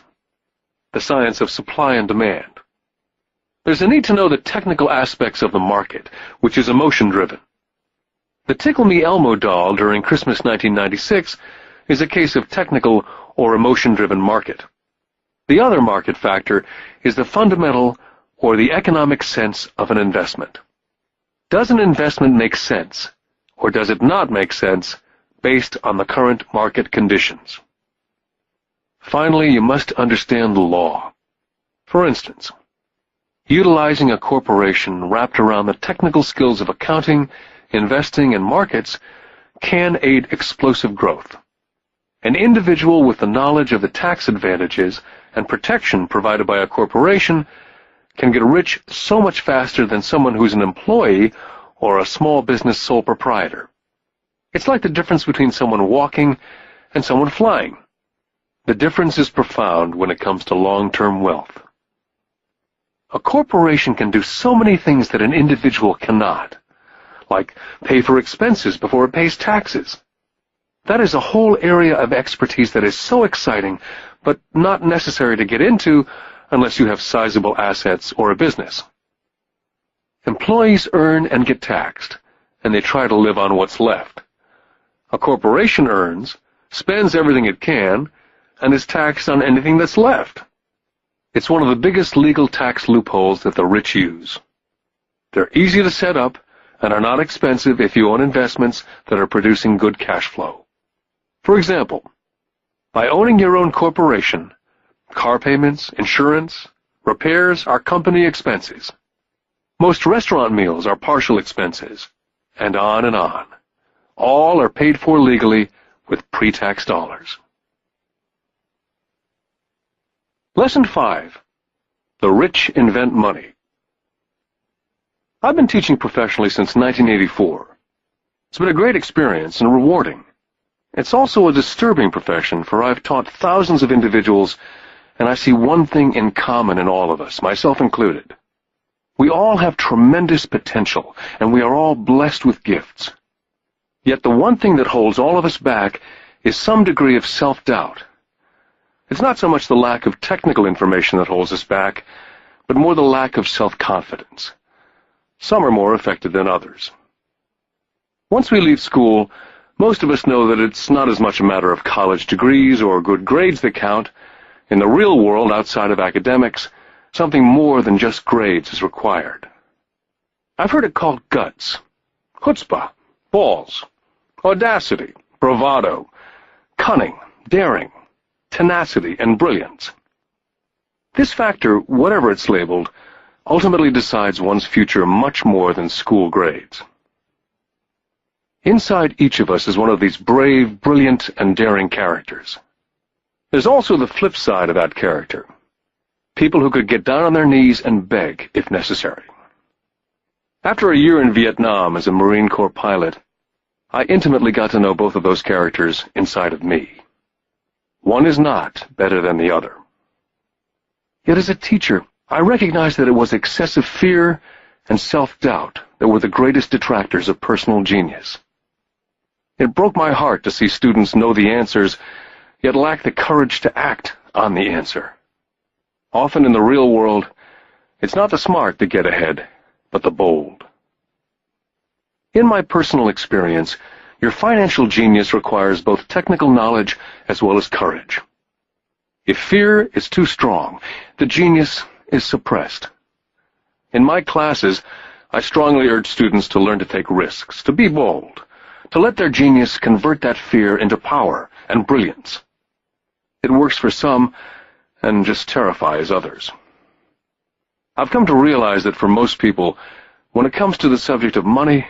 the science of supply and demand. There's a need to know the technical aspects of the market, which is emotion-driven. The Tickle Me Elmo doll during Christmas 1996 is a case of technical or emotion-driven market. The other market factor is the fundamental or the economic sense of an investment. Does an investment make sense, or does it not make sense based on the current market conditions? Finally, you must understand the law. For instance, utilizing a corporation wrapped around the technical skills of accounting, investing, and markets can aid explosive growth. An individual with the knowledge of the tax advantages and protection provided by a corporation can get rich so much faster than someone who's an employee or a small business sole proprietor. It's like the difference between someone walking and someone flying. The difference is profound when it comes to long-term wealth. A corporation can do so many things that an individual cannot, like pay for expenses before it pays taxes. That is a whole area of expertise that is so exciting, but not necessary to get into unless you have sizable assets or a business. Employees earn and get taxed, and they try to live on what's left. A corporation earns, spends everything it can, and is taxed on anything that's left. It's one of the biggest legal tax loopholes that the rich use. They're easy to set up and are not expensive if you own investments that are producing good cash flow. For example, by owning your own corporation, car payments, insurance, repairs are company expenses. Most restaurant meals are partial expenses, and on and on. All are paid for legally with pre-tax dollars. Lesson 5. The Rich Invent Money. I've been teaching professionally since 1984. It's been a great experience and rewarding. It's also a disturbing profession, for I've taught thousands of individuals, and I see one thing in common in all of us, myself included. We all have tremendous potential, and we are all blessed with gifts. Yet the one thing that holds all of us back is some degree of self-doubt. It's not so much the lack of technical information that holds us back, but more the lack of self-confidence. Some are more affected than others. Once we leave school, most of us know that it's not as much a matter of college degrees or good grades that count. In the real world, outside of academics, something more than just grades is required. I've heard it called guts, chutzpah, balls, audacity, bravado, cunning, daring, tenacity, and brilliance. This factor, whatever it's labeled, ultimately decides one's future much more than school grades. Inside each of us is one of these brave, brilliant, and daring characters. There's also the flip side of that character. People who could get down on their knees and beg if necessary. After a year in Vietnam as a Marine Corps pilot, I intimately got to know both of those characters inside of me. One is not better than the other. Yet as a teacher, I recognized that it was excessive fear and self-doubt that were the greatest detractors of personal genius. It broke my heart to see students know the answers, yet lack the courage to act on the answer. Often in the real world, it's not the smart that get ahead, but the bold. In my personal experience, your financial genius requires both technical knowledge as well as courage. If fear is too strong, the genius is suppressed. In my classes, I strongly urge students to learn to take risks, to be bold, to let their genius convert that fear into power and brilliance. It works for some and just terrifies others. I've come to realize that for most people, when it comes to the subject of money,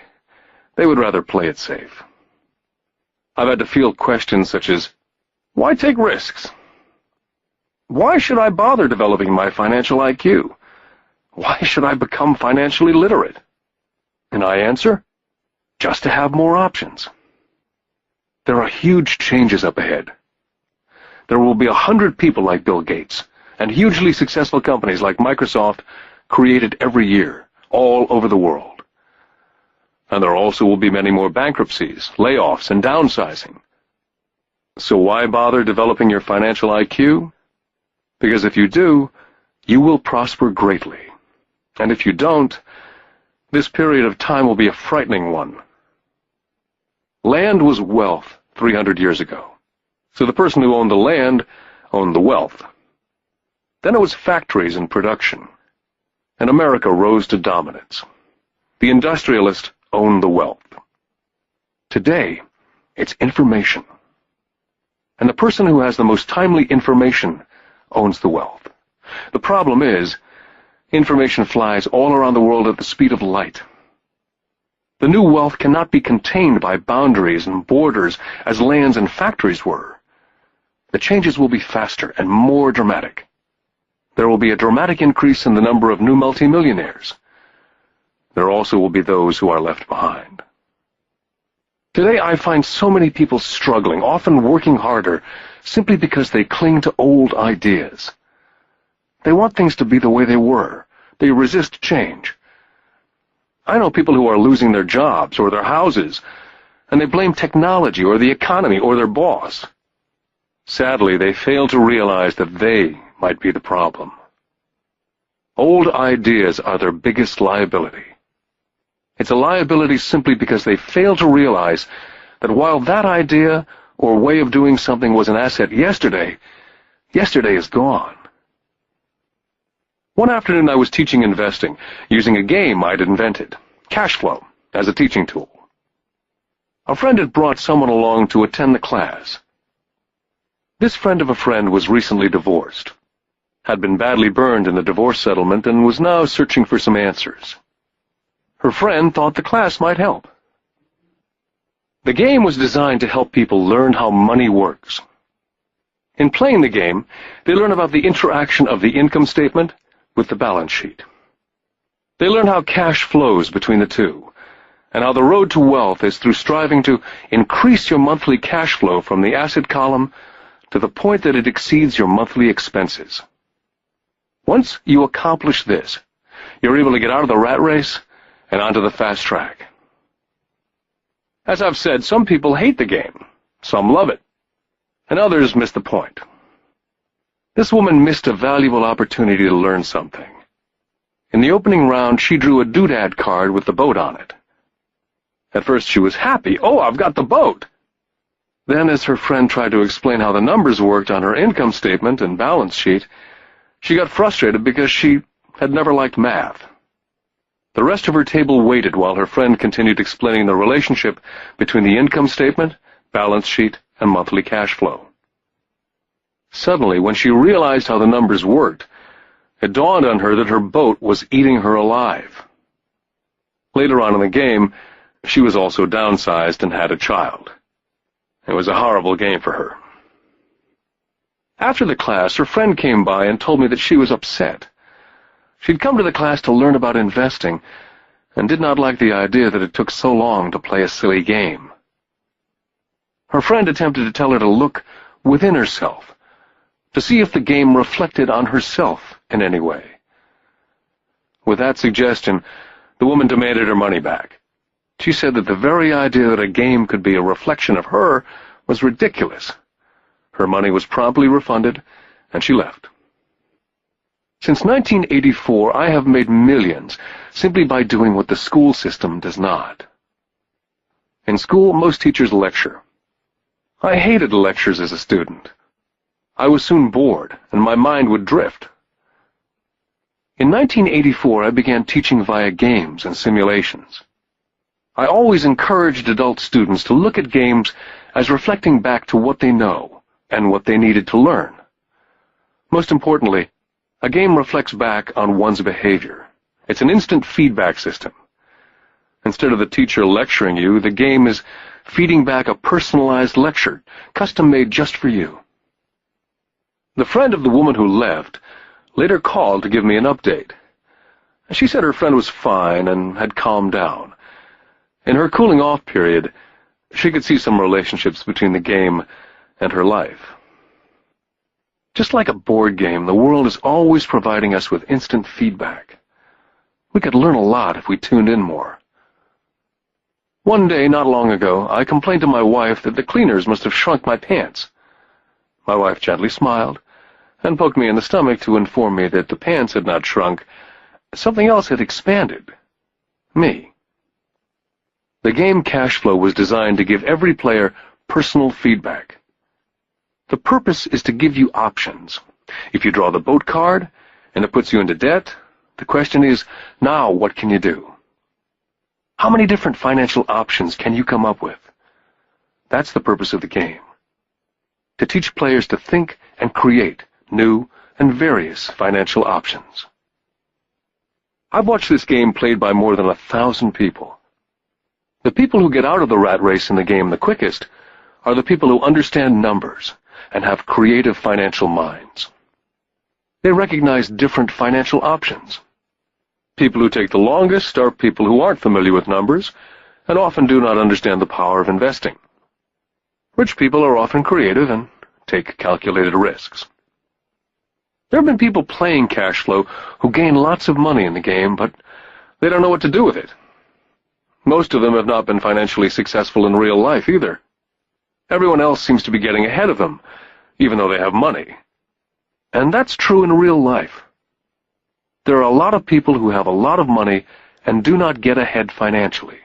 they would rather play it safe. I've had to field questions such as, why take risks? Why should I bother developing my financial IQ? Why should I become financially literate? And I answer, just to have more options. There are huge changes up ahead. There will be 100 people like Bill Gates, and hugely successful companies like Microsoft created every year, all over the world. And there also will be many more bankruptcies, layoffs, and downsizing. So why bother developing your financial IQ? Because if you do, you will prosper greatly. And if you don't, this period of time will be a frightening one. Land was wealth 300 years ago. So the person who owned the land owned the wealth. Then it was factories and production. And America rose to dominance. The industrialist owned the wealth. Today, it's information. And the person who has the most timely information owns the wealth. The problem is, information flies all around the world at the speed of light. The new wealth cannot be contained by boundaries and borders as lands and factories were. The changes will be faster and more dramatic. There will be a dramatic increase in the number of new multimillionaires. There also will be those who are left behind. Today I find so many people struggling, often working harder, simply because they cling to old ideas. They want things to be the way they were. They resist change. I know people who are losing their jobs or their houses, and they blame technology or the economy or their boss. Sadly, they fail to realize that they might be the problem. Old ideas are their biggest liability. It's a liability simply because they fail to realize that while that idea or way of doing something was an asset yesterday, yesterday is gone. One afternoon I was teaching investing, using a game I'd invented, cash flow, as a teaching tool. A friend had brought someone along to attend the class. This friend of a friend was recently divorced, had been badly burned in the divorce settlement, and was now searching for some answers. Her friend thought the class might help. The game was designed to help people learn how money works. In playing the game, they learn about the interaction of the income statement with the balance sheet. They learn how cash flows between the two, and how the road to wealth is through striving to increase your monthly cash flow from the asset column to the point that it exceeds your monthly expenses. Once you accomplish this, you're able to get out of the rat race and onto the fast track. As I've said, some people hate the game, some love it, and others miss the point. This woman missed a valuable opportunity to learn something. In the opening round, she drew a doodad card with the boat on it. At first she was happy. Oh, I've got the boat! Then, as her friend tried to explain how the numbers worked on her income statement and balance sheet, she got frustrated because she had never liked math. The rest of her table waited while her friend continued explaining the relationship between the income statement, balance sheet, and monthly cash flow. Suddenly, when she realized how the numbers worked, it dawned on her that her boat was eating her alive. Later on in the game, she was also downsized and had a child. It was a horrible game for her. After the class, her friend came by and told me that she was upset. She'd come to the class to learn about investing and did not like the idea that it took so long to play a silly game. Her friend attempted to tell her to look within herself to see if the game reflected on herself in any way. With that suggestion, the woman demanded her money back. She said that the very idea that a game could be a reflection of her was ridiculous. Her money was promptly refunded, and she left. Since 1984, I have made millions simply by doing what the school system does not. In school, most teachers lecture. I hated lectures as a student. I was soon bored, and my mind would drift. In 1984, I began teaching via games and simulations. I always encouraged adult students to look at games as reflecting back to what they know and what they needed to learn. Most importantly, a game reflects back on one's behavior. It's an instant feedback system. Instead of the teacher lecturing you, the game is feeding back a personalized lecture, custom-made just for you. The friend of the woman who left later called to give me an update. She said her friend was fine and had calmed down. In her cooling-off period, she could see some relationships between the game and her life. Just like a board game, the world is always providing us with instant feedback. We could learn a lot if we tuned in more. One day, not long ago, I complained to my wife that the cleaners must have shrunk my pants. My wife gently smiled and poked me in the stomach to inform me that the pants had not shrunk. Something else had expanded. Me. The game Cash Flow was designed to give every player personal feedback. The purpose is to give you options. If you draw the boat card and it puts you into debt, the question is, now what can you do? How many different financial options can you come up with? That's the purpose of the game. To teach players to think and create new and various financial options. I've watched this game played by more than 1,000 people. The people who get out of the rat race in the game the quickest are the people who understand numbers and have creative financial minds. They recognize different financial options. People who take the longest are people who aren't familiar with numbers and often do not understand the power of investing. Rich people are often creative and take calculated risks. There have been people playing Cash Flow who gain lots of money in the game, but they don't know what to do with it. Most of them have not been financially successful in real life either. Everyone else seems to be getting ahead of them, even though they have money. And that's true in real life. There are a lot of people who have a lot of money and do not get ahead financially.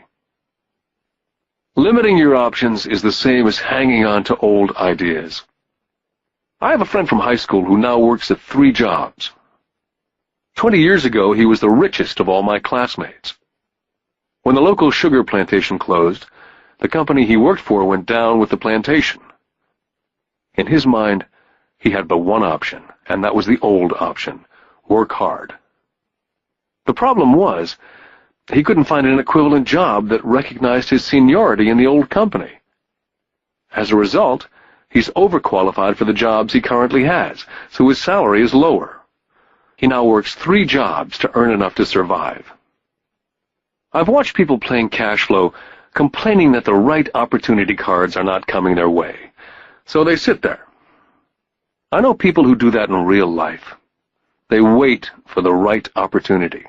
Limiting your options is the same as hanging on to old ideas. I have a friend from high school who now works at 3 jobs. 20 years ago, he was the richest of all my classmates. When the local sugar plantation closed, the company he worked for went down with the plantation. In his mind, he had but one option, and that was the old option: work hard. The problem was, he couldn't find an equivalent job that recognized his seniority in the old company. As a result, he's overqualified for the jobs he currently has, so his salary is lower. He now works 3 jobs to earn enough to survive. I've watched people playing Cash Flow complaining that the right opportunity cards are not coming their way, so they sit there. I know people who do that in real life. They wait for the right opportunity.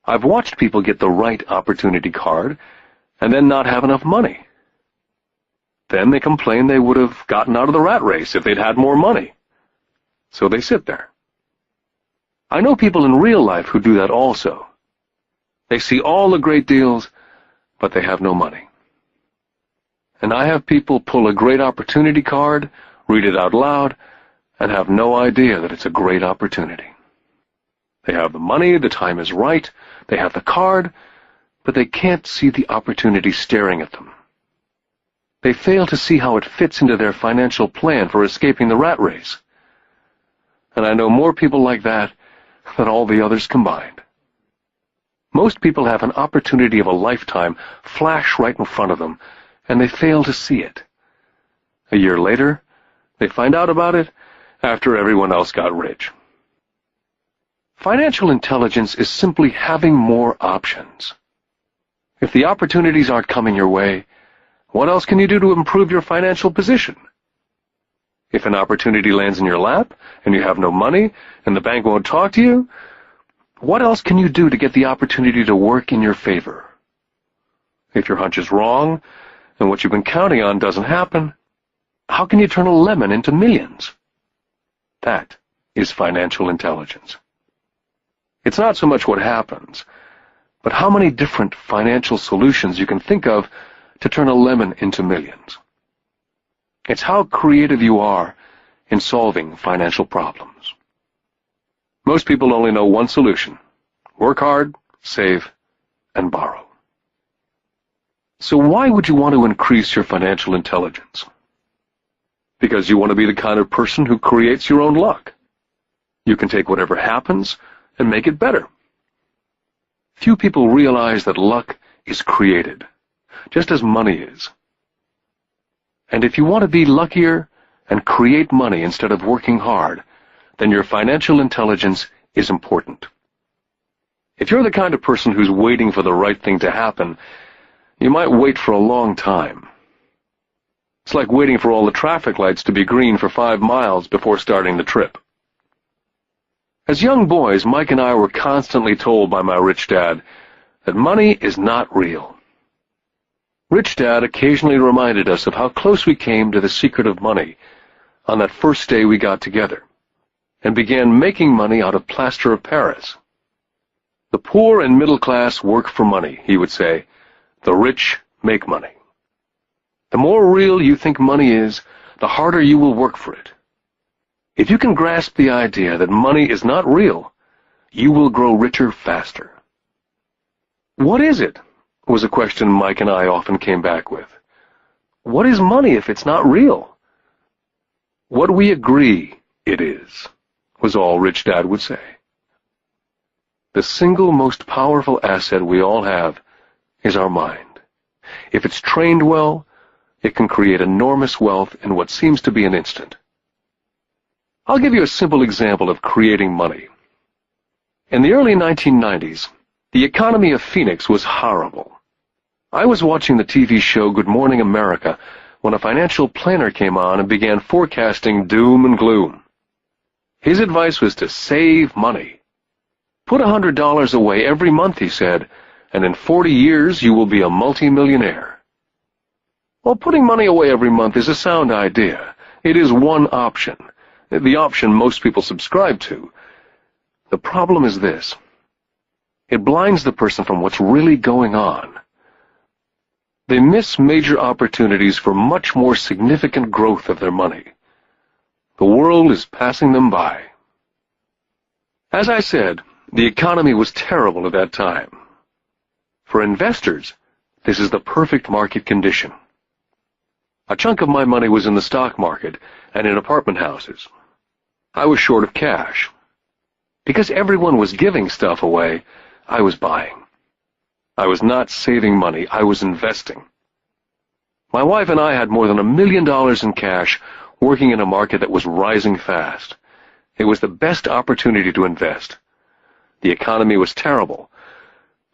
I've watched people get the right opportunity card and then not have enough money. Then they complain they would have gotten out of the rat race if they'd had more money. So they sit there. I know people in real life who do that also. They see all the great deals, but they have no money. And I have people pull a great opportunity card, read it out loud, and have no idea that it's a great opportunity. They have the money, the time is right, they have the card, but they can't see the opportunity staring at them. They fail to see how it fits into their financial plan for escaping the rat race. And I know more people like that than all the others combined. Most people have an opportunity of a lifetime flash right in front of them, and they fail to see it. A year later, they find out about it after everyone else got rich. Financial intelligence is simply having more options. If the opportunities aren't coming your way, what else can you do to improve your financial position? If an opportunity lands in your lap and you have no money and the bank won't talk to you, what else can you do to get the opportunity to work in your favor? If your hunch is wrong and what you've been counting on doesn't happen, how can you turn a lemon into millions? That is financial intelligence. It's not so much what happens, but how many different financial solutions you can think of to turn a lemon into millions. It's how creative you are in solving financial problems. Most people only know one solution: work hard, save, and borrow. So why would you want to increase your financial intelligence? Because you want to be the kind of person who creates your own luck. You can take whatever happens and make it better. Few people realize that luck is created, just as money is. And if you want to be luckier and create money instead of working hard, then your financial intelligence is important. If you're the kind of person who's waiting for the right thing to happen, you might wait for a long time. It's like waiting for all the traffic lights to be green for 5 miles before starting the trip. As young boys, Mike and I were constantly told by my rich dad that money is not real. Rich Dad occasionally reminded us of how close we came to the secret of money on that first day we got together and began making money out of plaster of Paris. The poor and middle class work for money, he would say. The rich make money. The more real you think money is, the harder you will work for it. If you can grasp the idea that money is not real, you will grow richer faster. What is it? Was a question Mike and I often came back with. What is money if it's not real? What we agree it is, was all Rich Dad would say. The single most powerful asset we all have is our mind. If it's trained well, it can create enormous wealth in what seems to be an instant. I'll give you a simple example of creating money. In the early 1990s, the economy of Phoenix was horrible. I was watching the TV show Good Morning America when a financial planner came on and began forecasting doom and gloom. His advice was to save money. Put $100 away every month, he said, and in 40 years you will be a multimillionaire. Well, putting money away every month is a sound idea. It is one option, the option most people subscribe to. The problem is this. It blinds the person from what's really going on. They miss major opportunities for much more significant growth of their money. The world is passing them by. As I said, the economy was terrible at that time. For investors, this is the perfect market condition. A chunk of my money was in the stock market and in apartment houses. I was short of cash. Because everyone was giving stuff away, I was buying. I was not saving money, I was investing. My wife and I had more than $1 million in cash working in a market that was rising fast. It was the best opportunity to invest. The economy was terrible.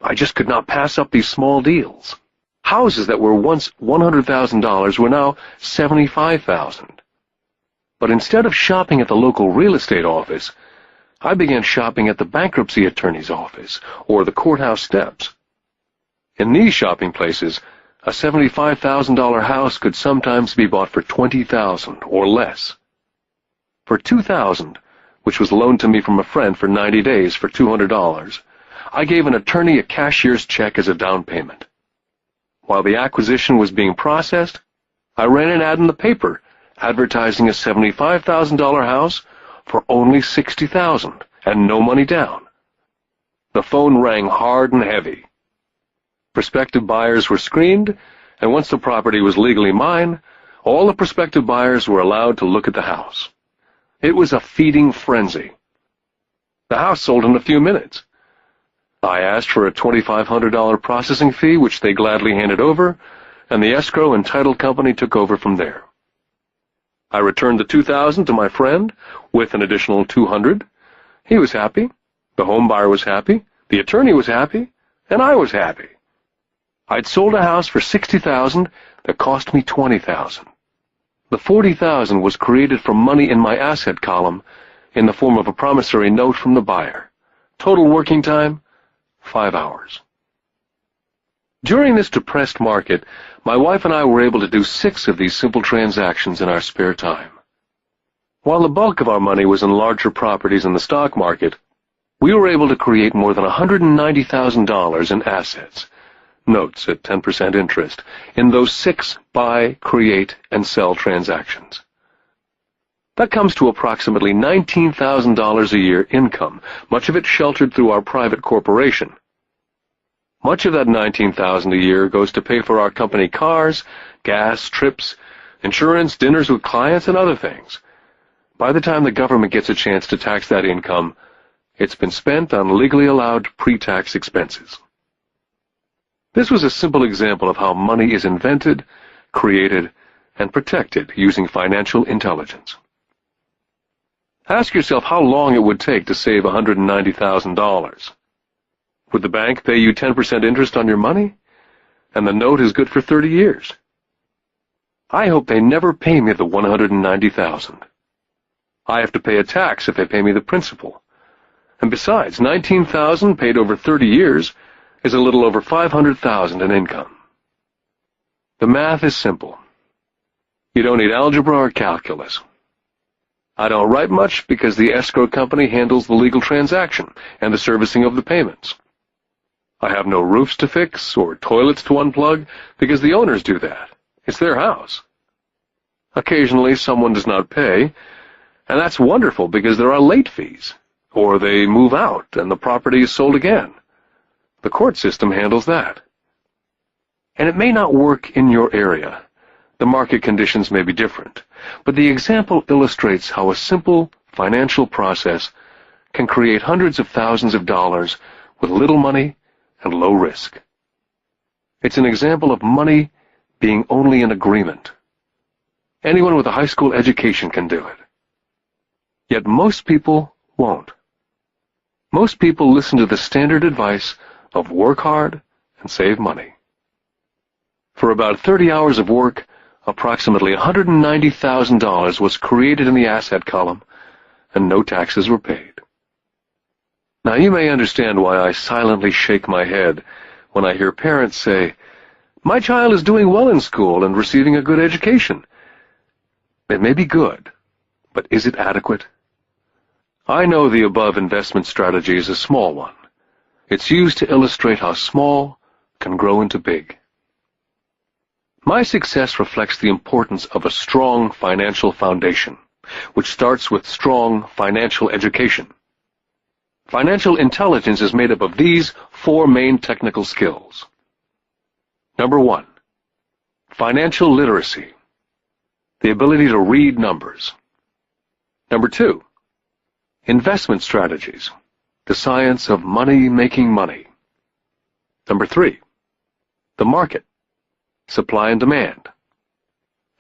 I just could not pass up these small deals. Houses that were once $100,000 were now $75,000. But instead of shopping at the local real estate office, I began shopping at the bankruptcy attorney's office or the courthouse steps. In these shopping places, a $75,000 house could sometimes be bought for $20,000 or less. For $2,000, which was loaned to me from a friend for 90 days for $200, I gave an attorney a cashier's check as a down payment. While the acquisition was being processed, I ran an ad in the paper advertising a $75,000 house for only $60,000 and no money down. The phone rang hard and heavy. Prospective buyers were screened, and once the property was legally mine, all the prospective buyers were allowed to look at the house. It was a feeding frenzy. The house sold in a few minutes. I asked for a $2,500 processing fee, which they gladly handed over, and the escrow and title company took over from there. I returned the $2,000 to my friend with an additional $200. He was happy, the home buyer was happy, the attorney was happy, and I was happy. I'd sold a house for $60,000 that cost me $20,000. The $40,000 was created from money in my asset column in the form of a promissory note from the buyer. Total working time, 5 hours. During this depressed market, my wife and I were able to do 6 of these simple transactions in our spare time. While the bulk of our money was in larger properties in the stock market, we were able to create more than $190,000 in assets, notes at 10% interest, in those 6 buy, create, and sell transactions. That comes to approximately $19,000 a year income, much of it sheltered through our private corporation. Much of that $19,000 a year goes to pay for our company cars, gas, trips, insurance, dinners with clients, and other things. By the time the government gets a chance to tax that income, it's been spent on legally allowed pre-tax expenses. This was a simple example of how money is invented, created, and protected using financial intelligence. Ask yourself how long it would take to save $190,000. Would the bank pay you 10% interest on your money? And the note is good for 30 years. I hope they never pay me the $190,000. I have to pay a tax if they pay me the principal. And besides, $19,000 paid over 30 years is a little over $500,000 in income. The math is simple. You don't need algebra or calculus. I don't write much because the escrow company handles the legal transaction and the servicing of the payments. I have no roofs to fix or toilets to unplug because the owners do that. It's their house. Occasionally someone does not pay, and that's wonderful because there are late fees, or they move out and the property is sold again. The court system handles that. And it may not work in your area. The market conditions may be different, but the example illustrates how a simple financial process can create hundreds of thousands of dollars with little money and low risk. It's an example of money being only an agreement. Anyone with a high school education can do it. Yet most people won't. Most people listen to the standard advice of work hard and save money. For about 30 hours of work, approximately $190,000 was created in the asset column, and no taxes were paid. Now you may understand why I silently shake my head when I hear parents say, "My child is doing well in school and receiving a good education." It may be good, but is it adequate? I know the above investment strategy is a small one. It's used to illustrate how small can grow into big. My success reflects the importance of a strong financial foundation, which starts with strong financial education. Financial intelligence is made up of these 4 main technical skills. Number 1, financial literacy, the ability to read numbers. Number 2, investment strategies, the science of making money. Number 3, the market, supply and demand.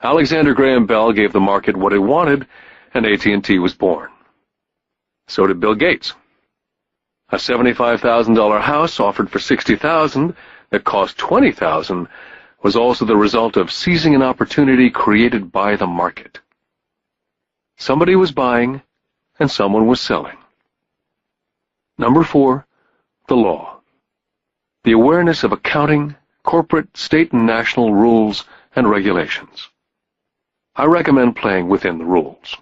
Alexander Graham Bell gave the market what it wanted, and AT&T was born. So did Bill Gates. A $75,000 house offered for $60,000 that cost $20,000 was also the result of seizing an opportunity created by the market. Somebody was buying, and someone was selling. Number 4, the law. The awareness of accounting, corporate, state, and national rules and regulations. I recommend playing within the rules.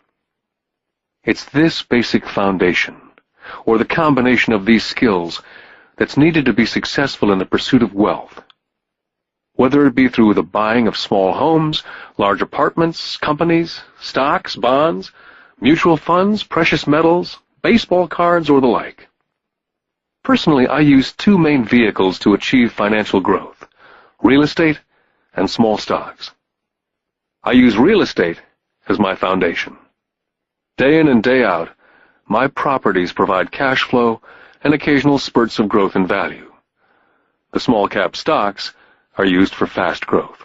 It's this basic foundation, or the combination of these skills, that's needed to be successful in the pursuit of wealth. Whether it be through the buying of small homes, large apartments, companies, stocks, bonds, mutual funds, precious metals, baseball cards, or the like. Personally, I use 2 main vehicles to achieve financial growth: real estate and small stocks. I use real estate as my foundation. Day in and day out, my properties provide cash flow and occasional spurts of growth in value. The small-cap stocks are used for fast growth.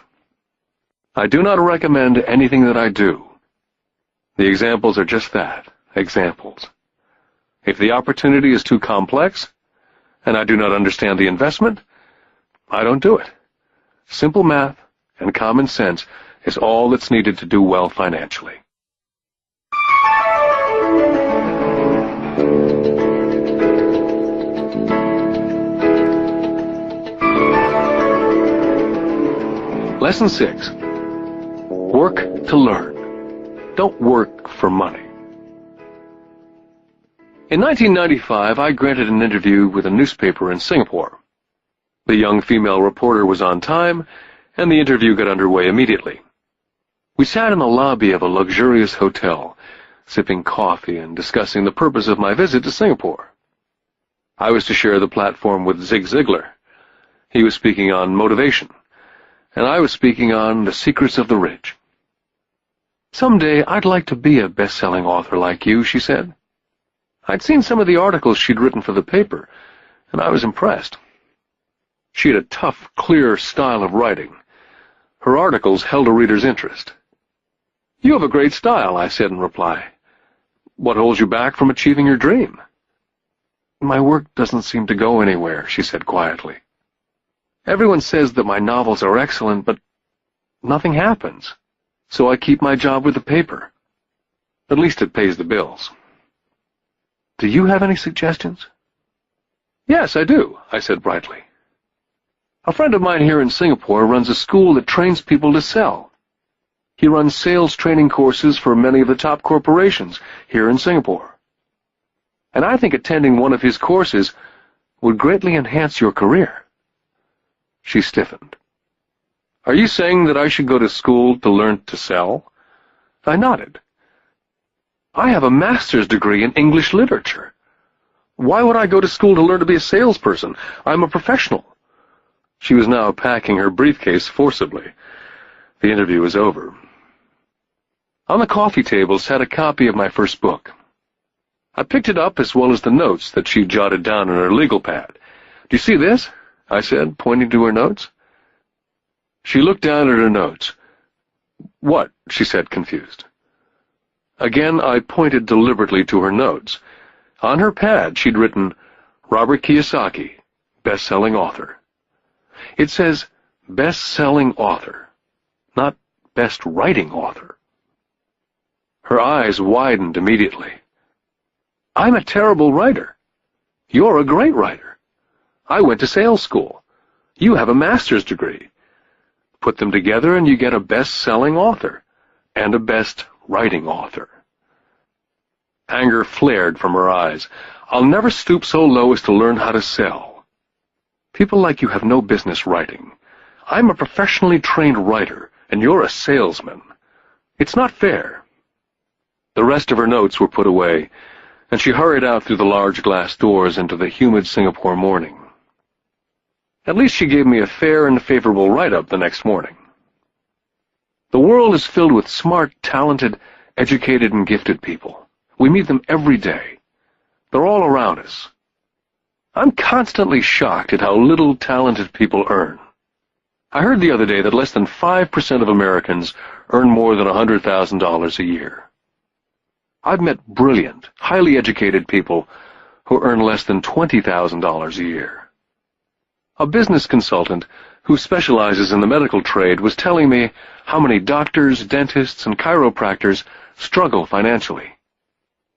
I do not recommend anything that I do. The examples are just that, examples. If the opportunity is too complex, and I do not understand the investment, I don't do it. Simple math and common sense is all that's needed to do well financially. Lesson 6. Work to learn. Don't work for money. In 1995, I granted an interview with a newspaper in Singapore. The young female reporter was on time, and the interview got underway immediately. We sat in the lobby of a luxurious hotel, sipping coffee and discussing the purpose of my visit to Singapore. I was to share the platform with Zig Ziglar. He was speaking on motivation, and I was speaking on the secrets of the rich. "Someday I'd like to be a best-selling author like you," she said. I'd seen some of the articles she'd written for the paper, and I was impressed. She had a tough, clear style of writing. Her articles held a reader's interest. "You have a great style," I said in reply. "What holds you back from achieving your dream?" "My work doesn't seem to go anywhere," she said quietly. "Everyone says that my novels are excellent, but nothing happens, so I keep my job with the paper. At least it pays the bills." "Do you have any suggestions?" "Yes, I do," I said brightly. "A friend of mine here in Singapore runs a school that trains people to sell. He runs sales training courses for many of the top corporations here in Singapore. And I think attending one of his courses would greatly enhance your career." She stiffened. "Are you saying that I should go to school to learn to sell?" I nodded. "I have a master's degree in English literature. Why would I go to school to learn to be a salesperson? I'm a professional." She was now packing her briefcase forcibly. The interview was over. On the coffee table sat a copy of my first book. I picked it up as well as the notes that she jotted down on her legal pad. "Do you see this?" I said, pointing to her notes. She looked down at her notes. "What?" she said, confused. Again, I pointed deliberately to her notes. On her pad, she'd written, "Robert Kiyosaki, best-selling author." It says, best-selling author, not best-writing author. Her eyes widened immediately. "I'm a terrible writer. You're a great writer. I went to sales school. You have a master's degree. Put them together and you get a best-selling author and a best-writing author." Anger flared from her eyes. "I'll never stoop so low as to learn how to sell. People like you have no business writing. I'm a professionally trained writer, and you're a salesman. It's not fair." The rest of her notes were put away, and she hurried out through the large glass doors into the humid Singapore morning. At least she gave me a fair and favorable write-up the next morning. The world is filled with smart, talented, educated, and gifted people. We meet them every day. They're all around us. I'm constantly shocked at how little talented people earn. I heard the other day that less than 5% of Americans earn more than $100,000 a year. I've met brilliant, highly educated people who earn less than $20,000 a year. A business consultant who specializes in the medical trade was telling me how many doctors, dentists, and chiropractors struggle financially.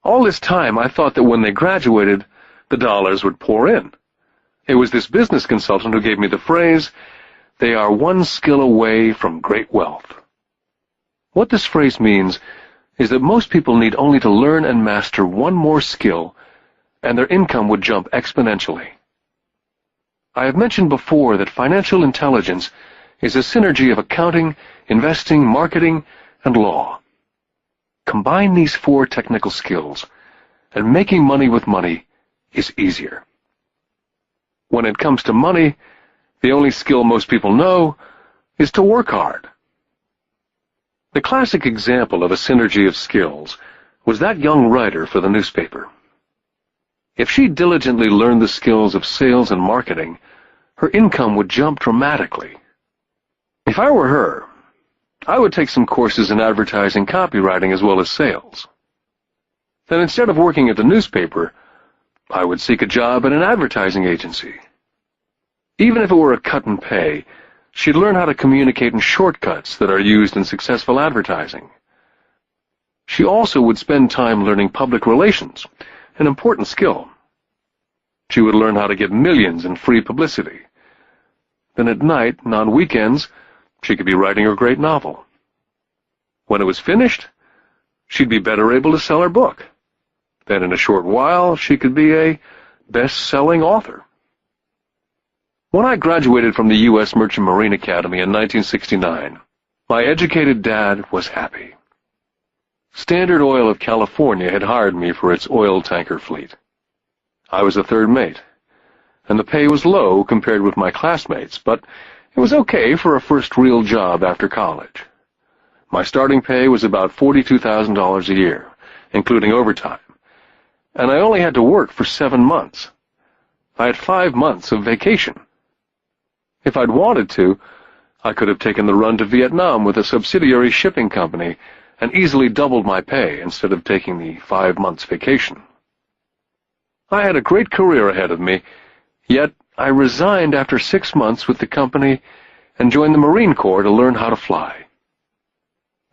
All this time, I thought that when they graduated, the dollars would pour in. It was this business consultant who gave me the phrase, "They are one skill away from great wealth." What this phrase means is that most people need only to learn and master one more skill, and their income would jump exponentially. I have mentioned before that financial intelligence is a synergy of accounting, investing, marketing, and law. Combine these 4 technical skills, and making money with money is easier. When it comes to money, the only skill most people know is to work hard. The classic example of a synergy of skills was that young writer for the newspaper. If she diligently learned the skills of sales and marketing, her income would jump dramatically. If I were her, I would take some courses in advertising, copywriting, as well as sales. Then instead of working at the newspaper, I would seek a job at an advertising agency. Even if it were a cut in pay, She'd learn how to communicate in shortcuts that are used in successful advertising. She also would spend time learning public relations, an important skill. She would learn how to get millions in free publicity. Then at night and on weekends, she could be writing her great novel. When it was finished, she'd be better able to sell her book. Then in a short while, she could be a best-selling author. When I graduated from the U.S. Merchant Marine Academy in 1969, my educated dad was happy. Standard Oil of California had hired me for its oil tanker fleet. I was a third mate, and the pay was low compared with my classmates, but it was okay for a first real job after college. My starting pay was about $42,000 a year, including overtime, and I only had to work for 7 months. I had 5 months of vacation. If I'd wanted to, I could have taken the run to Vietnam with a subsidiary shipping company and easily doubled my pay instead of taking the 5 months vacation. I had a great career ahead of me, yet I resigned after 6 months with the company and joined the Marine Corps to learn how to fly.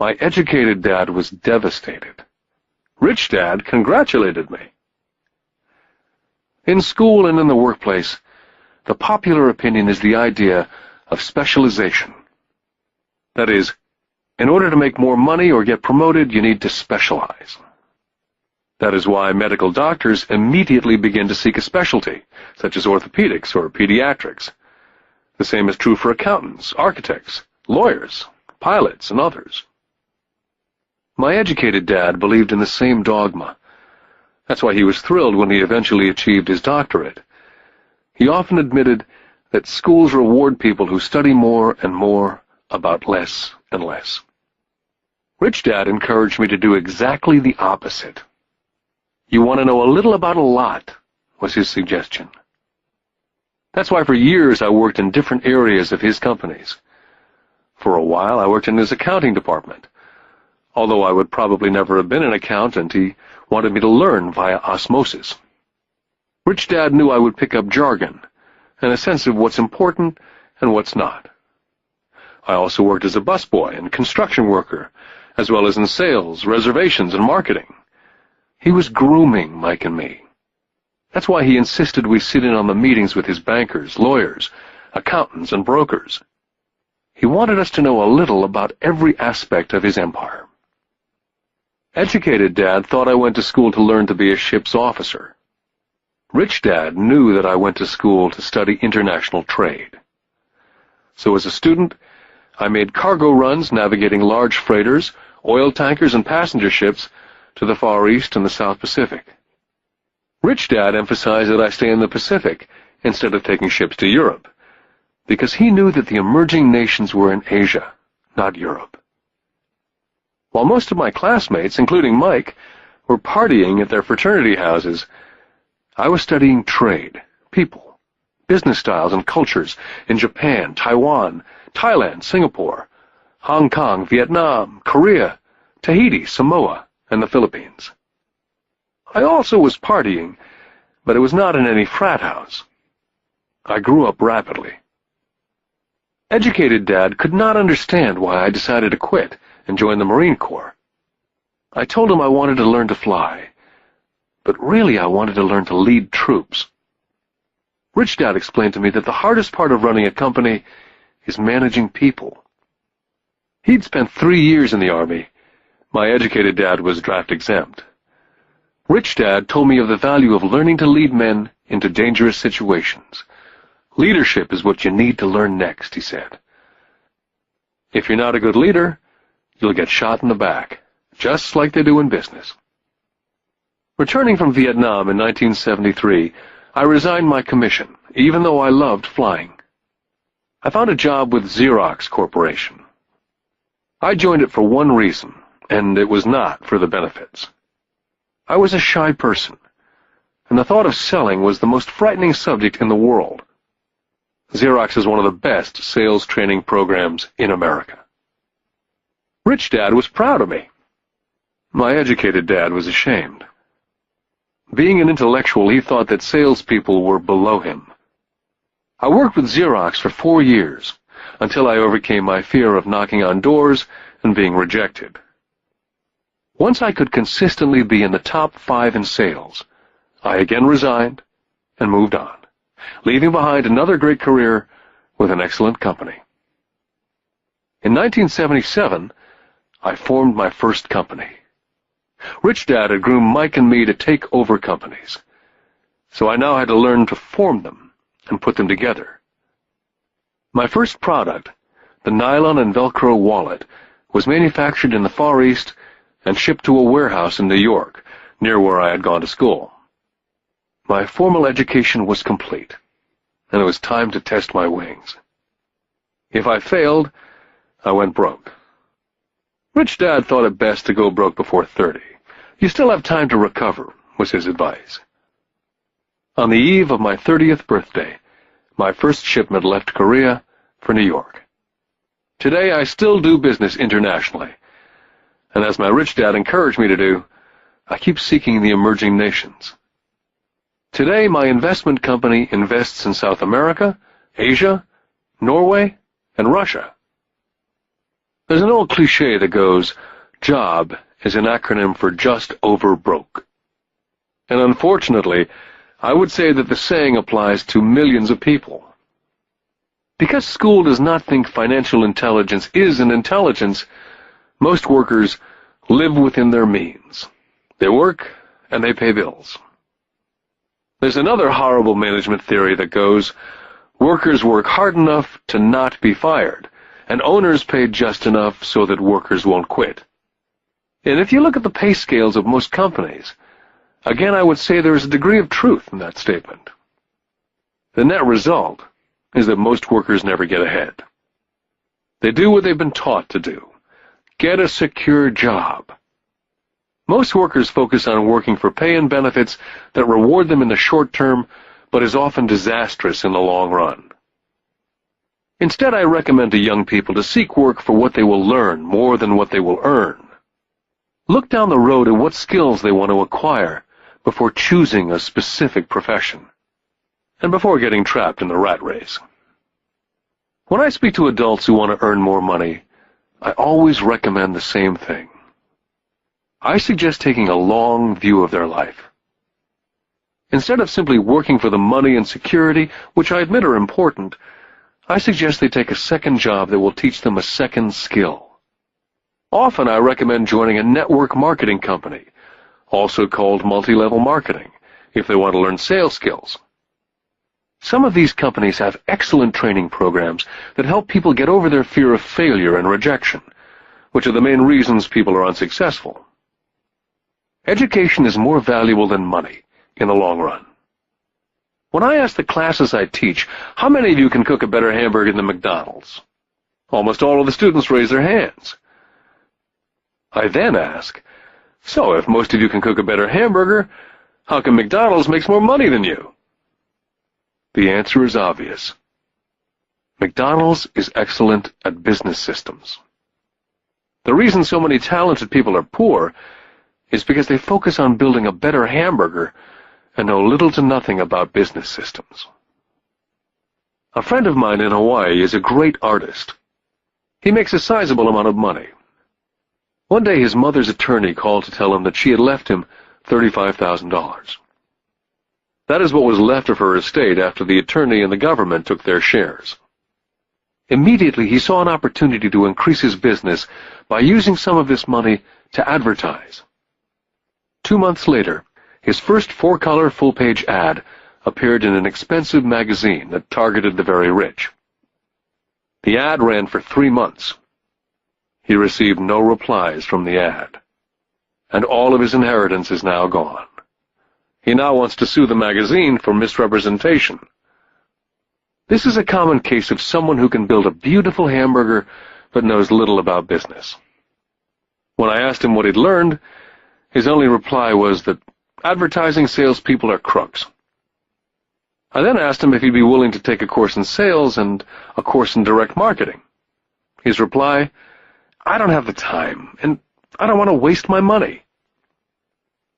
My educated dad was devastated. Rich Dad congratulated me. In school and in the workplace, the popular opinion is the idea of specialization. That is, in order to make more money or get promoted, you need to specialize. That is why medical doctors immediately begin to seek a specialty, such as orthopedics or pediatrics. The same is true for accountants, architects, lawyers, pilots, and others. My educated dad believed in the same dogma. That's why he was thrilled when he eventually achieved his doctorate. He often admitted that schools reward people who study more and more about less and less. Rich Dad encouraged me to do exactly the opposite. You want to know a little about a lot, was his suggestion. That's why for years I worked in different areas of his companies. For a while I worked in his accounting department. Although I would probably never have been an accountant, he wanted me to learn via osmosis. Rich Dad knew I would pick up jargon and a sense of what's important and what's not. I also worked as a busboy and construction worker, as well as in sales, reservations, and marketing. He was grooming Mike and me. That's why he insisted we sit in on the meetings with his bankers, lawyers, accountants, and brokers. He wanted us to know a little about every aspect of his empire. Educated Dad thought I went to school to learn to be a ship's officer. Rich Dad knew that I went to school to study international trade. So as a student, I made cargo runs navigating large freighters, oil tankers, and passenger ships to the Far East and the South Pacific. Rich Dad emphasized that I stay in the Pacific instead of taking ships to Europe, because he knew that the emerging nations were in Asia, not Europe. While most of my classmates, including Mike, were partying at their fraternity houses, I was studying trade, people, business styles and cultures in Japan, Taiwan, Thailand, Singapore, Hong Kong, Vietnam, Korea, Tahiti, Samoa, and the Philippines. I also was partying, but it was not in any frat house. I grew up rapidly. Educated Dad could not understand why I decided to quit and join the Marine Corps. I told him I wanted to learn to fly, but really I wanted to learn to lead troops. Rich Dad explained to me that the hardest part of running a company is managing people. He'd spent 3 years in the Army. My educated dad was draft exempt. Rich Dad told me of the value of learning to lead men into dangerous situations. Leadership is what you need to learn next, he said. If you're not a good leader, you'll get shot in the back, just like they do in business. Returning from Vietnam in 1973, I resigned my commission, even though I loved flying. I found a job with Xerox Corporation. I joined it for one reason, and it was not for the benefits. I was a shy person, and the thought of selling was the most frightening subject in the world. Xerox is one of the best sales training programs in America. Rich Dad was proud of me. My educated dad was ashamed. Being an intellectual, he thought that salespeople were below him. I worked with Xerox for 4 years, until I overcame my fear of knocking on doors and being rejected. Once I could consistently be in the top 5 in sales, I again resigned and moved on, leaving behind another great career with an excellent company. In 1977, I formed my first company. Rich Dad had groomed Mike and me to take over companies, so I now had to learn to form them and put them together. My first product, the nylon and Velcro wallet, was manufactured in the Far East and shipped to a warehouse in New York, near where I had gone to school. My formal education was complete, and it was time to test my wings. If I failed, I went broke. Rich Dad thought it best to go broke before 30. You still have time to recover, was his advice. On the eve of my 30th birthday, my first shipment left Korea for New York. Today, I still do business internationally, and as my rich dad encouraged me to do, I keep seeking the emerging nations. Today, my investment company invests in South America, Asia, Norway, and Russia. There's an old cliché that goes, JOB is an acronym for just over broke. And unfortunately, I would say that the saying applies to millions of people. Because school does not think financial intelligence is an intelligence, most workers live within their means. They work and they pay bills. There's another horrible management theory that goes, workers work hard enough to not be fired, and owners pay just enough so that workers won't quit. And if you look at the pay scales of most companies, again I would say there is a degree of truth in that statement. The net result is that most workers never get ahead. They do what they've been taught to do. Get a secure job. Most workers focus on working for pay and benefits that reward them in the short term, but is often disastrous in the long run. Instead, I recommend to young people to seek work for what they will learn more than what they will earn. Look down the road at what skills they want to acquire before choosing a specific profession, and before getting trapped in the rat race. When I speak to adults who want to earn more money, I always recommend the same thing. I suggest taking a long view of their life. Instead of simply working for the money and security, which I admit are important, I suggest they take a second job that will teach them a second skill. Often I recommend joining a network marketing company, also called multi-level marketing, if they want to learn sales skills. Some of these companies have excellent training programs that help people get over their fear of failure and rejection, which are the main reasons people are unsuccessful. Education is more valuable than money in the long run. When I ask the classes I teach, how many of you can cook a better hamburger than McDonald's? Almost all of the students raise their hands. I then ask, so if most of you can cook a better hamburger, how come McDonald's makes more money than you? The answer is obvious. McDonald's is excellent at business systems. The reason so many talented people are poor is because they focus on building a better hamburger and know little to nothing about business systems. A friend of mine in Hawaii is a great artist. He makes a sizable amount of money. One day his mother's attorney called to tell him that she had left him $35,000. That is what was left of her estate after the attorney and the government took their shares. Immediately he saw an opportunity to increase his business by using some of this money to advertise. 2 months later, his first 4-color full-page ad appeared in an expensive magazine that targeted the very rich. The ad ran for 3 months. He received no replies from the ad, and all of his inheritance is now gone. He now wants to sue the magazine for misrepresentation. This is a common case of someone who can build a beautiful hamburger but knows little about business. When I asked him what he'd learned, his only reply was that advertising salespeople are crooks. I then asked him if he'd be willing to take a course in sales and a course in direct marketing. His reply, I don't have the time, and I don't want to waste my money.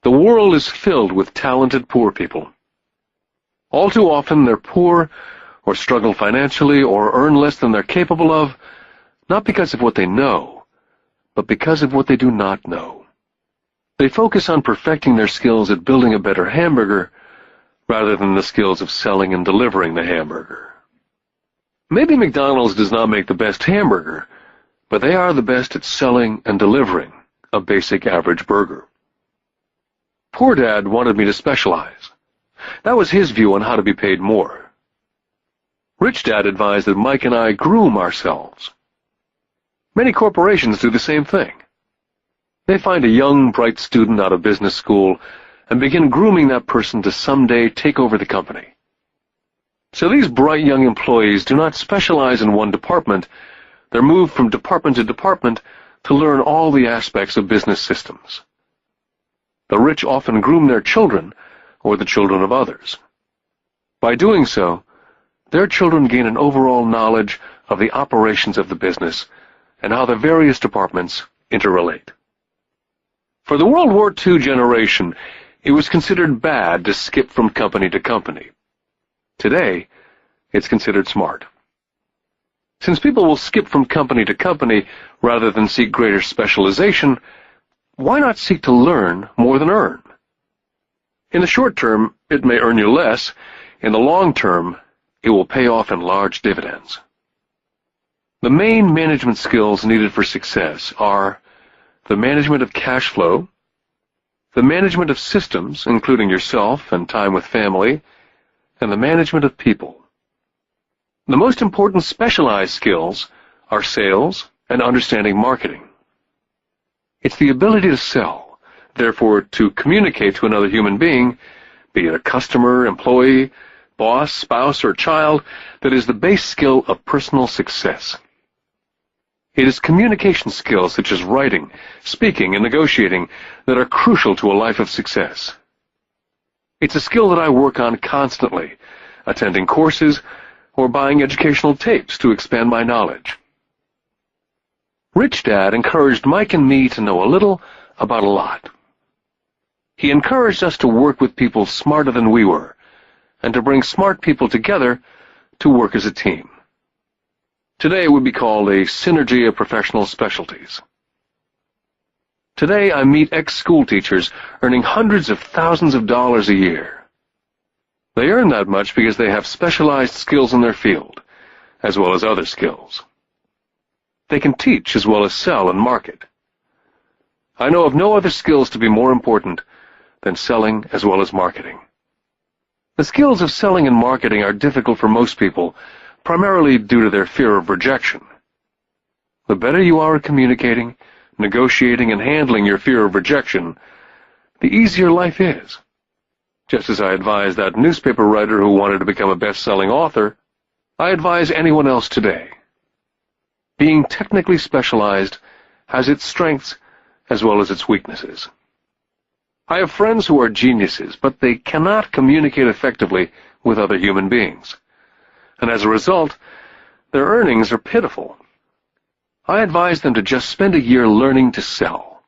The world is filled with talented poor people. All too often they're poor or struggle financially, or earn less than they're capable of, not because of what they know, but because of what they do not know. They focus on perfecting their skills at building a better hamburger rather than the skills of selling and delivering the hamburger. Maybe McDonald's does not make the best hamburger, but they are the best at selling and delivering a basic average burger. Poor Dad wanted me to specialize. That was his view on how to be paid more. Rich Dad advised that Mike and I groom ourselves. Many corporations do the same thing. They find a young, bright student out of business school and begin grooming that person to someday take over the company. So these bright young employees do not specialize in one department. They're moved from department to department to learn all the aspects of business systems. The rich often groom their children or the children of others. By doing so, their children gain an overall knowledge of the operations of the business and how the various departments interrelate. For the World War II generation, it was considered bad to skip from company to company. Today, it's considered smart. Since people will skip from company to company rather than seek greater specialization, why not seek to learn more than earn? In the short term, it may earn you less. In the long term, it will pay off in large dividends. The main management skills needed for success are the management of cash flow, the management of systems, including yourself and time with family, and the management of people. The most important specialized skills are sales and understanding marketing. It's the ability to sell, therefore to communicate to another human being, be it a customer, employee, boss, spouse, or child, that is the base skill of personal success. It is communication skills such as writing, speaking, and negotiating that are crucial to a life of success. It's a skill that I work on constantly, attending courses or buying educational tapes to expand my knowledge. Rich Dad encouraged Mike and me to know a little about a lot. He encouraged us to work with people smarter than we were, and to bring smart people together to work as a team. Today it would be called a synergy of professional specialties. Today I meet ex-school teachers earning hundreds of thousands of dollars a year. They earn that much because they have specialized skills in their field, as well as other skills. They can teach as well as sell and market. I know of no other skills to be more important than selling as well as marketing. The skills of selling and marketing are difficult for most people, primarily due to their fear of rejection. The better you are at communicating, negotiating, and handling your fear of rejection, the easier life is. Just as I advised that newspaper writer who wanted to become a best-selling author, I advise anyone else today. Being technically specialized has its strengths as well as its weaknesses. I have friends who are geniuses, but they cannot communicate effectively with other human beings. And as a result, their earnings are pitiful. I advise them to just spend a year learning to sell.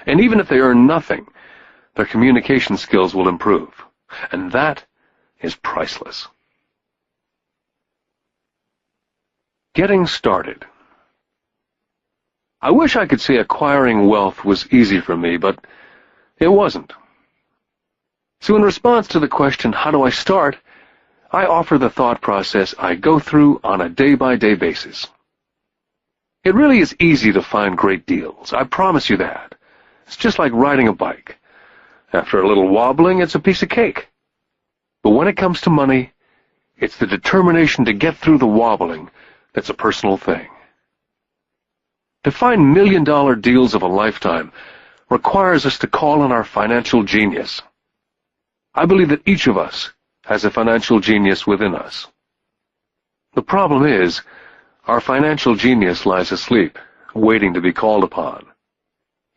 And even if they earn nothing, their communication skills will improve. And that is priceless. Getting started. I wish I could say acquiring wealth was easy for me, but it wasn't. So in response to the question, how do I start, I offer the thought process I go through on a day-by-day basis. It really is easy to find great deals. I promise you that. It's just like riding a bike. After a little wobbling, it's a piece of cake. But when it comes to money, it's the determination to get through the wobbling that's a personal thing. To find million-dollar deals of a lifetime requires us to call on our financial genius. I believe that each of us has a financial genius within us. The problem is, our financial genius lies asleep, waiting to be called upon.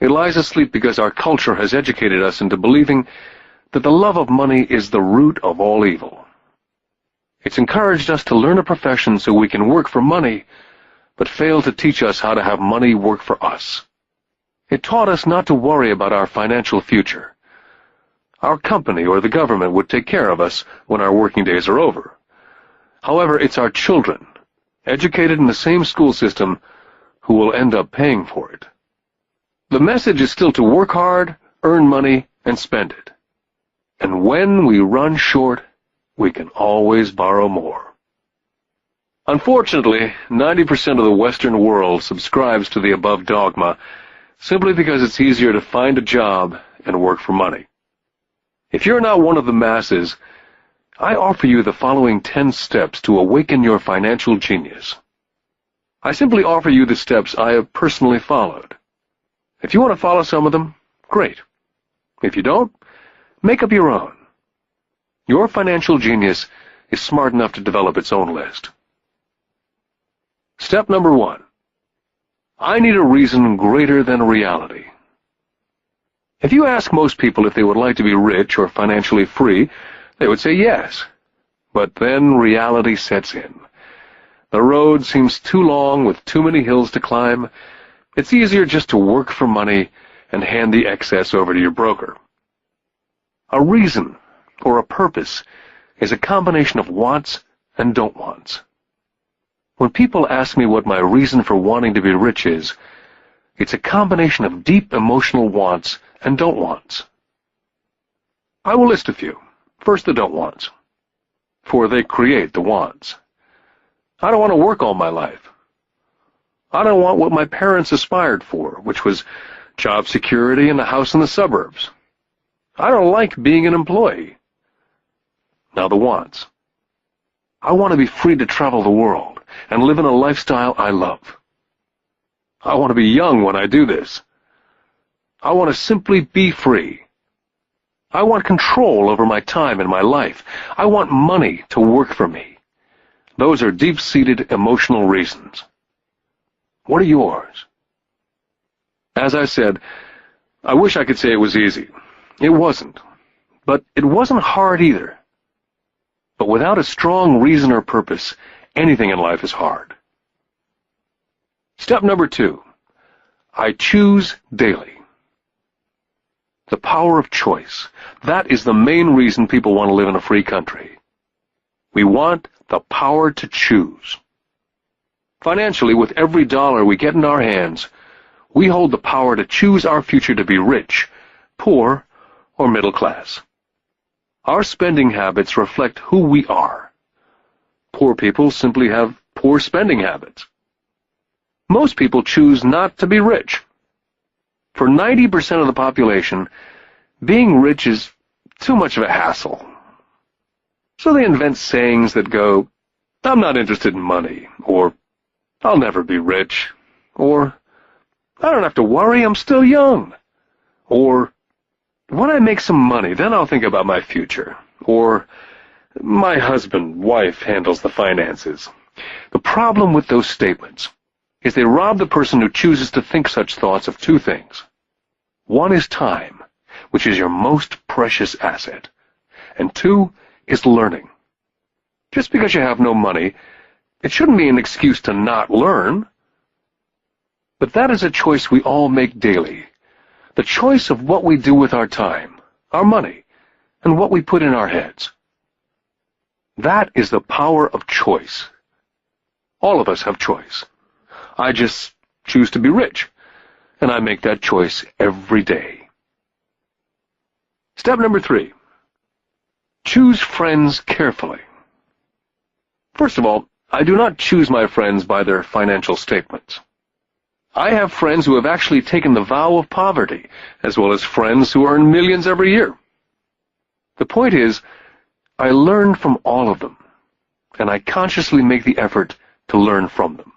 It lies asleep because our culture has educated us into believing that the love of money is the root of all evil. It's encouraged us to learn a profession so we can work for money, but failed to teach us how to have money work for us. It taught us not to worry about our financial future. Our company or the government would take care of us when our working days are over. However, it's our children, educated in the same school system, who will end up paying for it. The message is still to work hard, earn money, and spend it. And when we run short, we can always borrow more. Unfortunately, 90% of the Western world subscribes to the above dogma simply because it's easier to find a job and work for money. If you're not one of the masses, I offer you the following 10 steps to awaken your financial genius. I simply offer you the steps I have personally followed. If you want to follow some of them, great. If you don't, make up your own. Your financial genius is smart enough to develop its own list. Step number 1. I need a reason greater than reality. If you ask most people if they would like to be rich or financially free, they would say yes. But then reality sets in. The road seems too long with too many hills to climb. It's easier just to work for money and hand the excess over to your broker. A reason or a purpose is a combination of wants and don't wants. When people ask me what my reason for wanting to be rich is, it's a combination of deep emotional wants and don't wants. I will list a few. First, the don't wants, for they create the wants. I don't want to work all my life. I don't want what my parents aspired for, which was job security and a house in the suburbs. I don't like being an employee. Now the wants. I want to be free to travel the world and live in a lifestyle I love. I want to be young when I do this. I want to simply be free. I want control over my time and my life. I want money to work for me. Those are deep-seated emotional reasons. What are yours? As I said, I wish I could say it was easy. It wasn't. But it wasn't hard either. But without a strong reason or purpose, anything in life is hard. Step number 2. I choose daily. The power of choice. That is the main reason people want to live in a free country. We want the power to choose. Financially, with every dollar we get in our hands, we hold the power to choose our future to be rich, poor, or middle class. Our spending habits reflect who we are. Poor people simply have poor spending habits. Most people choose not to be rich. For 90% of the population, being rich is too much of a hassle. So they invent sayings that go, "I'm not interested in money," or "I'll never be rich," or "I don't have to worry, I'm still young," or "When I make some money, then I'll think about my future," or "My husband, wife handles the finances." The problem with those statements is they rob the person who chooses to think such thoughts of two things. One is time, which is your most precious asset, and 2 is learning. Just because you have no money, it shouldn't be an excuse to not learn. But that is a choice we all make daily, the choice of what we do with our time, our money, and what we put in our heads. That is the power of choice. All of us have choice. I just choose to be rich, and I make that choice every day. Step number 3. Choose friends carefully. First of all, I do not choose my friends by their financial statements. I have friends who have actually taken the vow of poverty, as well as friends who earn millions every year. The point is, I learn from all of them, and I consciously make the effort to learn from them.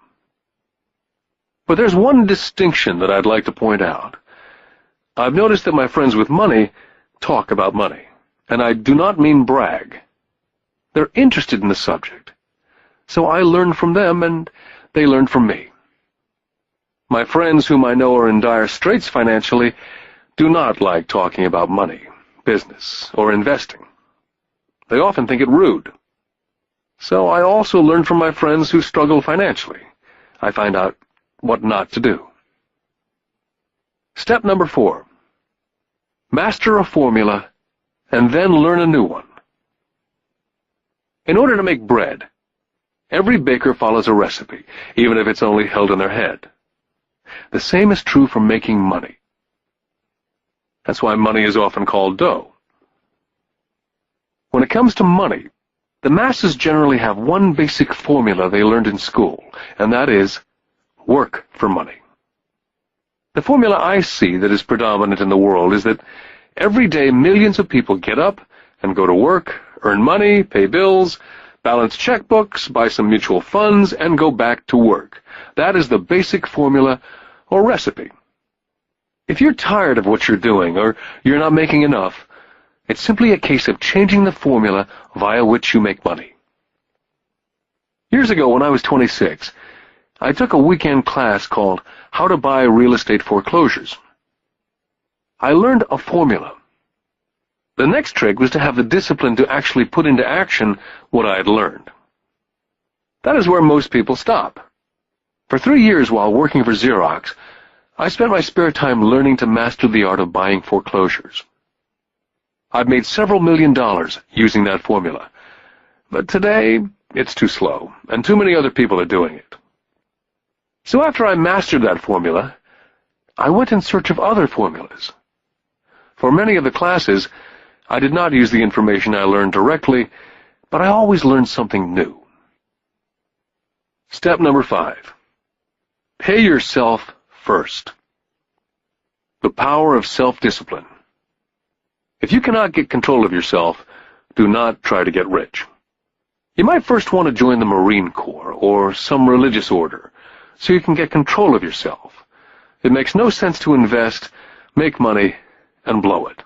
But there's one distinction that I'd like to point out. I've noticed that my friends with money talk about money, and I do not mean brag. They're interested in the subject, so I learn from them and they learn from me. My friends whom I know are in dire straits financially do not like talking about money, business, or investing. They often think it rude. So I also learn from my friends who struggle financially. I find out what not to do. Step number 4. Master a formula, and then learn a new one. In order to make bread, Every baker follows a recipe, even if it's only held in their head. The same is true for making money. That's why money is often called dough. When it comes to money, the masses generally have one basic formula they learned in school, and that is work for money. The formula I see that is predominant in the world is that every day millions of people get up and go to work, earn money, pay bills, balance checkbooks, buy some mutual funds, and go back to work. That is the basic formula or recipe. If you're tired of what you're doing or you're not making enough, it's simply a case of changing the formula via which you make money. Years ago, when I was 26, I took a weekend class called How to Buy Real Estate Foreclosures. I learned a formula. The next trick was to have the discipline to actually put into action what I had learned. That is where most people stop. For 3 years while working for Xerox, I spent my spare time learning to master the art of buying foreclosures. I've made several $1,000,000 using that formula, but today it's too slow, and too many other people are doing it. So after I mastered that formula, I went in search of other formulas. For many of the classes, I did not use the information I learned directly, but I always learned something new. Step number 5. Pay yourself first. The power of self-discipline. If you cannot get control of yourself, do not try to get rich. You might first want to join the Marine Corps or some religious order, so you can get control of yourself. It makes no sense to invest, make money, and blow it.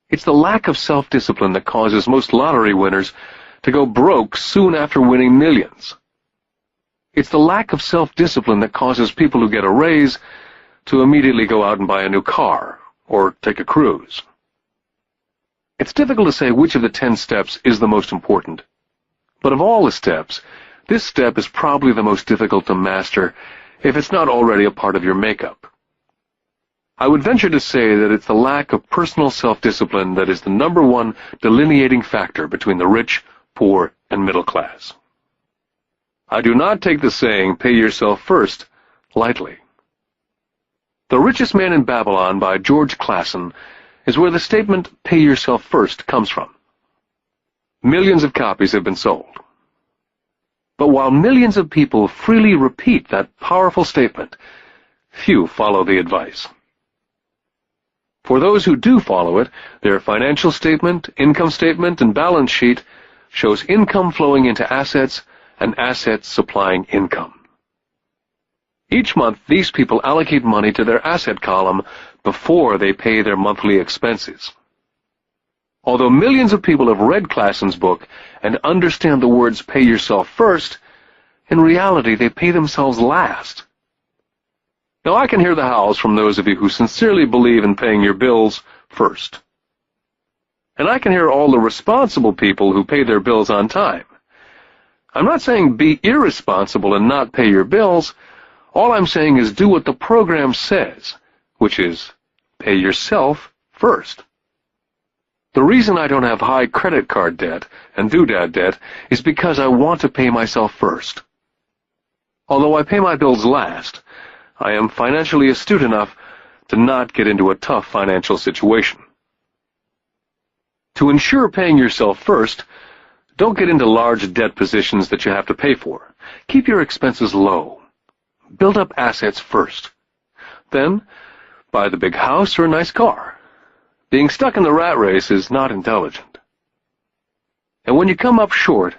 It's the lack of self-discipline that causes most lottery winners to go broke soon after winning millions. It's the lack of self-discipline that causes people who get a raise to immediately go out and buy a new car or take a cruise. It's difficult to say which of the 10 steps is the most important, but of all the steps, this step is probably the most difficult to master if it's not already a part of your makeup. I would venture to say that it's the lack of personal self-discipline that is the number one delineating factor between the rich, poor, and middle class. I do not take the saying, pay yourself first, lightly. The Richest Man in Babylon by George Clason is where the statement, pay yourself first, comes from. Millions of copies have been sold. But while millions of people freely repeat that powerful statement, few follow the advice. For those who do follow it, their financial statement, income statement, and balance sheet shows income flowing into assets and assets supplying income. Each month, these people allocate money to their asset column before they pay their monthly expenses. Although millions of people have read Clason's book and understand the words pay yourself first, in reality they pay themselves last. Now I can hear the howls from those of you who sincerely believe in paying your bills first. And I can hear all the responsible people who pay their bills on time. I'm not saying be irresponsible and not pay your bills. All I'm saying is do what the program says, which is pay yourself first. The reason I don't have high credit card debt and doodad debt is because I want to pay myself first. Although I pay my bills last, I am financially astute enough to not get into a tough financial situation. To ensure paying yourself first, don't get into large debt positions that you have to pay for. Keep your expenses low. Build up assets first. Then, buy the big house or a nice car. Being stuck in the rat race is not intelligent. And when you come up short,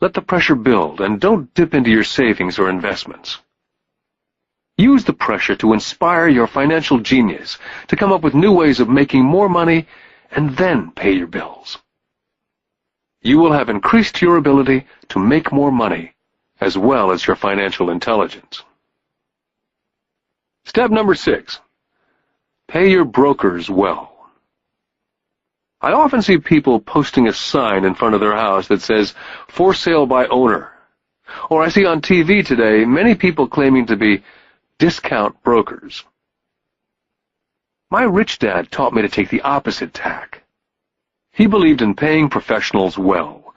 let the pressure build and don't dip into your savings or investments. Use the pressure to inspire your financial genius to come up with new ways of making more money and then pay your bills. You will have increased your ability to make more money as well as your financial intelligence. Step number 6. Pay your brokers well. I often see people posting a sign in front of their house that says, for sale by owner. Or I see on TV today many people claiming to be discount brokers. My rich dad taught me to take the opposite tack. He believed in paying professionals well,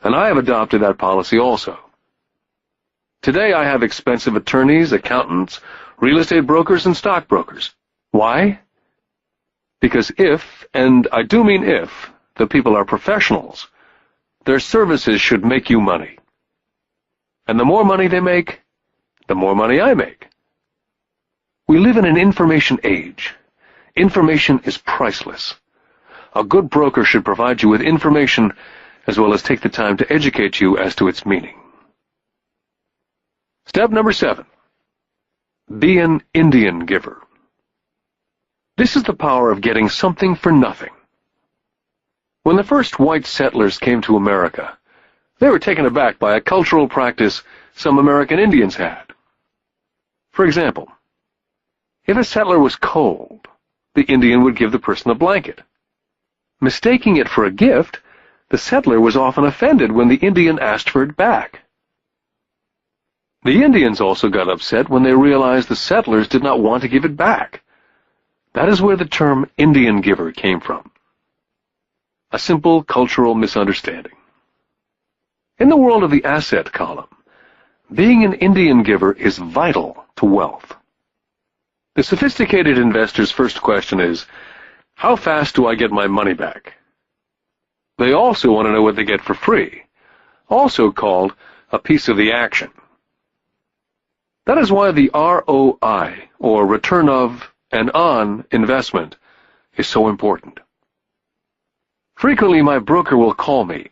and I have adopted that policy also. Today I have expensive attorneys, accountants, real estate brokers, and stockbrokers. Why? Because if, and I do mean if, the people are professionals, their services should make you money. And the more money they make, the more money I make. We live in an information age. Information is priceless. A good broker should provide you with information as well as take the time to educate you as to its meaning. Step number 7. Be an Indian giver. This is the power of getting something for nothing. When the first white settlers came to America, they were taken aback by a cultural practice some American Indians had. For example, if a settler was cold, the Indian would give the person a blanket. Mistaking it for a gift, the settler was often offended when the Indian asked for it back. The Indians also got upset when they realized the settlers did not want to give it back. That is where the term Indian giver came from. A simple cultural misunderstanding. In the world of the asset column, being an Indian giver is vital to wealth. The sophisticated investor's first question is, how fast do I get my money back? They also want to know what they get for free, also called a piece of the action. That is why the ROI, or return of and on investment, is so important. Frequently, my broker will call me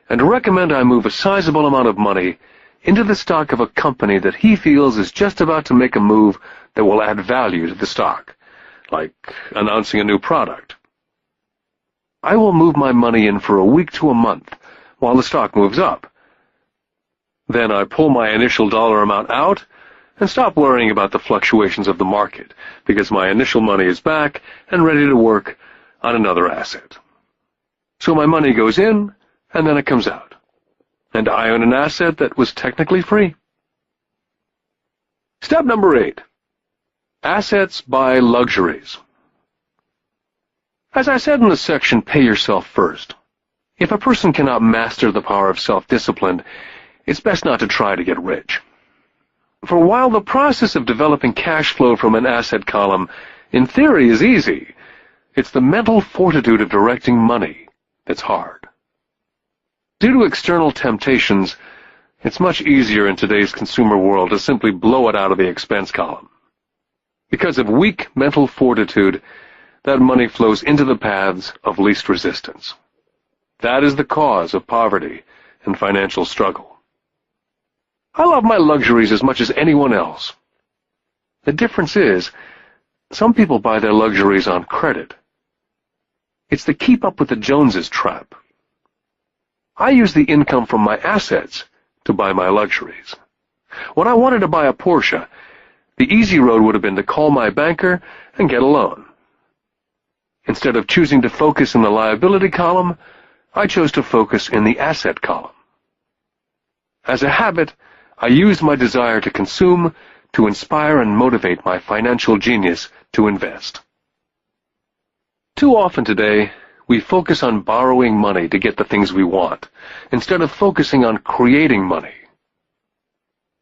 and recommend I move a sizable amount of money into the stock of a company that he feels is just about to make a move that will add value to the stock, like announcing a new product. I will move my money in for a week to a month while the stock moves up. Then I pull my initial dollar amount out and stop worrying about the fluctuations of the market because my initial money is back and ready to work on another asset. So my money goes in and then it comes out, and I own an asset that was technically free. Step number 8. Assets buy luxuries. As I said in the section, Pay Yourself First, if a person cannot master the power of self-discipline, it's best not to try to get rich. For while the process of developing cash flow from an asset column, in theory, is easy, it's the mental fortitude of directing money that's hard. Due to external temptations, it's much easier in today's consumer world to simply blow it out of the expense column. Because of weak mental fortitude, that money flows into the paths of least resistance. That is the cause of poverty and financial struggle. I love my luxuries as much as anyone else. The difference is, some people buy their luxuries on credit. It's the keep up with the Joneses trap. I use the income from my assets to buy my luxuries. When I wanted to buy a Porsche, the easy road would have been to call my banker and get a loan. Instead of choosing to focus in the liability column, I chose to focus in the asset column. As a habit, I used my desire to consume to inspire and motivate my financial genius to invest. Too often today, we focus on borrowing money to get the things we want, instead of focusing on creating money.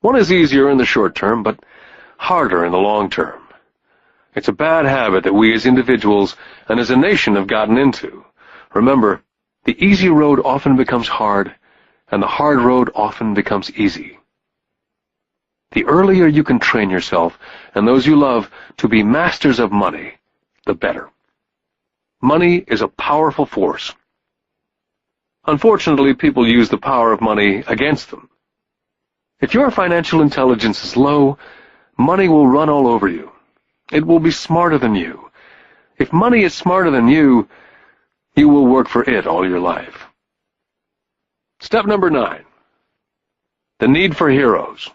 One is easier in the short term, but harder in the long term. It's a bad habit that we as individuals and as a nation have gotten into. Remember, the easy road often becomes hard, and the hard road often becomes easy. The earlier you can train yourself and those you love to be masters of money, the better. Money is a powerful force. Unfortunately, people use the power of money against them. If your financial intelligence is low, money will run all over you. It will be smarter than you. If money is smarter than you, you will work for it all your life. Step number 9. The need for heroes.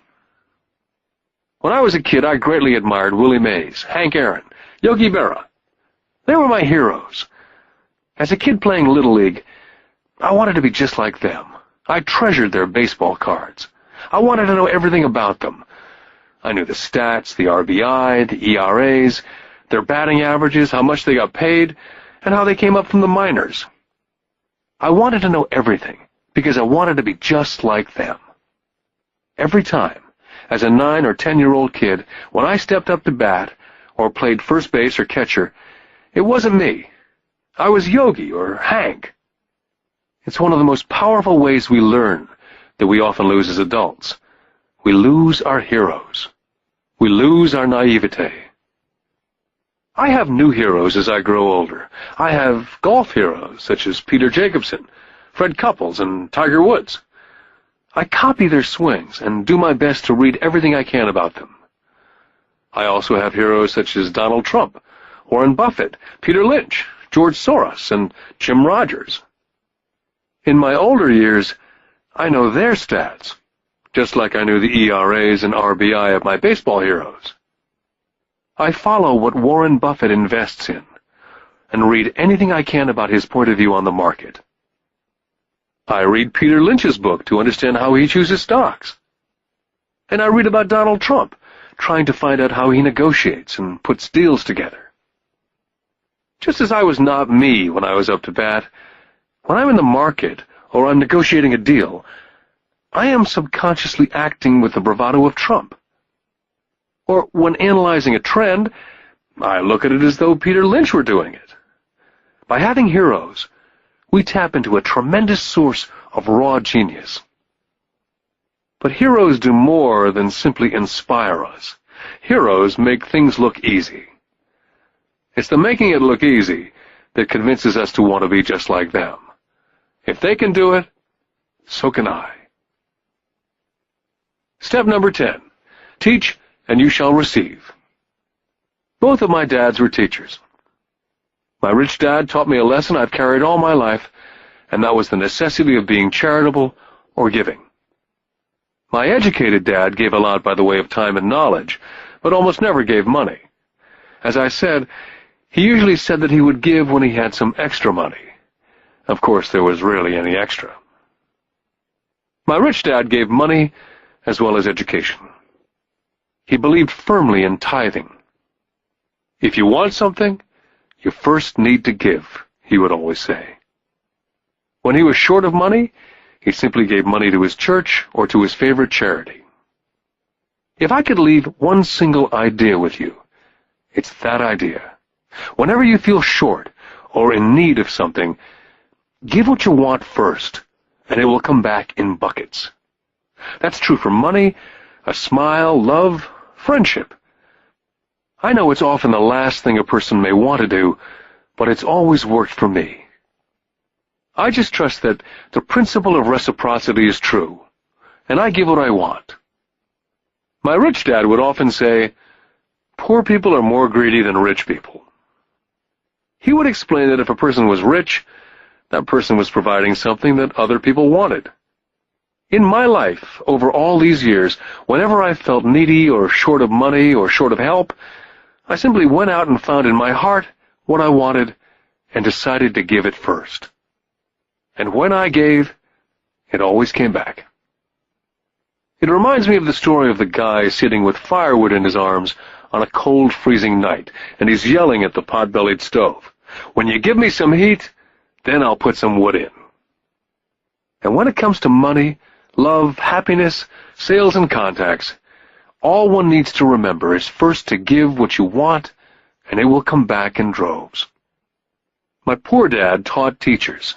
When I was a kid, I greatly admired Willie Mays, Hank Aaron, Yogi Berra. They were my heroes. As a kid playing Little League, I wanted to be just like them. I treasured their baseball cards. I wanted to know everything about them. I knew the stats, the RBI, the ERAs, their batting averages, how much they got paid, and how they came up from the minors. I wanted to know everything, because I wanted to be just like them. Every time, as a 9 or 10-year-old kid, when I stepped up to bat or played first base or catcher, it wasn't me. I was Yogi or Hank. It's one of the most powerful ways we learn that we often lose as adults. We lose our heroes. We lose our naivete. I have new heroes as I grow older. I have golf heroes such as Peter Jacobsen, Fred Couples, and Tiger Woods. I copy their swings and do my best to read everything I can about them. I also have heroes such as Donald Trump, Warren Buffett, Peter Lynch, George Soros, and Jim Rogers. In my older years, I know their stats, just like I knew the ERAs and RBI of my baseball heroes. I follow what Warren Buffett invests in and read anything I can about his point of view on the market. I read Peter Lynch's book to understand how he chooses stocks. And I read about Donald Trump, trying to find out how he negotiates and puts deals together. Just as I was not me when I was up to bat, when I'm in the market or I'm negotiating a deal, I am subconsciously acting with the bravado of Trump. Or when analyzing a trend, I look at it as though Peter Lynch were doing it. By having heroes, we tap into a tremendous source of raw genius. But heroes do more than simply inspire us. Heroes make things look easy. It's the making it look easy that convinces us to want to be just like them. If they can do it, so can I. Step number 10. Teach and you shall receive. Both of my dads were teachers. My rich dad taught me a lesson I've carried all my life, and that was the necessity of being charitable or giving. My educated dad gave a lot by the way of time and knowledge, but almost never gave money. As I said, he usually said that he would give when he had some extra money. Of course, there was rarely any extra. My rich dad gave money as well as education. He believed firmly in tithing. If you want something, you first need to give, he would always say. When he was short of money, he simply gave money to his church or to his favorite charity. If I could leave one single idea with you, it's that idea. Whenever you feel short or in need of something, give what you want first, and it will come back in buckets. That's true for money, a smile, love, friendship. I know it's often the last thing a person may want to do, but it's always worked for me. I just trust that the principle of reciprocity is true, and I give what I want. My rich dad would often say, poor people are more greedy than rich people. He would explain that if a person was rich, that person was providing something that other people wanted. In my life, over all these years, whenever I felt needy or short of money or short of help, I simply went out and found in my heart what I wanted and decided to give it first. And when I gave, it always came back. It reminds me of the story of the guy sitting with firewood in his arms on a cold, freezing night, and he's yelling at the pot-bellied stove, "When you give me some heat, then I'll put some wood in." And when it comes to money, love, happiness, sales, and contacts, all one needs to remember is first to give what you want, and it will come back in droves. My poor dad taught teachers,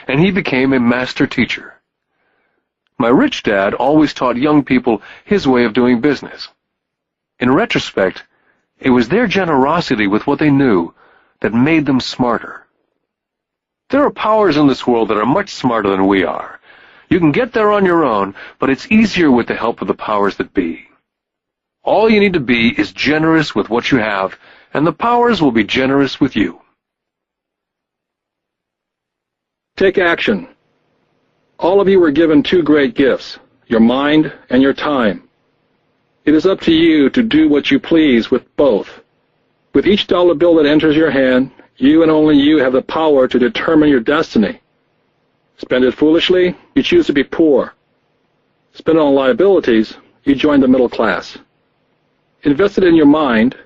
and he became a master teacher. My rich dad always taught young people his way of doing business. In retrospect, it was their generosity with what they knew that made them smarter. There are powers in this world that are much smarter than we are. You can get there on your own, but it's easier with the help of the powers that be. All you need to be is generous with what you have, and the powers will be generous with you. Take action. All of you were given two great gifts, your mind and your time. It is up to you to do what you please with both. With each dollar bill that enters your hand, you and only you have the power to determine your destiny. Spend it foolishly, you choose to be poor. Spend it on liabilities, you join the middle class. Invest it in your mind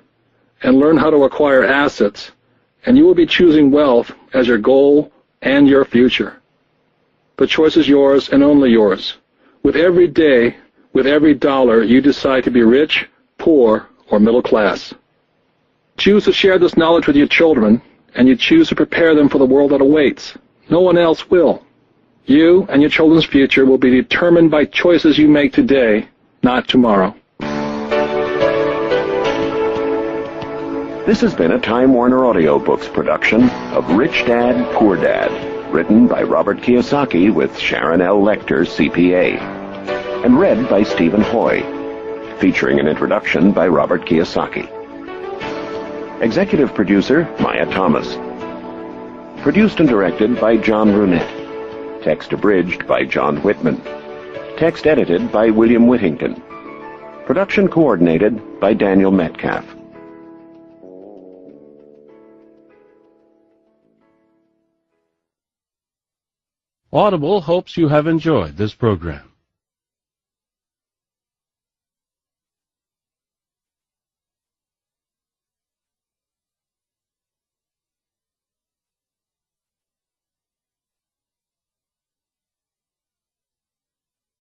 and learn how to acquire assets, and you will be choosing wealth as your goal and your future. The choice is yours and only yours. With every day, with every dollar, you decide to be rich, poor, or middle class. Choose to share this knowledge with your children, and you choose to prepare them for the world that awaits. No one else will. You and your children's future will be determined by choices you make today, not tomorrow. This has been a Time Warner Audiobooks production of Rich Dad, Poor Dad, written by Robert Kiyosaki with Sharon L. Lecter, CPA, and read by Stephen Hoy, featuring an introduction by Robert Kiyosaki. Executive producer, Maya Thomas. Produced and directed by John Brunette. Text abridged by John Whitman. Text edited by William Whittington. Production coordinated by Daniel Metcalf. Audible hopes you have enjoyed this program.